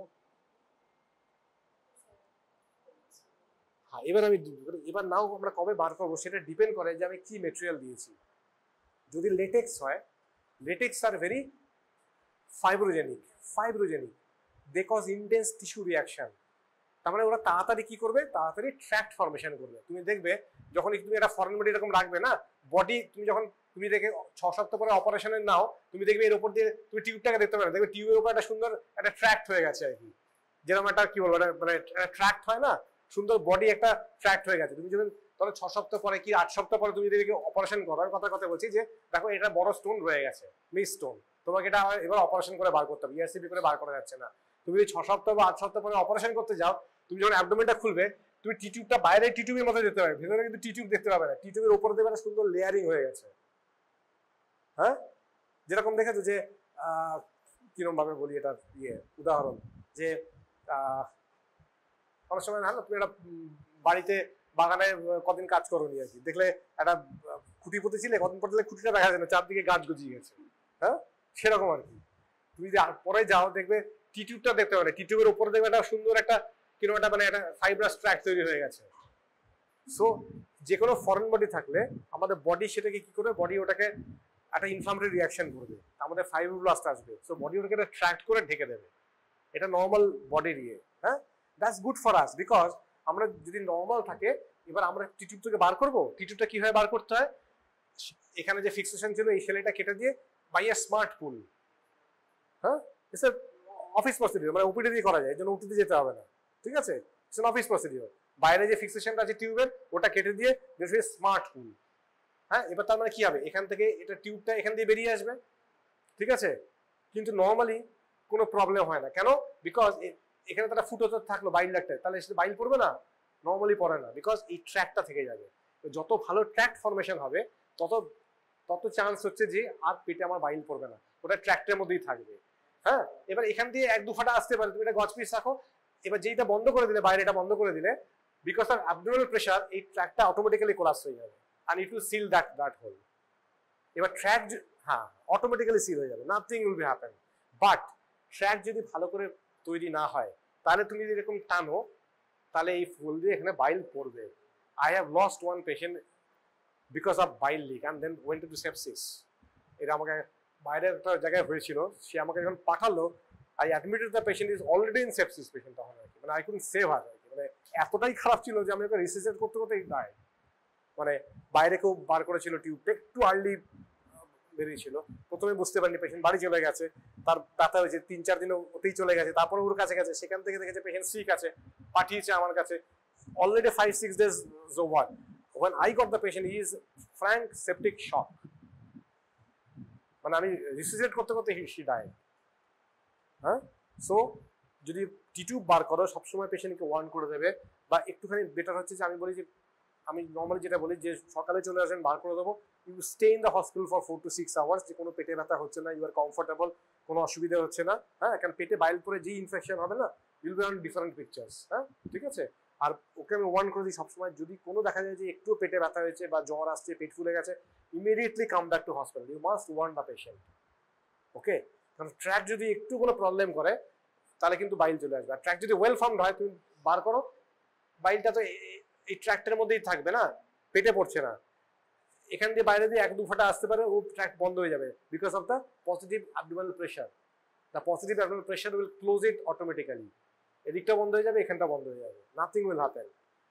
হ্যাঁ, এবার নাও আমরা কবে বার করবো সেটা ডিপেন্ড করে যে আমি কি মেটেরিয়াল দিয়েছি। যদি লেটেক্স হয়, latex are very fibrogenic they cause intense tissue reaction, তার মানে ওরা তাড়াতাড়ি কি করবে, তাড়াতাড়ি ট্র্যাক্ট ফর্মেশন করবে। তুমি দেখবে যখন তুমি একটা ফরেন বডি এরকম রাখবে না, বডি তুমি দেখে 6 সপ্তাহ পরে অপারেশনের নাও, তুমি দেখবে এর উপর দিয়ে তুমি টিউবটাকে দেখতে পাবে, দেখবে টিউবের উপর একটা সুন্দর একটা ট্র্যাক্ট হয়ে গেছে আর কি, যেরকম একটা কি বলবো, মানে ট্র্যাক্ট হয় না, সুন্দর বডি একটা ট্র্যাক্ট হয়ে গেছে। তুমি যখন ধরো 6 সপ্তাহ পরে কি 8 সপ্তাহ পরে তুমি দেখে অপারেশন করার কথা বলছি, যে দেখো এটা বড় স্টোন রয়ে গেছে, মিস স্টোন, তোমাকে এটা এবার অপারেশন করে বার করতে হবে, ইআরসিপি করে বার করা যাচ্ছে না। তুমি যদি 6 সপ্তাহ বা 8 সপ্তাহ পরে অপারেশন করতে যাও, তুমি যখন অ্যাবডোমেনটা খুলবে, তুমি টিউবটা বাইরে টিউবের মধ্যে দেখতে পাবে, ভেতরে কিন্তু টিউব দেখতে পাবে না, টিউবের উপরে দেখবে একটা সুন্দর লেয়ারিং হয়ে গেছে। হ্যাঁ, যেরকম দেখেছো যে কিরকম ভাবে বলি এটা উদাহরণ, যে অনেক সময় না তুমি একটা বাড়িতে বাগানে কদিন কাজ করোনি আর কি, দেখলে একটা খুঁটি পুঁতেছিলে, কদিন পর দেখলে খুঁটিটা দেখা যায় না, চারদিকে গাছ গজিয়ে গেছে। হ্যাঁ, সেরকম আর কি, তুমি যদি পরে যাও দেখবে টিউবটা দেখতে পাবে, টিউবের উপরে দেখবে একটা সুন্দর একটা কিরকম একটা মানে একটা ফাইব্রাস ট্র্যাক তৈরি হয়ে গেছে। সো যে কোনো ফরেন বডি থাকলে আমাদের বডি সেটাকে কি করবে, বডি ওটাকে একটা ইনফ্লামেটরি রিয়াকশন করবে, আমাদের ফাইব্রোব্লাস্ট আসবে, সো বডি ওটাকে একটা ট্র্যাক্ট করে ঢেকে দেবে, এটা নর্মাল বডির হ্যাঁ, that's good for us, because আমরা যদি নর্মাল থাকে, এবার আমরা টিউব থেকে বার করবো, টিউবটা কিভাবে বার করতে হয়, এখানে যে ফিক্সেশন ছিল এই সেলাইটা কেটে দিয়ে বাই এ স্মার্ট পুল, হ্যাঁ, ইটস এ অফিস প্রসিডিওর, মানে ওপিডি দিয়ে করা যায়, এই জন্য ওটিতে যেতে হবে না, ঠিক আছে, ইটস এন অফিস প্রসিডিওর। বাইরে যে ফিক্সেশনটা আছে টিউবের, ওটা কেটে দিয়ে স্মার্ট পুল। হ্যাঁ, এবার তার মানে কি হবে, এখান থেকে এটা টিউবটা এখান দিয়ে বেরিয়ে আসবে, ঠিক আছে, কিন্তু নর্মালি কোনো প্রবলেম হয় না, কেন, বিকজ এখানে তারা ফুটো থাকলো বাইল ডাক্টে, তাহলে সেটা বাইল পড়বে না, নর্মালি পড়ে না, বিকজ এই ট্র্যাকটা থেকে যাবে। যত ভালো ট্র্যাক্ট ফর্মেশন হবে তত চান্স হচ্ছে যে আর পেটে আমার বাইল পড়বে না, ওটা ট্র্যাক্টের মধ্যেই থাকবে। হ্যাঁ, এবার এখান দিয়ে 1-2 ফাটা আসতে পারে, তুমি এটা গজ পিস রাখো, এবার যেটা বন্ধ করে দিলে, বাইরে এটা বন্ধ করে দিলে, বিকজ অফ অ্যাবডোমিনাল প্রেসার এই ট্র্যাকটা অটোমেটিক্যালি কোলাপস হয়ে যাবে, and it will seal that hole. এবার ট্র্যাক হ্যাঁ অটোমেটিক্যালি সিল হয়ে যাবে, nothing will be happen. But track যদি ভালো করে তৈরি না হয়, তাহলে তুমি যদি এরকম টানো, তাহলে এই ফুল দিয়ে এখানে বাইল পড়বে। I have lost one patient because of bile leak and then went to sepsis. এটা আমাকে বাইরের একটা জায়গায় হয়েছিল, সে আমাকে যখন পাঠালো, I admitted the patient is already in sepsis patient, তখন আর কি, মানে আই কুডন্ট সেভ হার, মানে এতটাই খারাপ ছিল যে আমি ওকে রিসার্চ করতে ডায়, মানে বাইরে কেউ বার করেছিল টিউবটা একটু আর্লি বেরিয়েছিল, প্রথমে বুঝতে পারিনি, পেশেন্ট বাড়ি চলে গেছে, তার ব্যথা হয়েছে 3-4 দিন ওতেই চলে গেছে, তারপরে ওর কাছে গেছে, সেখান থেকে দেখেছে পেশেন্ট সিক আছে, পাঠিয়েছে আমার কাছে, already 5-6 days over. When I got the patient, he is frank septic shock. মানে আমি রিসিসিয়েট করতে করতে she died. হ্যাঁ, সো যদি টিউব বার করো সবসময় পেশেন্টকে ওয়ার্ন করে দেবে, বা একটুখানি বেটার হচ্ছে যে আমি বলি যে, আমি নর্মালি যেটা বলি যে সকালে চলে আসেন বার করে দেবো, you stay in the hospital for 4 to 6 hours, যে কোনো পেটে ব্যথা হচ্ছে না, ইউ আর কমফোর্টেবল, কোনো অসুবিধা হচ্ছে না, হ্যাঁ, কারণ পেটে বাইল পরে যে ইনফেকশন হবে না, you'll be on different pictures, হ্যাঁ, ঠিক আছে। আর ওকে আমি ওয়ার্ন করে দিই সবসময়, যদি কোনো দেখা যায় যে একটু পেটে ব্যথা হয়েছে বা জ্বর আসছে, পেট ফুলে গেছে, immediately come back to hospital, you must warn the patient, okay. কারণ ট্র্যাক যদি একটু কোনো প্রবলেম করে তাহলে কিন্তু বাইল চলে আসবে, আর ট্র্যাক যদি ওয়েল ফর্মড হয় তুমি বার করো, বাইলটা তো এই ট্র্যাক্টের মধ্যেই থাকবে না, পেটে পড়ছে না, এখান দিয়ে বাইরে দিয়ে 1-2 ফোঁটা আসতে পারে, ও ট্র্যাক বন্ধ হয়ে যাবে because of the positive abdominal pressure. The positive abdominal pressure will close it automatically, এদিকটা বন্ধ হয়ে যাবে, এখানটা বন্ধ হয়ে যাবে, নাথিং উইল হ্যাপেন।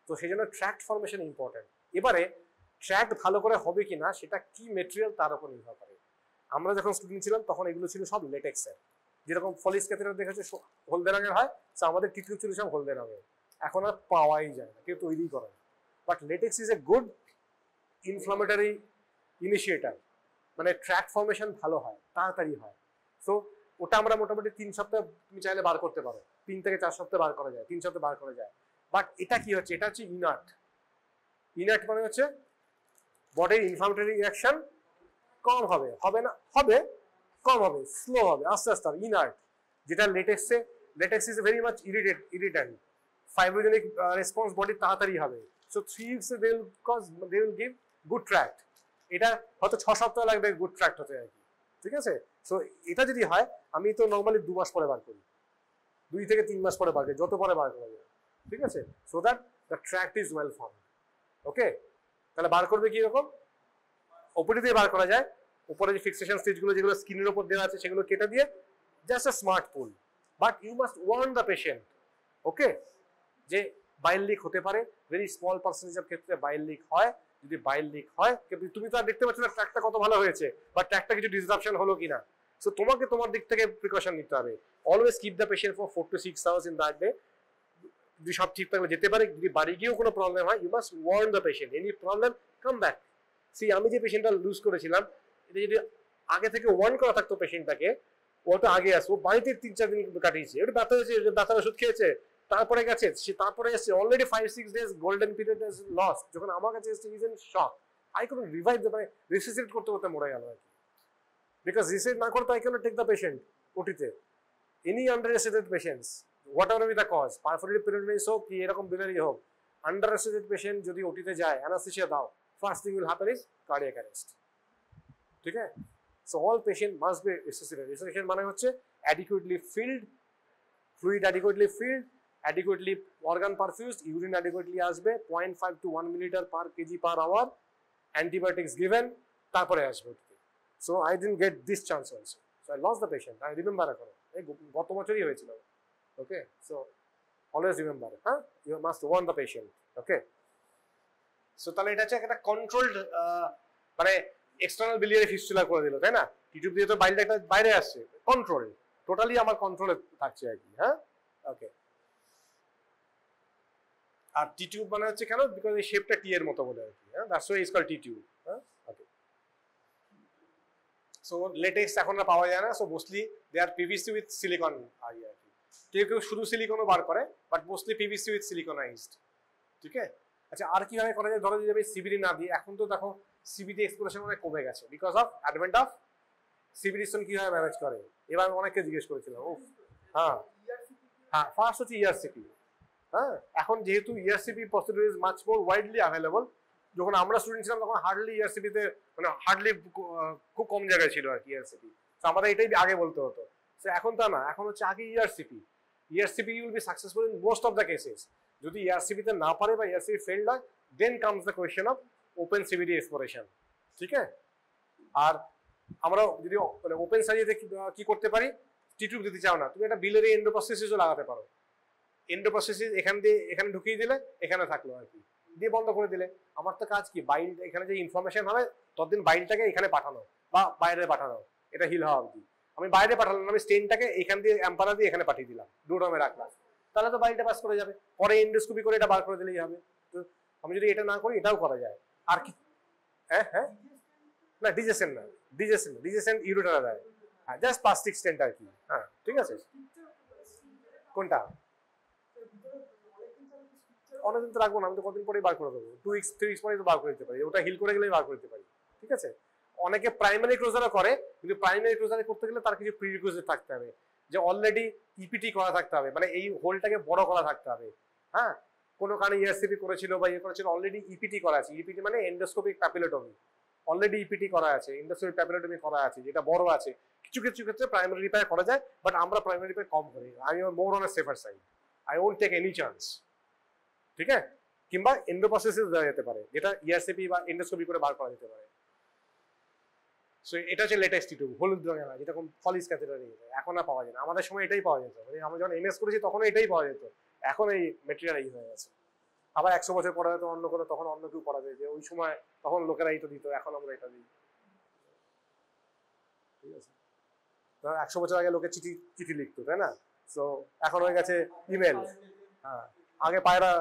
তো সেই জন্য ট্র্যাক্ট ফর্মেশন ইম্পর্টেন্ট। এবারে ট্র্যাক্ট ভালো করে হবে কিনা সেটা কি মেটেরিয়াল তার উপর নির্ভর করে। আমরা যখন স্টুডেন্ট ছিলাম তখন এগুলো ছিল সব লেটেক্সের, যেরকম ফলিস ক্যাথেটার দেখেছে হলদে রঙের হয়, আমাদের টিউব ছিল সব হলদে রঙের, এখন আর পাওয়াই যায় না, কেউ তৈরি করে না। But LaTeX is a good inflammatory initiator, মানে ট্র্যাক ফর্মেশন ভালো হয়, তাড়াতাড়ি হয়। সো ওটা আমরা মোটামুটি 3 সপ্তাহ তুমি চাইলে বার করতে পারো, 3 থেকে 4 সপ্তাহ বার করা যায়, 3 সপ্তাহ বার করা যায়। বাট এটা কি হচ্ছে, এটা হচ্ছে ইনার্ট। ইনার্ট মানে হচ্ছে বডির ইনফ্লামেটরি রিঅ্যাকশন কম হবে, হবে না, হবে কম হবে, স্লো হবে, আস্তে আস্তে হবে, ইনার্ট। যেটা লেটেক্সে, latex is very much irritant, fibrogenic response body তাড়াতাড়ি হবে। So 3 weeks they will give good tract. এটা হয়তো 6 সপ্তাহ লাগবে গুড ট্র্যাক্ট হতে আর কি, ঠিক আছে। সো এটা যদি হয়, আমি তো নর্মালি 2 মাস পরে বার করি, 2 থেকে 3 মাস পরে বার করি, যত পরে বার করা যায়, ঠিক আছে, so that the tract is well formed, okay. তাহলে বার করবে কি রকম, ওপরে দিয়ে বার করা যায়, উপরে যে ফিক্সেশন স্টিচগুলো যেগুলো স্কিনের উপর দেওয়া আছে সেগুলো কেটে দিয়ে just a smart pull, but you must warn the patient, okay, যে বাইল লিক হতে পারে, ভেরি স্মল পার্সেন্টেজের ক্ষেত্রে বাইল লিক হয়। যদি বাইল লিক হয়, কিন্তু তুমি তো আর দেখতে পাচ্ছ না ট্র্যাকটা কত ভালো হয়েছে বা ট্র্যাকটা কিছু ডিসরাপশন হলো কিনা, সো তোমাকে তোমার দিক থেকে প্রিকশন নিতে হবে। Always keep the patient for 4 to 6 hours in that day. যদি সব ঠিক থাকলে যেতে পারে, যদি বাড়ি গিয়েও কোনো প্রবলেম হয়, you must warn the patient, any problem come back. See আমি যে পেশেন্টটা লুজ করেছিলাম, এটা যদি আগে থেকে ওয়ার্ন করা থাকতো পেশেন্টটাকে, ও তো আগে আসবো, বাড়িতে 3-4 দিন কাটিয়েছে, একটু ব্যথা হয়েছে, ব্যথার ওষুধ খেয়েছে, তারপরে গেছে, সে তারপরে এসছে, already 5-6 days golden period is lost. যখন আমার কাছে এসছে, is in shock, I couldn't revive the, মানে রিসিসিয়েট করতে করতে মরে গেল আর কি, বিকজ রিসিসিয়েট না করতে I can't take the patient ওটিতে, any under resident patients, whatever be the cause, perforated peritonitis হোক কি এরকম বিলারি হোক, আন্ডার রেসিডেন্ট পেশেন্ট যদি ওটিতে যায়, অ্যানাস্থেসিয়া দাও, first thing will happen is cardiac arrest, ঠিক আছে। So all patient must be resuscitated. Resuscitation মানে হচ্ছে adequately filled, fluid adequately filled, adequately organ perfused, urine adequately আসবে, 0.5 to 1 milliliter per kg per hour, antibiotics given, তারপরে আসবে। So I didn't get this chance also, so I lost the patient. I remember এখন, এই গত বছরই হয়েছিল, okay. So always remember, huh? You must warn the patient, okay. So তাহলে এটা হচ্ছে একটা কন্ট্রোলড, মানে এক্সটার্নাল বিলিয়ারি ফিস্টুলা করে দিল, তাই না, টিউব দিয়ে তো বাইলটা একটা বাইরে আসছে, কন্ট্রোল, টোটালি আমার কন্ট্রোলে থাকছে আর কি, হ্যাঁ, ওকে। আর টি টিউব মানে হচ্ছে কেন, বিকজ এই শেপটা টি এর মতো বলে আর কি, হ্যাঁ, that's why it's called T tube, হ্যাঁ, ওকে। সো লেটেক্স এখন আর পাওয়া যায় না, so mostly they are PVC with silicone আর কি, কেউ কেউ শুধু সিলিকনও বার করে, but mostly PVC with siliconized, ঠিক আছে। আচ্ছা, আর কিভাবে করা যায়, ধরো যদি সিবিডি না দিই, এখন তো দেখো সিবিডি এক্সপ্লোরেশন অনেক কমে গেছে because of advent of CBD কিভাবে ম্যানেজ করে, এবার অনেককে জিজ্ঞেস করেছিলাম, ও হ্যাঁ হ্যাঁ, ফার্স্ট হচ্ছে ইআরসিপি, হ্যাঁ, এখন যেহেতু ERCP procedure is much more widely available, যখন আমরা স্টুডেন্ট ছিলাম তখন হার্ডলি ইআরসিপিতে, মানে হার্ডলি খুব কম জায়গায় ছিল আর কি ইআরসিপি, তো আমাদের এটাই আগে বলতে হতো। তো এখন তা না, এখন হচ্ছে আগে ERCP will be successful in most of the cases. যদি ইআরসিপিতে না পারে বা ইআরসিপি ফেল্ড হয়, then comes the question of open CBD exploration, ঠিক আছে। আর আমরা যদি মানে ওপেন সার্জারিতে কি করতে পারি, টিউব দিতে চাও না, তুমি একটা বিলেরি এন্ডোপ্রসথেসিসও লাগাতে পারো, এন্ডোপ্রসথেসিস এখান দিয়ে এখানে ঢুকিয়ে দিলে, এখানে থাকলো আর কি, দিয়ে বন্ধ করে দিলে। আমার তো কাজ কি, বাইল এখানে যে ইনফরমেশন হবে ততদিন বাইলটাকে এখানে পাঠানো, বা বাইরে পাঠানো, এটা হিল হওয়া অবধি। আমি বাইরে পাঠালাম, আমি স্টেনটাকে এখান দিয়ে অ্যাম্পানা দিয়ে এখানে পাঠিয়ে দিলাম, ডুওডামে রাখলাম, তাহলে তো বাইরেটা পাস করে যাবে, পরে এন্ডোস্কোপি করে এটা বার করে দিলেই হবে। তো আমি যদি এটা না করি এটাও করা যায়। আর কি? হ্যাঁ হ্যাঁ, না ডিজেসেন না, ডিজেসেন ইউরোটারা দেয়, হ্যাঁ জাস্ট প্লাস্টিক স্টেন্ট আর কি। হ্যাঁ ঠিক আছে। কোনটা? অনেকদিন তো রাখবো না, আমি তো কদিন পরেই বার করে দেবো, 2 উইকস 3 উইকস পরেই তো বার করে দিতে পারি, ওটা হিল করে গেলেই বার করে দিতে পারি। ঠিক আছে। অনেকে প্রাইমারি ক্লোজারও করে, কিন্তু প্রাইমারি ক্লোজারে করতে গেলে তার কিছু প্রিরিকুইজিট থাকতে হবে, যে অলরেডি ইপিটি করা থাকতে হবে, মানে এই হোলটাকে বড় করা থাকতে হবে। হ্যাঁ, কোনো কারণে ইআরসিপি করেছিল বা ইয়ে করেছিল, অলরেডি ইপিটি করা আছে। ইপিটি মানে এন্ডোস্কোপিক প্যাপিলোটমি, অলরেডি ইপিটি করা আছে, এন্ডোস্কোপিক প্যাপিলোটমি করা আছে, যেটা বড় আছে। কিছু কিছু ক্ষেত্রে প্রাইমারি রিপেয়ার করা যায়, বাট আমরা প্রাইমারি রিপেয়ার কম করি। I am more on a safer side, I won't take any chance. ঠিক আছে। কিংবা এন্ডোপ্রসেসিস দেওয়া যেতে পারে, যেটা ইআরসিপি বা এন্ডোস্কোপি করে বার করা যেতে পারে। সো এটা হচ্ছে লেটেস্ট টিউব, হলুদ রঙের, যেটা কোন ফলিস ক্যাথেটারে এখন আর পাওয়া যায় না। আমাদের সময় এটাই পাওয়া যেত, মানে আমরা যখন এমএস করেছি তখন এটাই পাওয়া যেত, এখন এই মেটেরিয়াল এই হয়ে গেছে। আবার 100 বছর পরে হয়তো অন্য কোনো, তখন অন্য কেউ করা যায়, যে ওই সময় তখন লোকেরা এইটা দিত, এখন আমরা এটা দিই। ঠিক আছে। 100 বছর আগে লোকে চিঠি চিঠি লিখতো, তাই না? সো এখন হয়ে গেছে ইমেল। হ্যাঁ, আগে পায়রা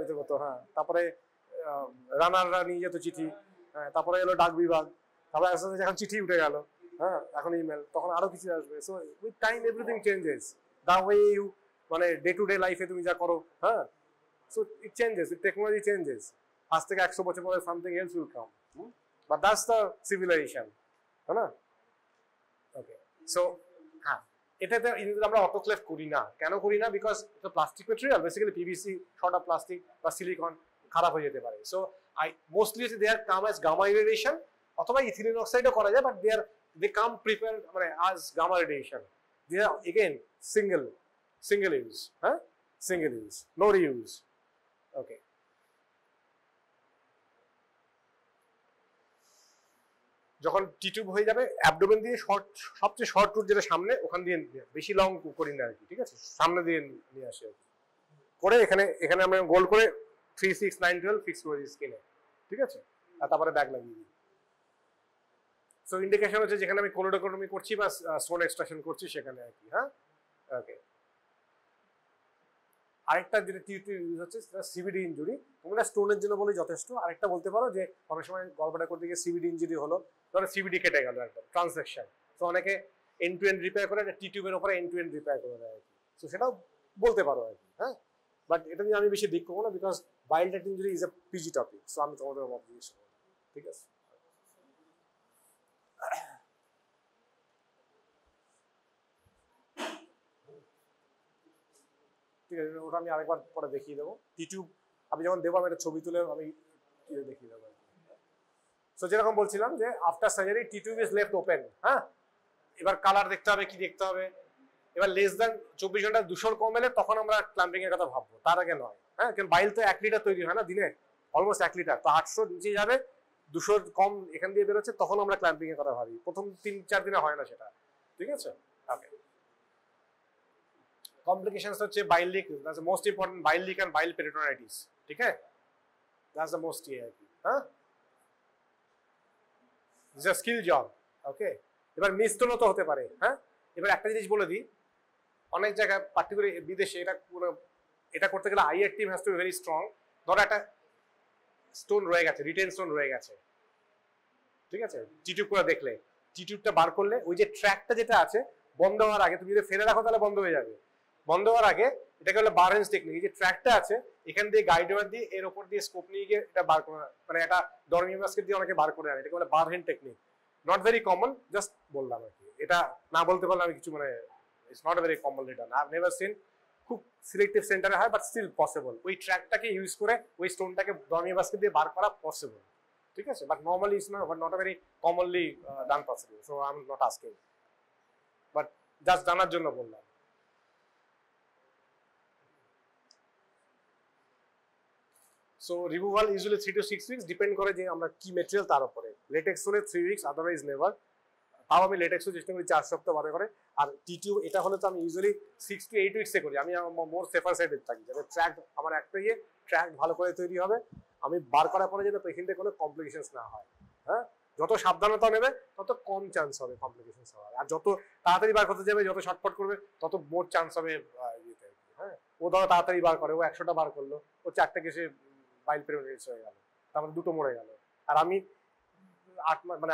ইতে করতো। হ্যাঁ, তারপরে রানাররা নিয়ে যেত চিঠি। হ্যাঁ, তারপরে এলো ডাক বিভাগ, তারপরে আস্তে আস্তে এখন চিঠি উঠে গেল। হ্যাঁ, এখন ইমেল, তখন আরো কিছু আসবে। So with time everything changes, the way you, মানে ডে টু ডে লাইফে তুমি যা করো। হ্যাঁ, so it changes, technology changes. আজ থেকে 100 বছর পরে something else will come, but that's the civilisation, তাই না? ওকে, সো হ্যাঁ, এটাতে আমরা অটোক্লেভ করি না। কেন করি না? বিকজ এটা plastic material, basically PVC, sort of plastic বা সিলিকন খারাপ হয়ে যেতে পারে। So I mostly they are come as gamma radiation, অথবা ইথিলিন অক্সাইডও করা যায়, বাট দে কাম প্রিপেয়ার মানে as gamma radiation. They are again single use. হ্যাঁ, single use, no reuse. Okay, যখন টিউব হয়ে যাবে, অ্যাবডোমেন দিয়ে শর্ট, সবচেয়ে শর্ট রুট যেটা সামনে, ওখান দিয়ে বেশি লং করি না আর কি। ঠিক আছে, সামনে দিয়ে নিয়ে আসে আর কি। করে এখানে আমরা গোল করে 3, 6, 9, 12 ফিক্স করে দিই স্কিনে। ঠিক আছে, আর তারপরে ব্যাগ লাগিয়ে দিই। সো ইন্ডিকেশন হচ্ছে যেখানে আমি কোলোডোকোটমি করছি বা স্টোন এক্সট্রাকশন করছি সেখানে আর কি। হ্যাঁ, ওকে। আরেকটা যেটা টিউব ইউজ হচ্ছে সেটা সিভিডি ইনজুরি। তোমরা স্টোনের জন্য বলে যথেষ্ট। আরেকটা বলতে পারো যে অনেক সময় গল্পটা করতে গিয়ে সিভিডি ইনজুরি হলো, ধরো সিভিডি কেটে গেল একদম ট্রান্সেকশন, তো অনেকে এন্ড টু এন্ড রিপেয়ার করে, একটা টিউবের উপরে এন্ড টু এন্ড রিপেয়ার করে দেয় আর কি। তো সেটাও বলতে পারো আর কি। হ্যাঁ, বাট এটা নিয়ে আমি বেশি দিক করবো না, বিকজ বাইল ডেট injury is a PG topic. So আমি তোমাদের মত জিজ্ঞেস করবো। ঠিক আছে, ঠিক আছে, ওটা আমি আরেকবার পরে দেখিয়ে দেবো। টিউব আমি যখন দেবো, আমি একটা ছবি তুলে আমি দেখিয়ে দেবো। সো যেরকম বলছিলাম যে after surgery tube is left open. হ্যাঁ, এবার কালার দেখতে হবে, কি দেখতে হবে। এবার লেস দ্যান 24 ঘন্টা 200 কম এলে তখন আমরা ক্ল্যাম্পিং এর কথা ভাববো, তার আগে নয়। হ্যাঁ, কারণ বাইল তো 1 লিটার তৈরি হয় না দিনে, অলমোস্ট 1 লিটার, তো 800 নিচে যাবে, 200 কম এখান দিয়ে বেরোচ্ছে, তখন আমরা ক্ল্যাম্পিং এর কথা ভাবি। প্রথম 3-4 দিনে হয় না সেটা। ঠিক আছে, ওকে। কমপ্লিকেশনস হচ্ছে bile leak, that's the most important, bile leak and bile peritonitis. ঠিক আছে, দ্যাটস দ্য মোস্ট ইয়ে আর কি। হ্যাঁ, this is a skill job. Okay, এবার মিসটোনও তো হতে পারে। হ্যাঁ, এবার একটা জিনিস বলে দিই, অনেক জায়গায় পার্টিকুলার বিদেশে এটা করতে গেলে IR team has to be very strong. ধরো একটা স্টোন রয়ে গেছে, রিটেন স্টোন রয়ে গেছে। ঠিক আছে, টিউব করে দেখলে, টিউবটা বার করলে ওই যে ট্র্যাকটা যেটা আছে, বন্ধ হওয়ার আগে তুমি যদি ফেলে রাখো তাহলে বন্ধ হয়ে যাবে। বন্ধ হওয়ার আগে এটাকে বলে বার হেন্স টেকনিক। এই যে ট্র্যাকটা আছে, এখান দিয়ে গাইড ওয়ার দিয়ে এর উপর দিয়ে স্কোপ নিয়ে গিয়ে এটা বার করে, মানে এটা ডরমিং বাস্কেট দিয়ে অনেকে বার করে আনে, এটাকে বলে বার hand technique. Not very common, just বললাম আর কি। এটা না বলতে পারলে আমি কিছু, মানে it's not very common return, I have never seen. খুব সিলেক্টিভ সেন্টারে হয়, বাট স্টিল পসিবল। ওই ট্র্যাকটাকে ইউজ করে ওই স্টোনটাকে ডরমিং বাস্কেট দিয়ে বার করা পসিবল। ঠিক আছে, but normally it's not very commonly done possible. So I am not asking, but just জানার জন্য বললাম। So removal usually 3 to 6 weeks, depend করে যে আমরা কি মেটেরিয়াল তার উপরে। লেটেক্স হলে 3 উইকস, আদারওয়াইজ নেভার। তাও আমি লেটেক্সও চেষ্টা করি 4 সপ্তাহ বারে করে। আর টিটিউ এটা হলে তো আমি ইউজুয়ালি 6 to 8 উইকসে করি। আমি মোর সেফার সাইডে থাকি, যাতে ট্র্যাক আমার একটা ট্র্যাক ভালো করে তৈরি হবে। আমি বার করার পরে যেন পেশেন্টের কোনো কমপ্লিকেশনস না হয়। হ্যাঁ, যত সাবধানতা নেবে তত কম চান্স হবে কমপ্লিকেশন হওয়ার, আর যত তাড়াতাড়ি বার করতে যাবে, যত শর্টকাট করবে, তত মোর চান্স হবে ইয়েতে। হ্যাঁ, ও ধরো তাড়াতাড়ি বার করে, ও 100টা বার করলো, ও 4টে কেসে বাইল প্রেগনেন্সি হয়ে গেল, তারপরে 2টো মরে গেল। আর আমি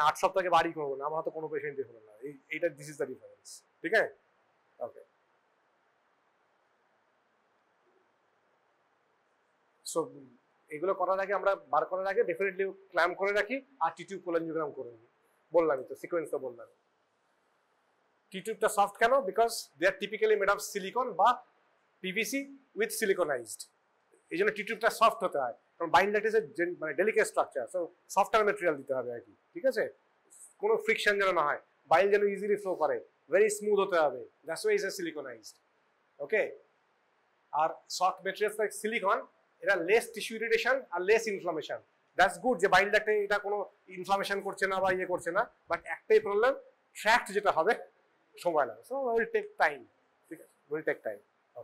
8 সপ্তাহে বাড়ি করবো না, আমার হয়তো কোনো পেশেন্টই হলো না। এইটা দিস ইজ দ্য ডিফারেন্স। ঠিক আছে, ওকে। সো এগুলো করার আগে, আমরা বার করার আগে ডেফিনেটলি ক্ল্যাম্প করে রাখি আর টিটিউব কোলনজিওগ্রাম করে নিই। বললামই তো, সিকোয়েন্স তো বললাম। টিটিউবটা সফট কেন? Because they are typically made of silicone বা পিভিসি উইথ সিলিকনাইজড। এই জন্য টিটিউবটা সফট হতে হয়, কারণ বাইন্ড ল্যাটিসের মানে delicate structure, so software material দিতে হবে আর কি। ঠিক আছে, কোনো ফ্রিকশন যেন না হয়, বাইল যেন ইজিলি ফ্লো করে, ভেরি স্মুথ হতে হবে, that's why is a siliconized. Okay, আর সফট ম্যাটেরিয়ালস লাইক সিলিকন, এরা লেস টিস্যু ইরিটেশন আর লেস ইনফ্লামেশন। দ্যাটস গুড যে বাইল ডাক্টে এটা কোনো ইনফ্লামেশন করছে না বা ইয়ে করছে না, বাট একটাই প্রবলেম, ট্র্যাক্ট যেটা হবে সময় লাগে, সো উইল টেক টাইম। ঠিক আছে, উইল টেক টাইম।